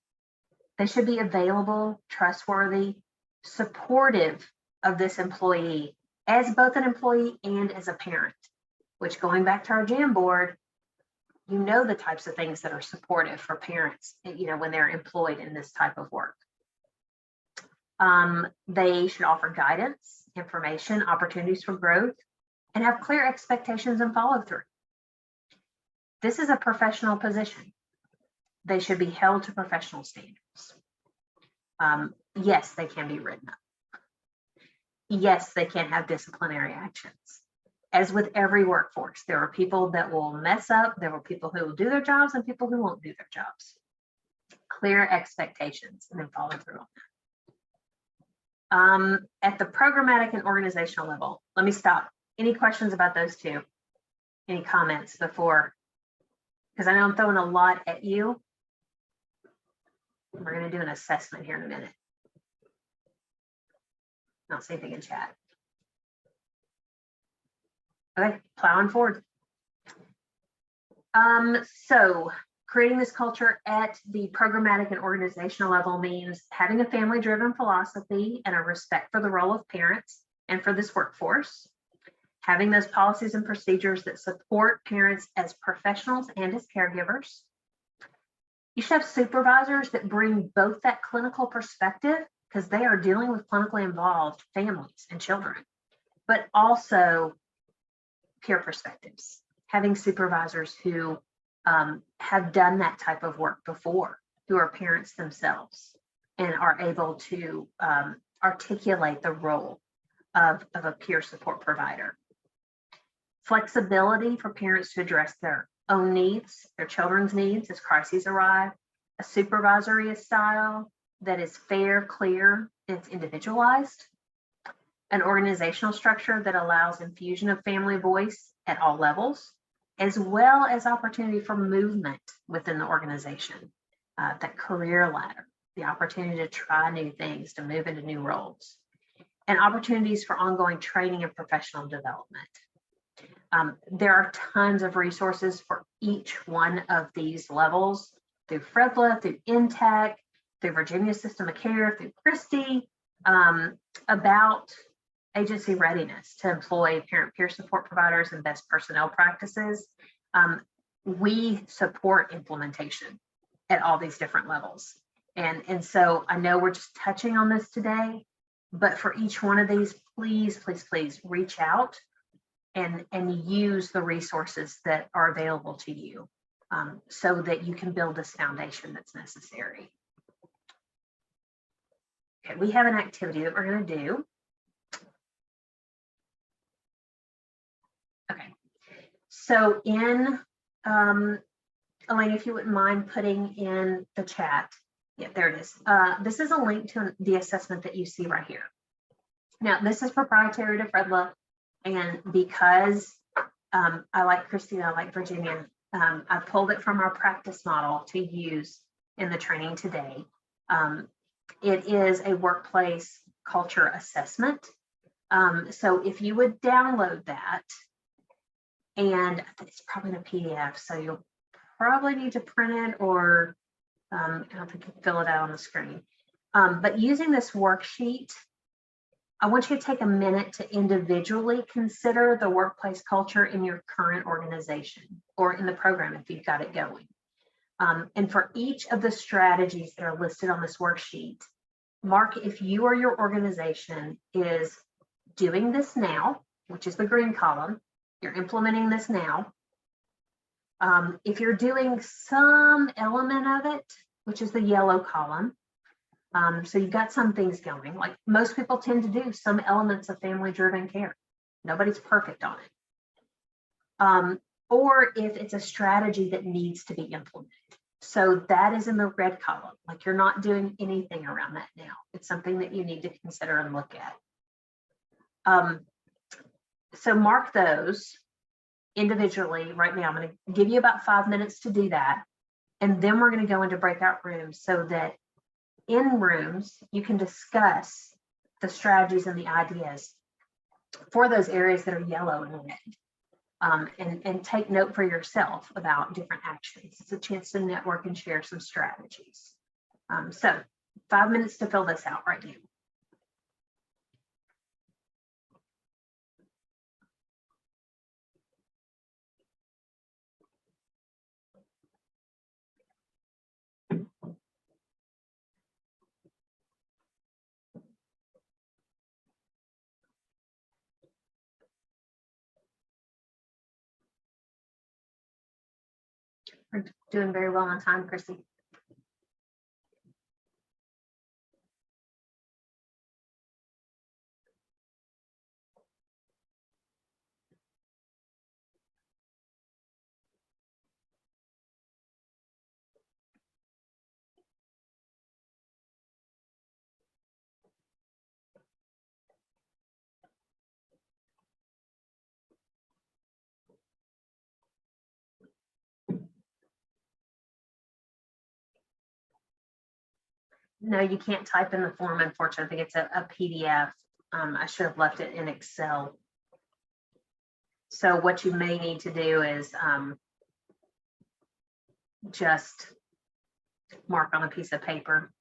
They should be available, trustworthy, supportive of this employee as both an employee and as a parent, which, going back to our jam board, you know the types of things that are supportive for parents, you know, when they're employed in this type of work. They should offer guidance, information, opportunities for growth, and have clear expectations and follow through. This is a professional position. They should be held to professional standards. Yes, they can be written up. Yes, they can have disciplinary actions. As with every workforce, there are people that will mess up, there are people who will do their jobs and people who won't do their jobs. Clear expectations and then follow through on At the programmatic and organizational level, let me stop. Any questions about those two? Any comments before? Because I know I'm throwing a lot at you. We're going to do an assessment here in a minute. I'll see anything in chat. Okay, plowing forward. So creating this culture at the programmatic and organizational level means having a family-driven philosophy and a respect for the role of parents and for this workforce. Having those policies and procedures that support parents as professionals and as caregivers. You should have supervisors that bring both that clinical perspective, because they are dealing with clinically involved families and children, but also peer perspectives. Having supervisors who have done that type of work before, who are parents themselves and are able to articulate the role of a peer support provider. Flexibility for parents to address their own needs, their children's needs as crises arrive. A supervisory style that is fair, clear, it's individualized. An organizational structure that allows infusion of family voice at all levels, as well as opportunity for movement within the organization. That career ladder, the opportunity to try new things, to move into new roles, and opportunities for ongoing training and professional development. There are tons of resources for each one of these levels through FREDLA, through InTech, through Virginia System of Care, through Cristy, about agency readiness to employ parent peer support providers and best personnel practices. We support implementation at all these different levels. And so I know we're just touching on this today, but for each one of these, please, please, please reach out and use the resources that are available to you so that you can build this foundation that's necessary. Okay, we have an activity that we're going to do. Okay, so in, Elaine, if you wouldn't mind putting in the chat. Yeah, there it is. This is a link to the assessment that you see right here. Now, this is proprietary to FREDLA. And because I like Cristy and I like Virginia, I pulled it from our practice model to use in the training today. It is a workplace culture assessment. So if you would download that, and it's probably in a PDF, so you'll probably need to print it, or I don't think you can fill it out on the screen. But using this worksheet, I want you to take a minute to individually consider the workplace culture in your current organization or in the program if you've got it going. And for each of the strategies that are listed on this worksheet, mark if you or your organization is doing this now, which is the green column, you're implementing this now. If you're doing some element of it, which is the yellow column, so you've got some things going, like most people tend to do some elements of family-driven care. Nobody's perfect on it. Or if it's a strategy that needs to be implemented. So that is in the red column, like you're not doing anything around that now. It's something that you need to consider and look at. So mark those individually right now. I'm going to give you about 5 minutes to do that. And then we're going to go into breakout rooms so that in rooms, you can discuss the strategies and the ideas for those areas that are yellow and red, and take note for yourself about different actions. It's a chance to network and share some strategies. So 5 minutes to fill this out right now. We're doing very well on time, Cristy. No, you can't type in the form, unfortunately. I think it's a PDF. I should have left it in Excel. So what you may need to do is just mark on a piece of paper.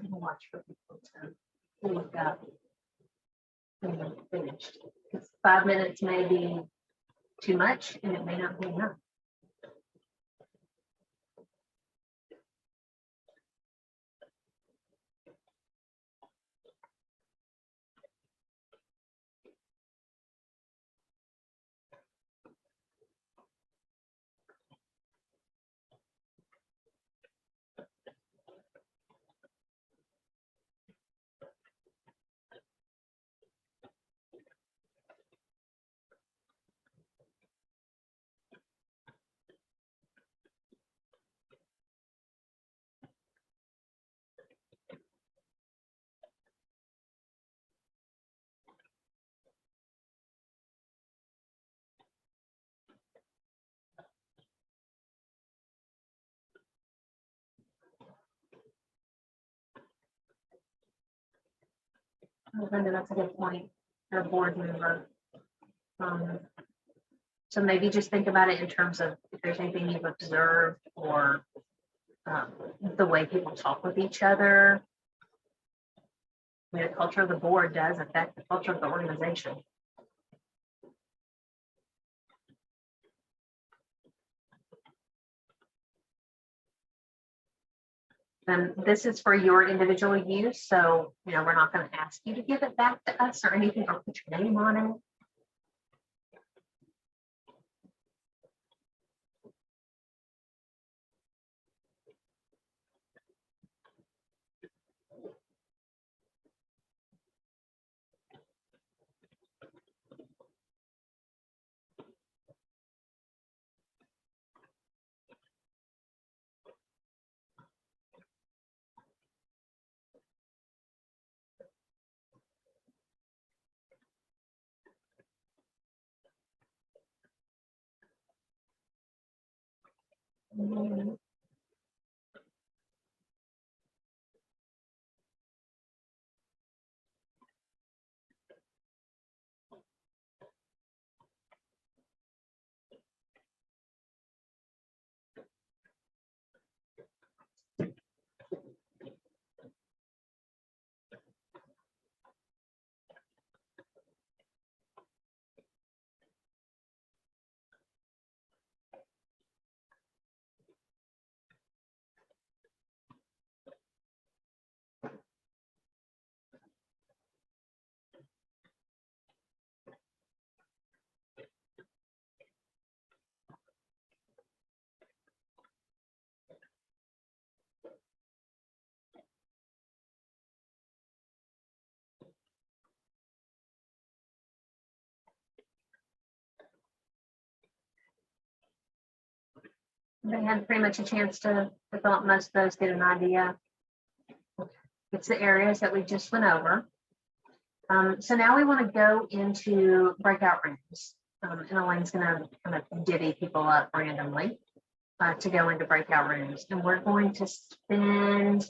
Watch for people to look up and then finished. 'Cause 5 minutes may be too much and it may not be enough. Linda, that's a good point. You're a board member. So maybe just think about it in terms of if there's anything you've observed or the way people talk with each other. I mean, the culture of the board does affect the culture of the organization. And this is for your individual use, so we're not going to ask you to give it back to us or anything or put your name on it. They had pretty much a chance to develop most of those, get an idea. It's the areas that we just went over. So now we want to go into breakout rooms. And Elaine's going to kind of divvy people up randomly to go into breakout rooms. And we're going to spend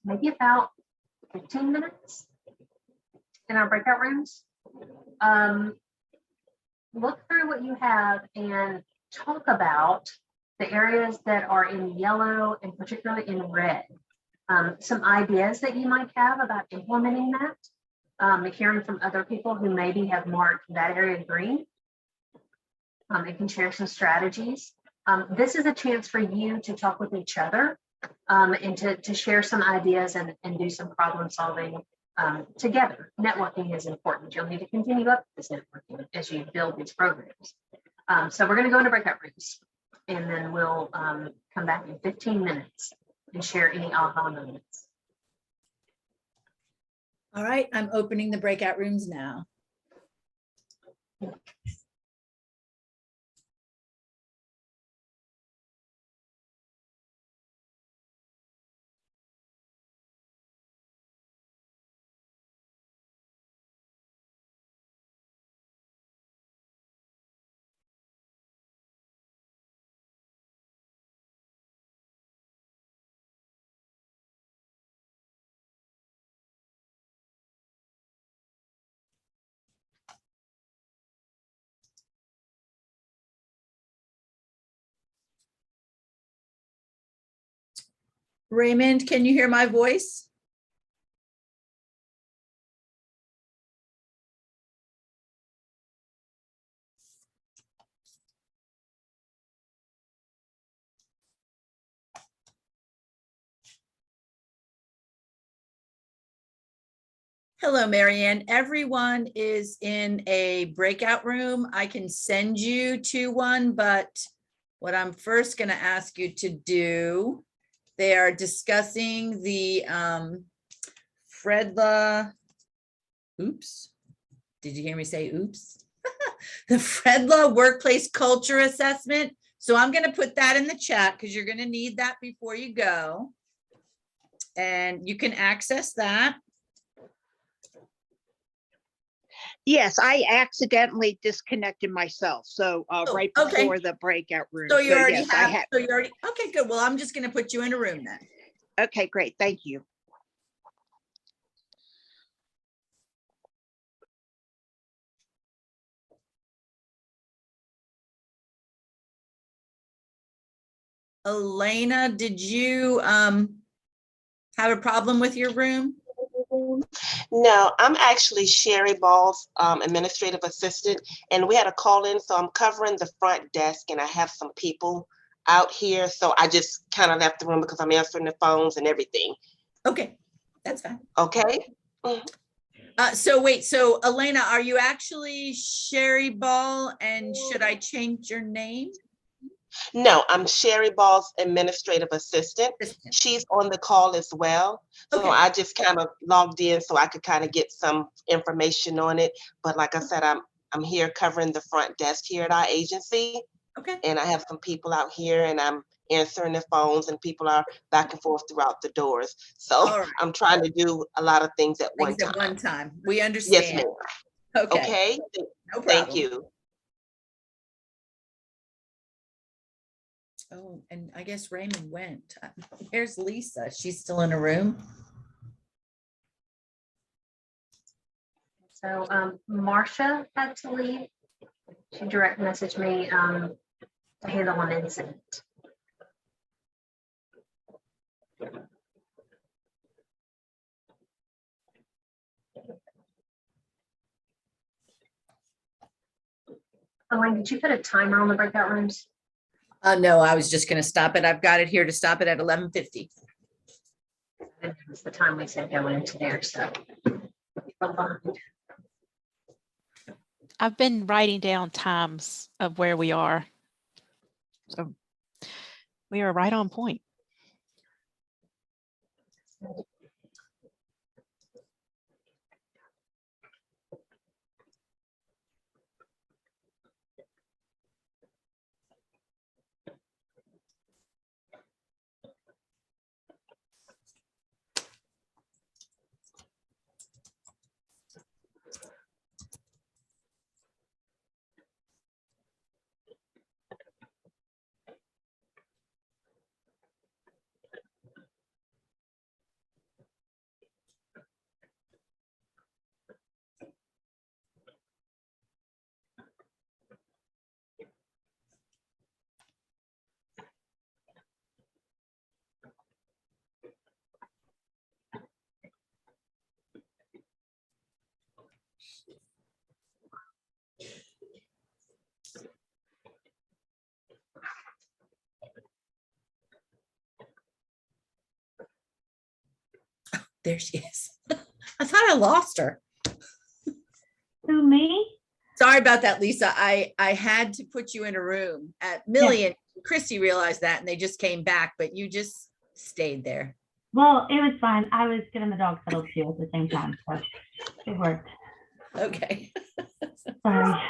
maybe about 15 minutes in our breakout rooms. Look through what you have and talk about the areas that are in yellow and particularly in red. Some ideas that you might have about implementing that. Hearing from other people who maybe have marked that area green. You can share some strategies. This is a chance for you to talk with each other and to share some ideas and do some problem solving together. Networking is important. You'll need to continue up this networking as you build these programs. So we're going to go into breakout rooms and then we'll come back in 15 minutes and share any aha moments. All right, I'm opening the breakout rooms now. Raymond, can you hear my voice? Hello, Marianne. Everyone is in a breakout room. I can send you to one, but what I'm first going to ask you to do, they are discussing the FREDLA, oops, did you hear me say oops? The FREDLA Workplace Culture Assessment. So I'm going to put that in the chat because you're going to need that before you go. And you can access that. Yes, I accidentally disconnected myself. So right okay. before the breakout room. So you already yes, have, so you already, okay, good. Well, I'm just going to put you in a room then. Okay, great. Thank you. Elena, did you have a problem with your room? No, I'm actually Sherry Ball's administrative assistant, and we had a call in, so I'm covering the front desk, and I have some people out here, so I just kind of left the room because I'm answering the phones and everything. Okay, that's fine. Okay. So wait, so Elena, are you actually Sherry Ball, and should I change your name? No, I'm Sherry Ball's administrative assistant. She's on the call as well. So Okay. I just kind of logged in so I could kind of get some information on it. But like I said, I'm here covering the front desk here at our agency. Okay. And I have some people out here and I'm answering the phones and people are back and forth throughout the doors. So right. I'm trying to do a lot of things at one time. At one time. We understand. Yes, ma'am. Okay. Okay. No problem. Thank you. Oh, and I guess Raymond went. Where's Lisa? She's still in a room. So Marcia had to leave. She direct messaged me to handle an incident. Elaine, did you put a timer on the breakout rooms? No, I was just going to stop it. I've got it here to stop it at 11:50. It's the time we said going into there, so. I've been writing down times of where we are. So we are right on point. there she is. I thought I lost her. Who, me? Sorry about that, Lisa. I had to put you in a room. Millie and Cristy realized that and they just came back, but you just stayed there. Well, it was fine. I was getting the dog settled too at the same time, so it worked. Okay. Sorry.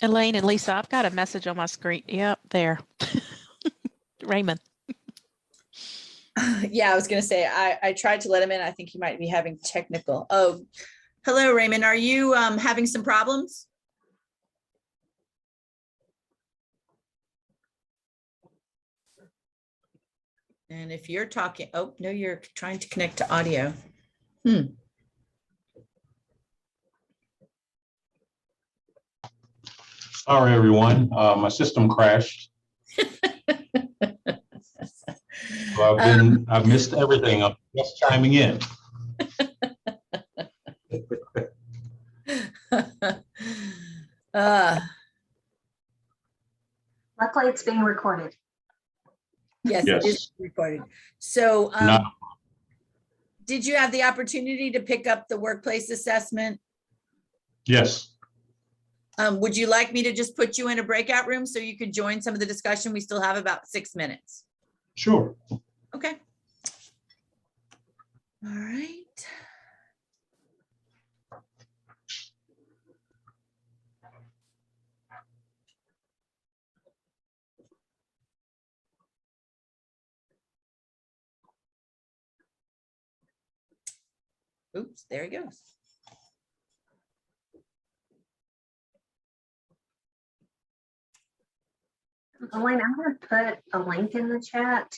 Elaine and Lisa, I've got a message on my screen. Yep, there. Raymond. Yeah, I was going to say, I tried to let him in. I think he might be having technical. Oh, hello, Raymond. Are you having some problems? And if you're talking, oh, no, you're trying to connect to audio. Sorry, everyone. My system crashed. So I've missed everything. I'm just chiming in. Luckily, it's being recorded. Yes, it is Yes. recorded. So No. did you have the opportunity to pick up the workplace assessment? Yes. Would you like me to just put you in a breakout room so you could join some of the discussion? We still have about 6 minutes. Sure. Okay. All right. Oops, there he goes. Elaine, I'm going to put a link in the chat.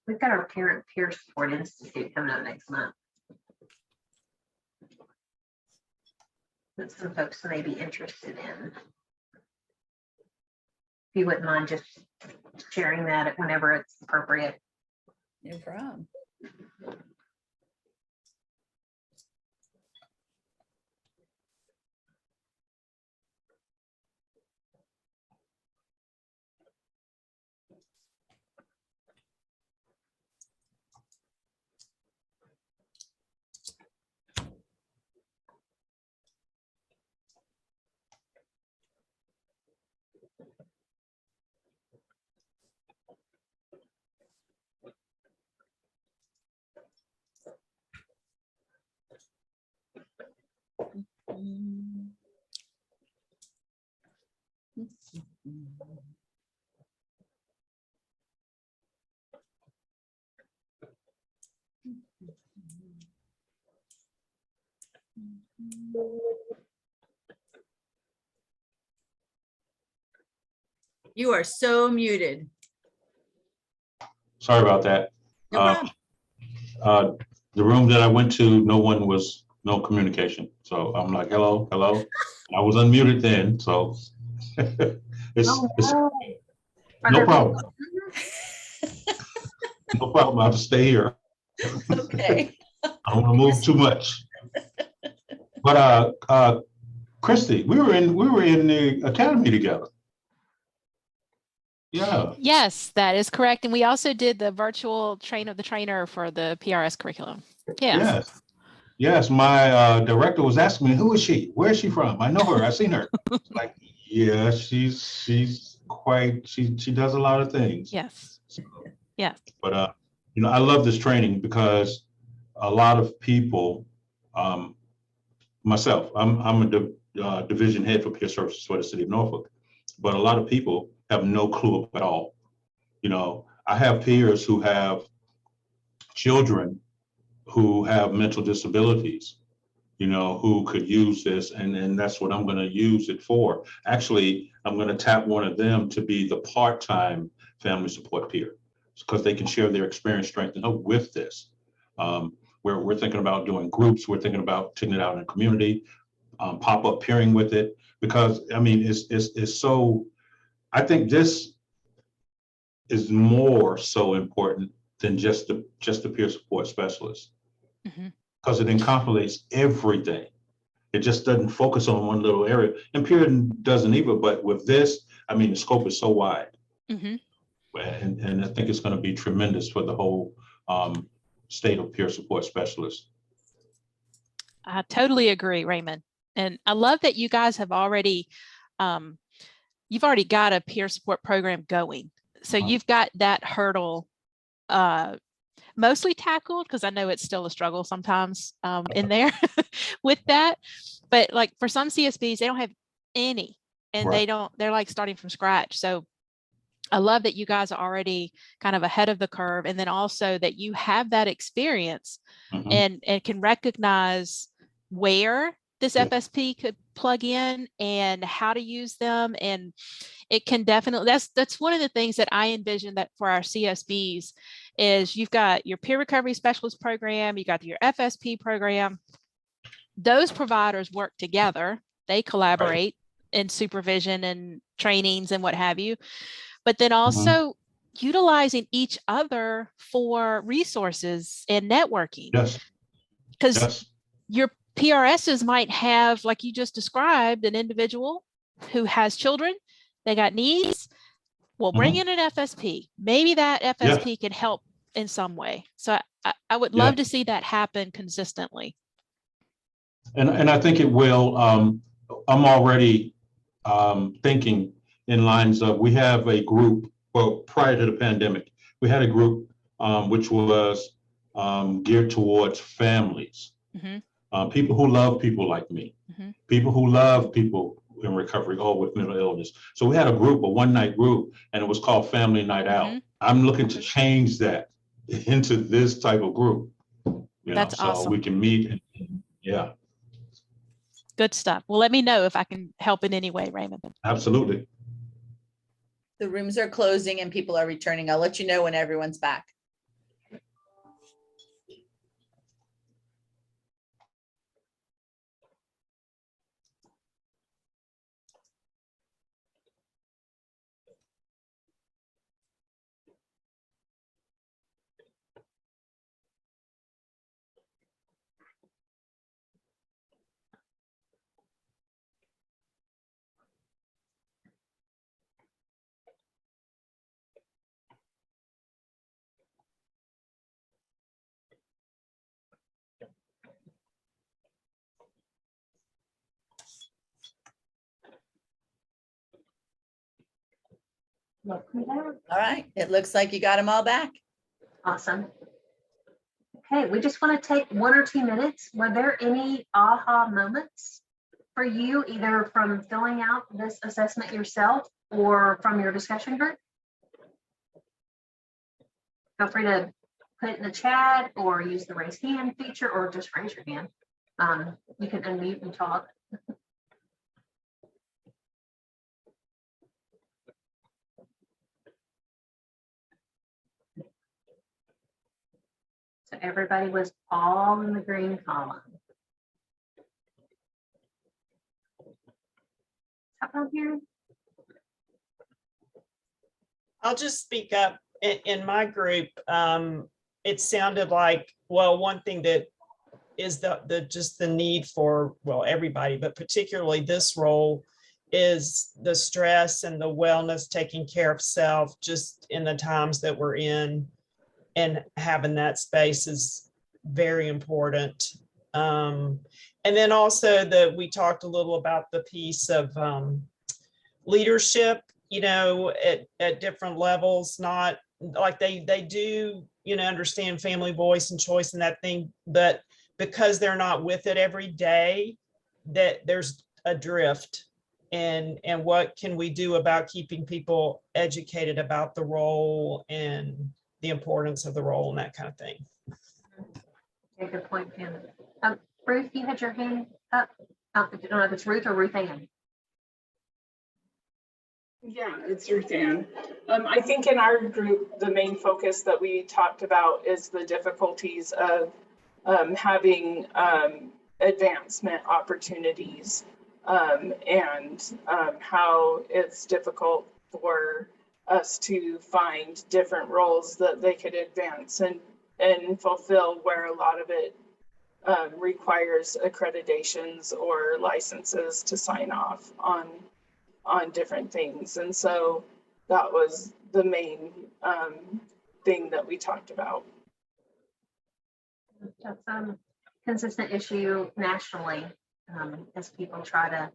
We've got our Parent Peer Support Institute coming up next month. That some folks may be interested in. If you wouldn't mind just sharing that whenever it's appropriate. No problem. You are so muted. Sorry about that. No problem. The room that I went to, no communication. So I'm like, hello, hello. I was unmuted then, so it's Are no there problem. people- No problem. I'll just stay here. Okay. I don't want to move too much. But Cristy, we were in the academy together. Yeah. Yes, that is correct. And we also did the virtual train of the trainer for the PRS curriculum. Yes. Yes. Yes. My director was asking me, who is she? Where is she from? I know her. I've seen her. Like, yeah, she's quite, she does a lot of things. Yes. So, Yeah. but I love this training because a lot of people, myself, I'm a division head for peer services for the city of Norfolk, but a lot of people have no clue at all. I have peers who have children who have mental disabilities, who could use this, and that's what I'm going to use it for. Actually, I'm going to tap one of them to be the part-time family support peer because they can share their experience, strength, and hope with this. We're thinking about doing groups. We're thinking about taking it out in the community, pop-up peering with it, because I mean, it's so, I think this is more so important than just the peer support specialist, because it encapsulates everything. It just doesn't focus on one little area, and peer doesn't either. But with this, I mean, the scope is so wide, and I think it's going to be tremendous for the whole state of peer support specialists. I totally agree, Raymond. And I love that you guys have already, you've already got a peer support program going. So you've got that hurdle mostly tackled, because I know it's still a struggle sometimes in there with that. But like for some CSBs, they don't have any, and Right. they're like starting from scratch. So I love that you guys are already kind of ahead of the curve, and then also that you have that experience and can recognize where this FSP could plug in and how to use them. And it can definitely, that's one of the things that I envision that for our CSBs is you've got your peer recovery specialist program, you got your FSP program. Those providers work together, they collaborate in supervision and trainings and what have you, but then also utilizing each other for resources and networking. Yes. Because your PRSs might have, like you just described, an individual who has children, they got needs. Well, bring in an FSP. Maybe that FSP can help in some way. So I would love to see that happen consistently. And I think it will. I'm already thinking in lines of, we have a group, well, prior to the pandemic, we had a group which was geared towards families, people who love people like me, people who love people in recovery or with mental illness. So we had a group, a one-night group, and it was called Family Night Out. I'm looking to change that into this type of group, That's so awesome. we can meet. And, good stuff. Well, let me know if I can help in any way, Raymond. Absolutely. The rooms are closing and people are returning. I'll let you know when everyone's back. All right, it looks like you got them all back. Awesome. Okay, we just want to take 1 or 2 minutes. Were there any aha moments for you, either from filling out this assessment yourself or from your discussion group? Feel free to put it in the chat or use the raise hand feature or just raise your hand. You can unmute and talk. So everybody was all in the green column. Up on here? I'll just speak up. In my group, it sounded like, well, one thing that is just the need for, well, everybody, but particularly this role, is the stress and the wellness, taking care of self just in the times that we're in, and having that space is very important. And then also that we talked a little about the piece of leadership, you know, at different levels, not like they do, you know, understand family voice and choice and that thing, but because they're not with it every day, that there's a drift. And what can we do about keeping people educated about the role and the importance of the role and that kind of thing. Okay, good point, Pam. Ruth, you had your hand up. I don't know if it's Ruth or Ruth Ann. Yeah, it's Ruth Ann. I think in our group, the main focus that we talked about is the difficulties of having advancement opportunities, and how it's difficult for us to find different roles that they could advance and fulfill, where a lot of it requires accreditations or licenses to sign off on different things. And so that was the main thing that we talked about. That's a consistent issue nationally, as people try to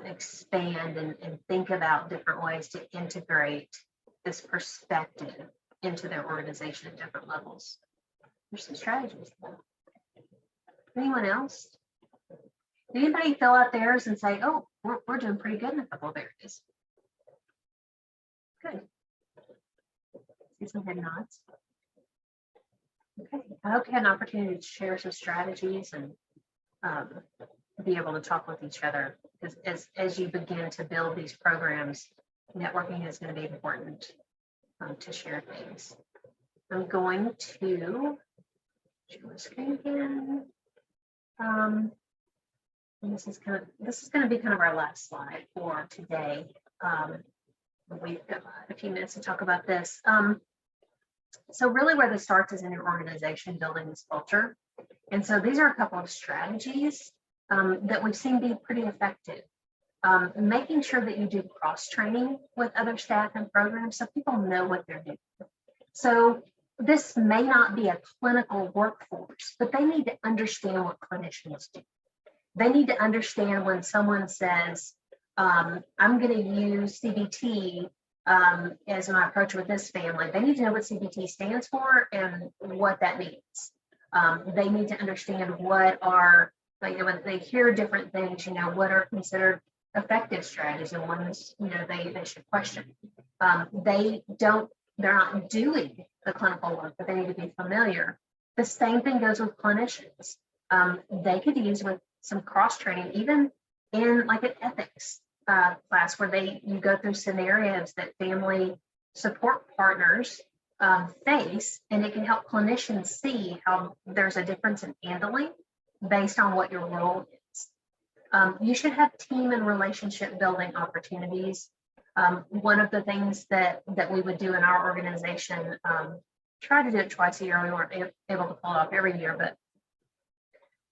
expand and think about different ways to integrate this perspective into their organization at different levels. There's some strategies. Anyone else? Did anybody fill out theirs and say, oh, we're doing pretty good in a couple of areas? Good. See some head nods. Okay, I hope you had an opportunity to share some strategies and be able to talk with each other, because as you begin to build these programs, networking is going to be important to share things. I'm going to share my screen again. And this is going to be kind of our last slide for today. We've got a few minutes to talk about this. So really where this starts is in your organization, building this culture. And so these are a couple of strategies that we've seen be pretty effective. Making sure that you do cross-training with other staff and programs so people know what they're doing. So this may not be a clinical workforce, but they need to understand what clinicians do. They need to understand when someone says, I'm going to use CBT as my approach with this family. They need to know what CBT stands for and what that means. They need to understand what are, like, when they hear different things, what are considered effective strategies and ones, they should question. They're not doing the clinical work, but they need to be familiar. The same thing goes with clinicians. They could use with some cross training, even in like an ethics class where you go through scenarios that family support partners face, and it can help clinicians see how there's a difference in handling based on what your role is. You should have team and relationship building opportunities. One of the things that we would do in our organization, try to do it twice a year. We weren't able to pull it off every year, but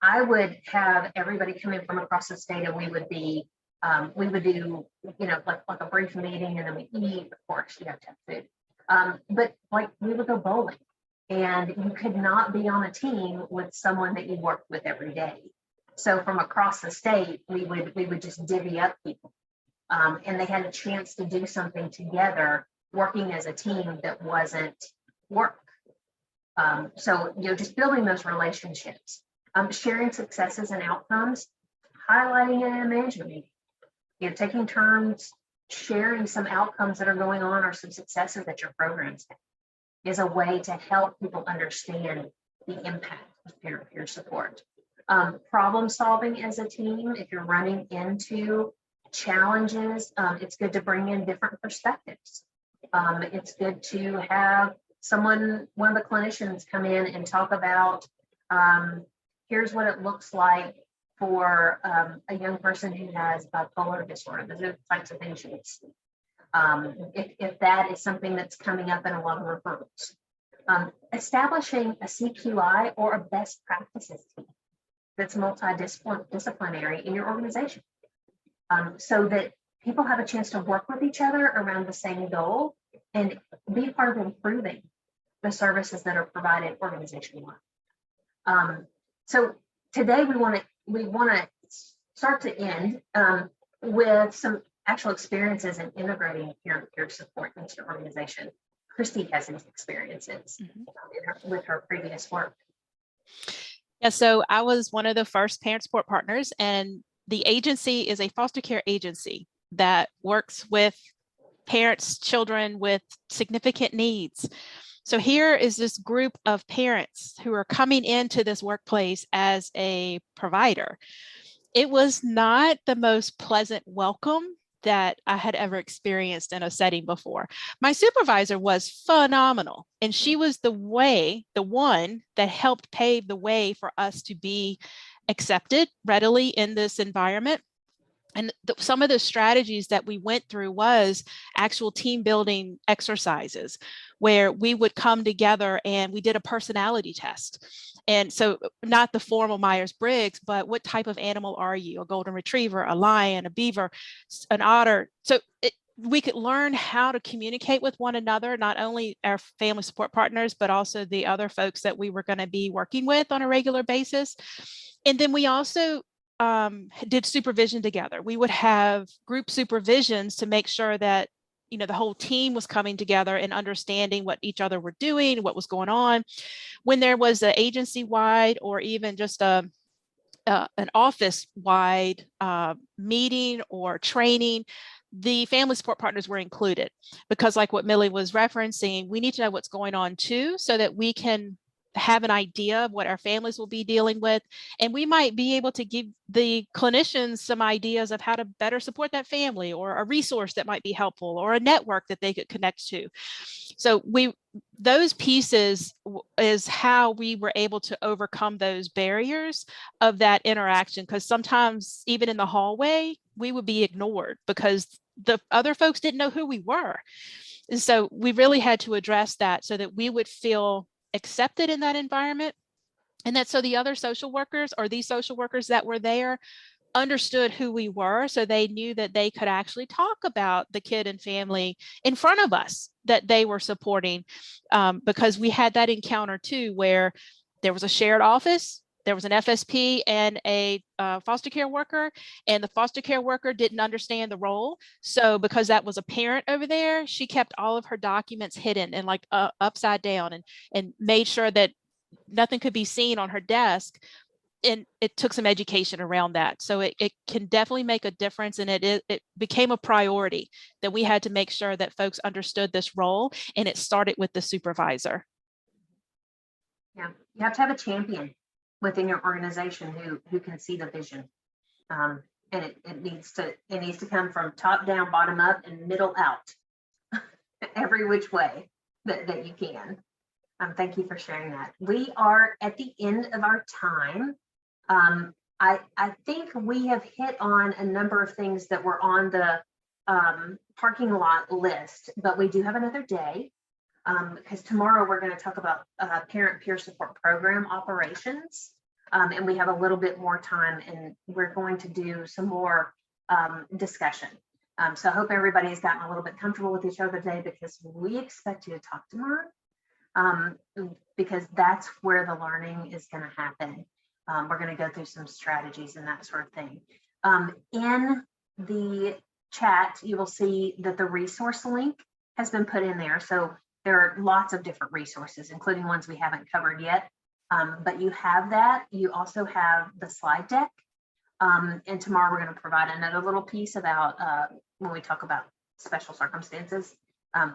I would have everybody come in from across the state, and we would do, like a brief meeting, and then we eat. Of course, you have to have food. But like we would go bowling, and you could not be on a team with someone that you work with every day. So from across the state, we would just divvy up people, and they had a chance to do something together, working as a team that wasn't work. So just building those relationships, sharing successes and outcomes, highlighting it in a management meeting, taking turns, sharing some outcomes that are going on or some successes that your programs have is a way to help people understand the impact of peer support. Problem solving as a team, if you're running into challenges, it's good to bring in different perspectives. It's good to have one of the clinicians come in and talk about, here's what it looks like for a young person who has bipolar disorder. Those are the types of things you would see. If that is something that's coming up in a lot of referrals. Establishing a CQI or a best practices team that's multidisciplinary in your organization, so that people have a chance to work with each other around the same goal and be part of improving the services that are provided organization-wide. So today we want to start to end with some actual experiences in integrating peer support into your organization. Cristy has these experiences with her previous work. Yeah, so I was one of the first parent support partners, and the agency is a foster care agency that works with parents, children with significant needs. So here is this group of parents who are coming into this workplace as a provider. It was not the most pleasant welcome that I had ever experienced in a setting before. My supervisor was phenomenal, and she was the one that helped pave the way for us to be accepted readily in this environment. And some of the strategies that we went through was actual team building exercises where we would come together and we did a personality test. And so not the formal Myers-Briggs, but what type of animal are you? A golden retriever, a lion, a beaver, an otter. So we could learn how to communicate with one another, not only our family support partners, but also the other folks that we were going to be working with on a regular basis. And then we also did supervision together. We would have group supervisions to make sure that, you know, the whole team was coming together and understanding what each other were doing, what was going on. When there was an agency-wide or even just an office-wide meeting or training, the family support partners were included, because like what Millie was referencing, we need to know what's going on too, so that we can have an idea of what our families will be dealing with. And we might be able to give the clinicians some ideas of how to better support that family, or a resource that might be helpful, or a network that they could connect to. So those pieces is how we were able to overcome those barriers of that interaction, because sometimes even in the hallway, we would be ignored because the other folks didn't know who we were. And so we really had to address that so that we would feel accepted in that environment, and that so the other social workers, or these social workers that were there, understood who we were, so they knew that they could actually talk about the kid and family in front of us that they were supporting, because we had that encounter too, where there was a shared office, there was an FSP and a foster care worker, and the foster care worker didn't understand the role. So because that was a parent over there, she kept all of her documents hidden and like upside down, and made sure that nothing could be seen on her desk. And it took some education around that. So it can definitely make a difference. And it became a priority that we had to make sure that folks understood this role. And it started with the supervisor. Yeah, you have to have a champion within your organization who can see the vision. And it needs to come from top down, bottom up, and middle out, every which way that you can. Thank you for sharing that. We are at the end of our time. I think we have hit on a number of things that were on the parking lot list, but we do have another day, because tomorrow we're going to talk about parent peer support program operations, and we have a little bit more time, and we're going to do some more discussion. So I hope everybody's gotten a little bit comfortable with each other today, because we expect you to talk tomorrow, because that's where the learning is going to happen. We're going to go through some strategies and that sort of thing. In the chat, you will see that the resource link has been put in there. So there are lots of different resources, including ones we haven't covered yet. But you have that. You also have the slide deck. And tomorrow we're going to provide another little piece about when we talk about special circumstances,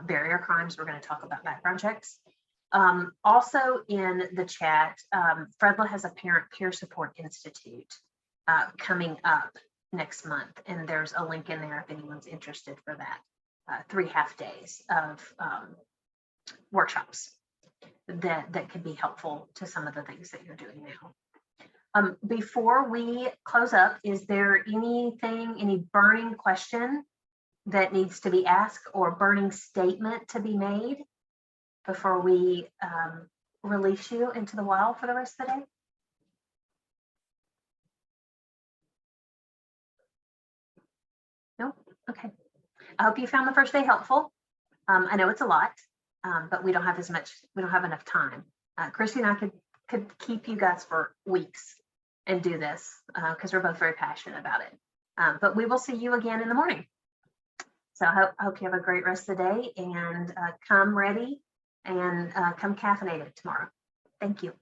barrier crimes, we're going to talk about background checks. Also in the chat, FREDLA has a Parent Peer Support Institute coming up next month, and there's a link in there if anyone's interested for that. 3 half days of workshops that could be helpful to some of the things that you're doing now. Before we close up, is there anything, any burning question that needs to be asked or burning statement to be made before we release you into the wild for the rest of the day? No? Okay. I hope you found the first day helpful. I know it's a lot, but we don't have enough time. Cristy and I could keep you guys for weeks and do this because we're both very passionate about it. But we will see you again in the morning. So I hope you have a great rest of the day, and come ready and come caffeinated tomorrow. Thank you.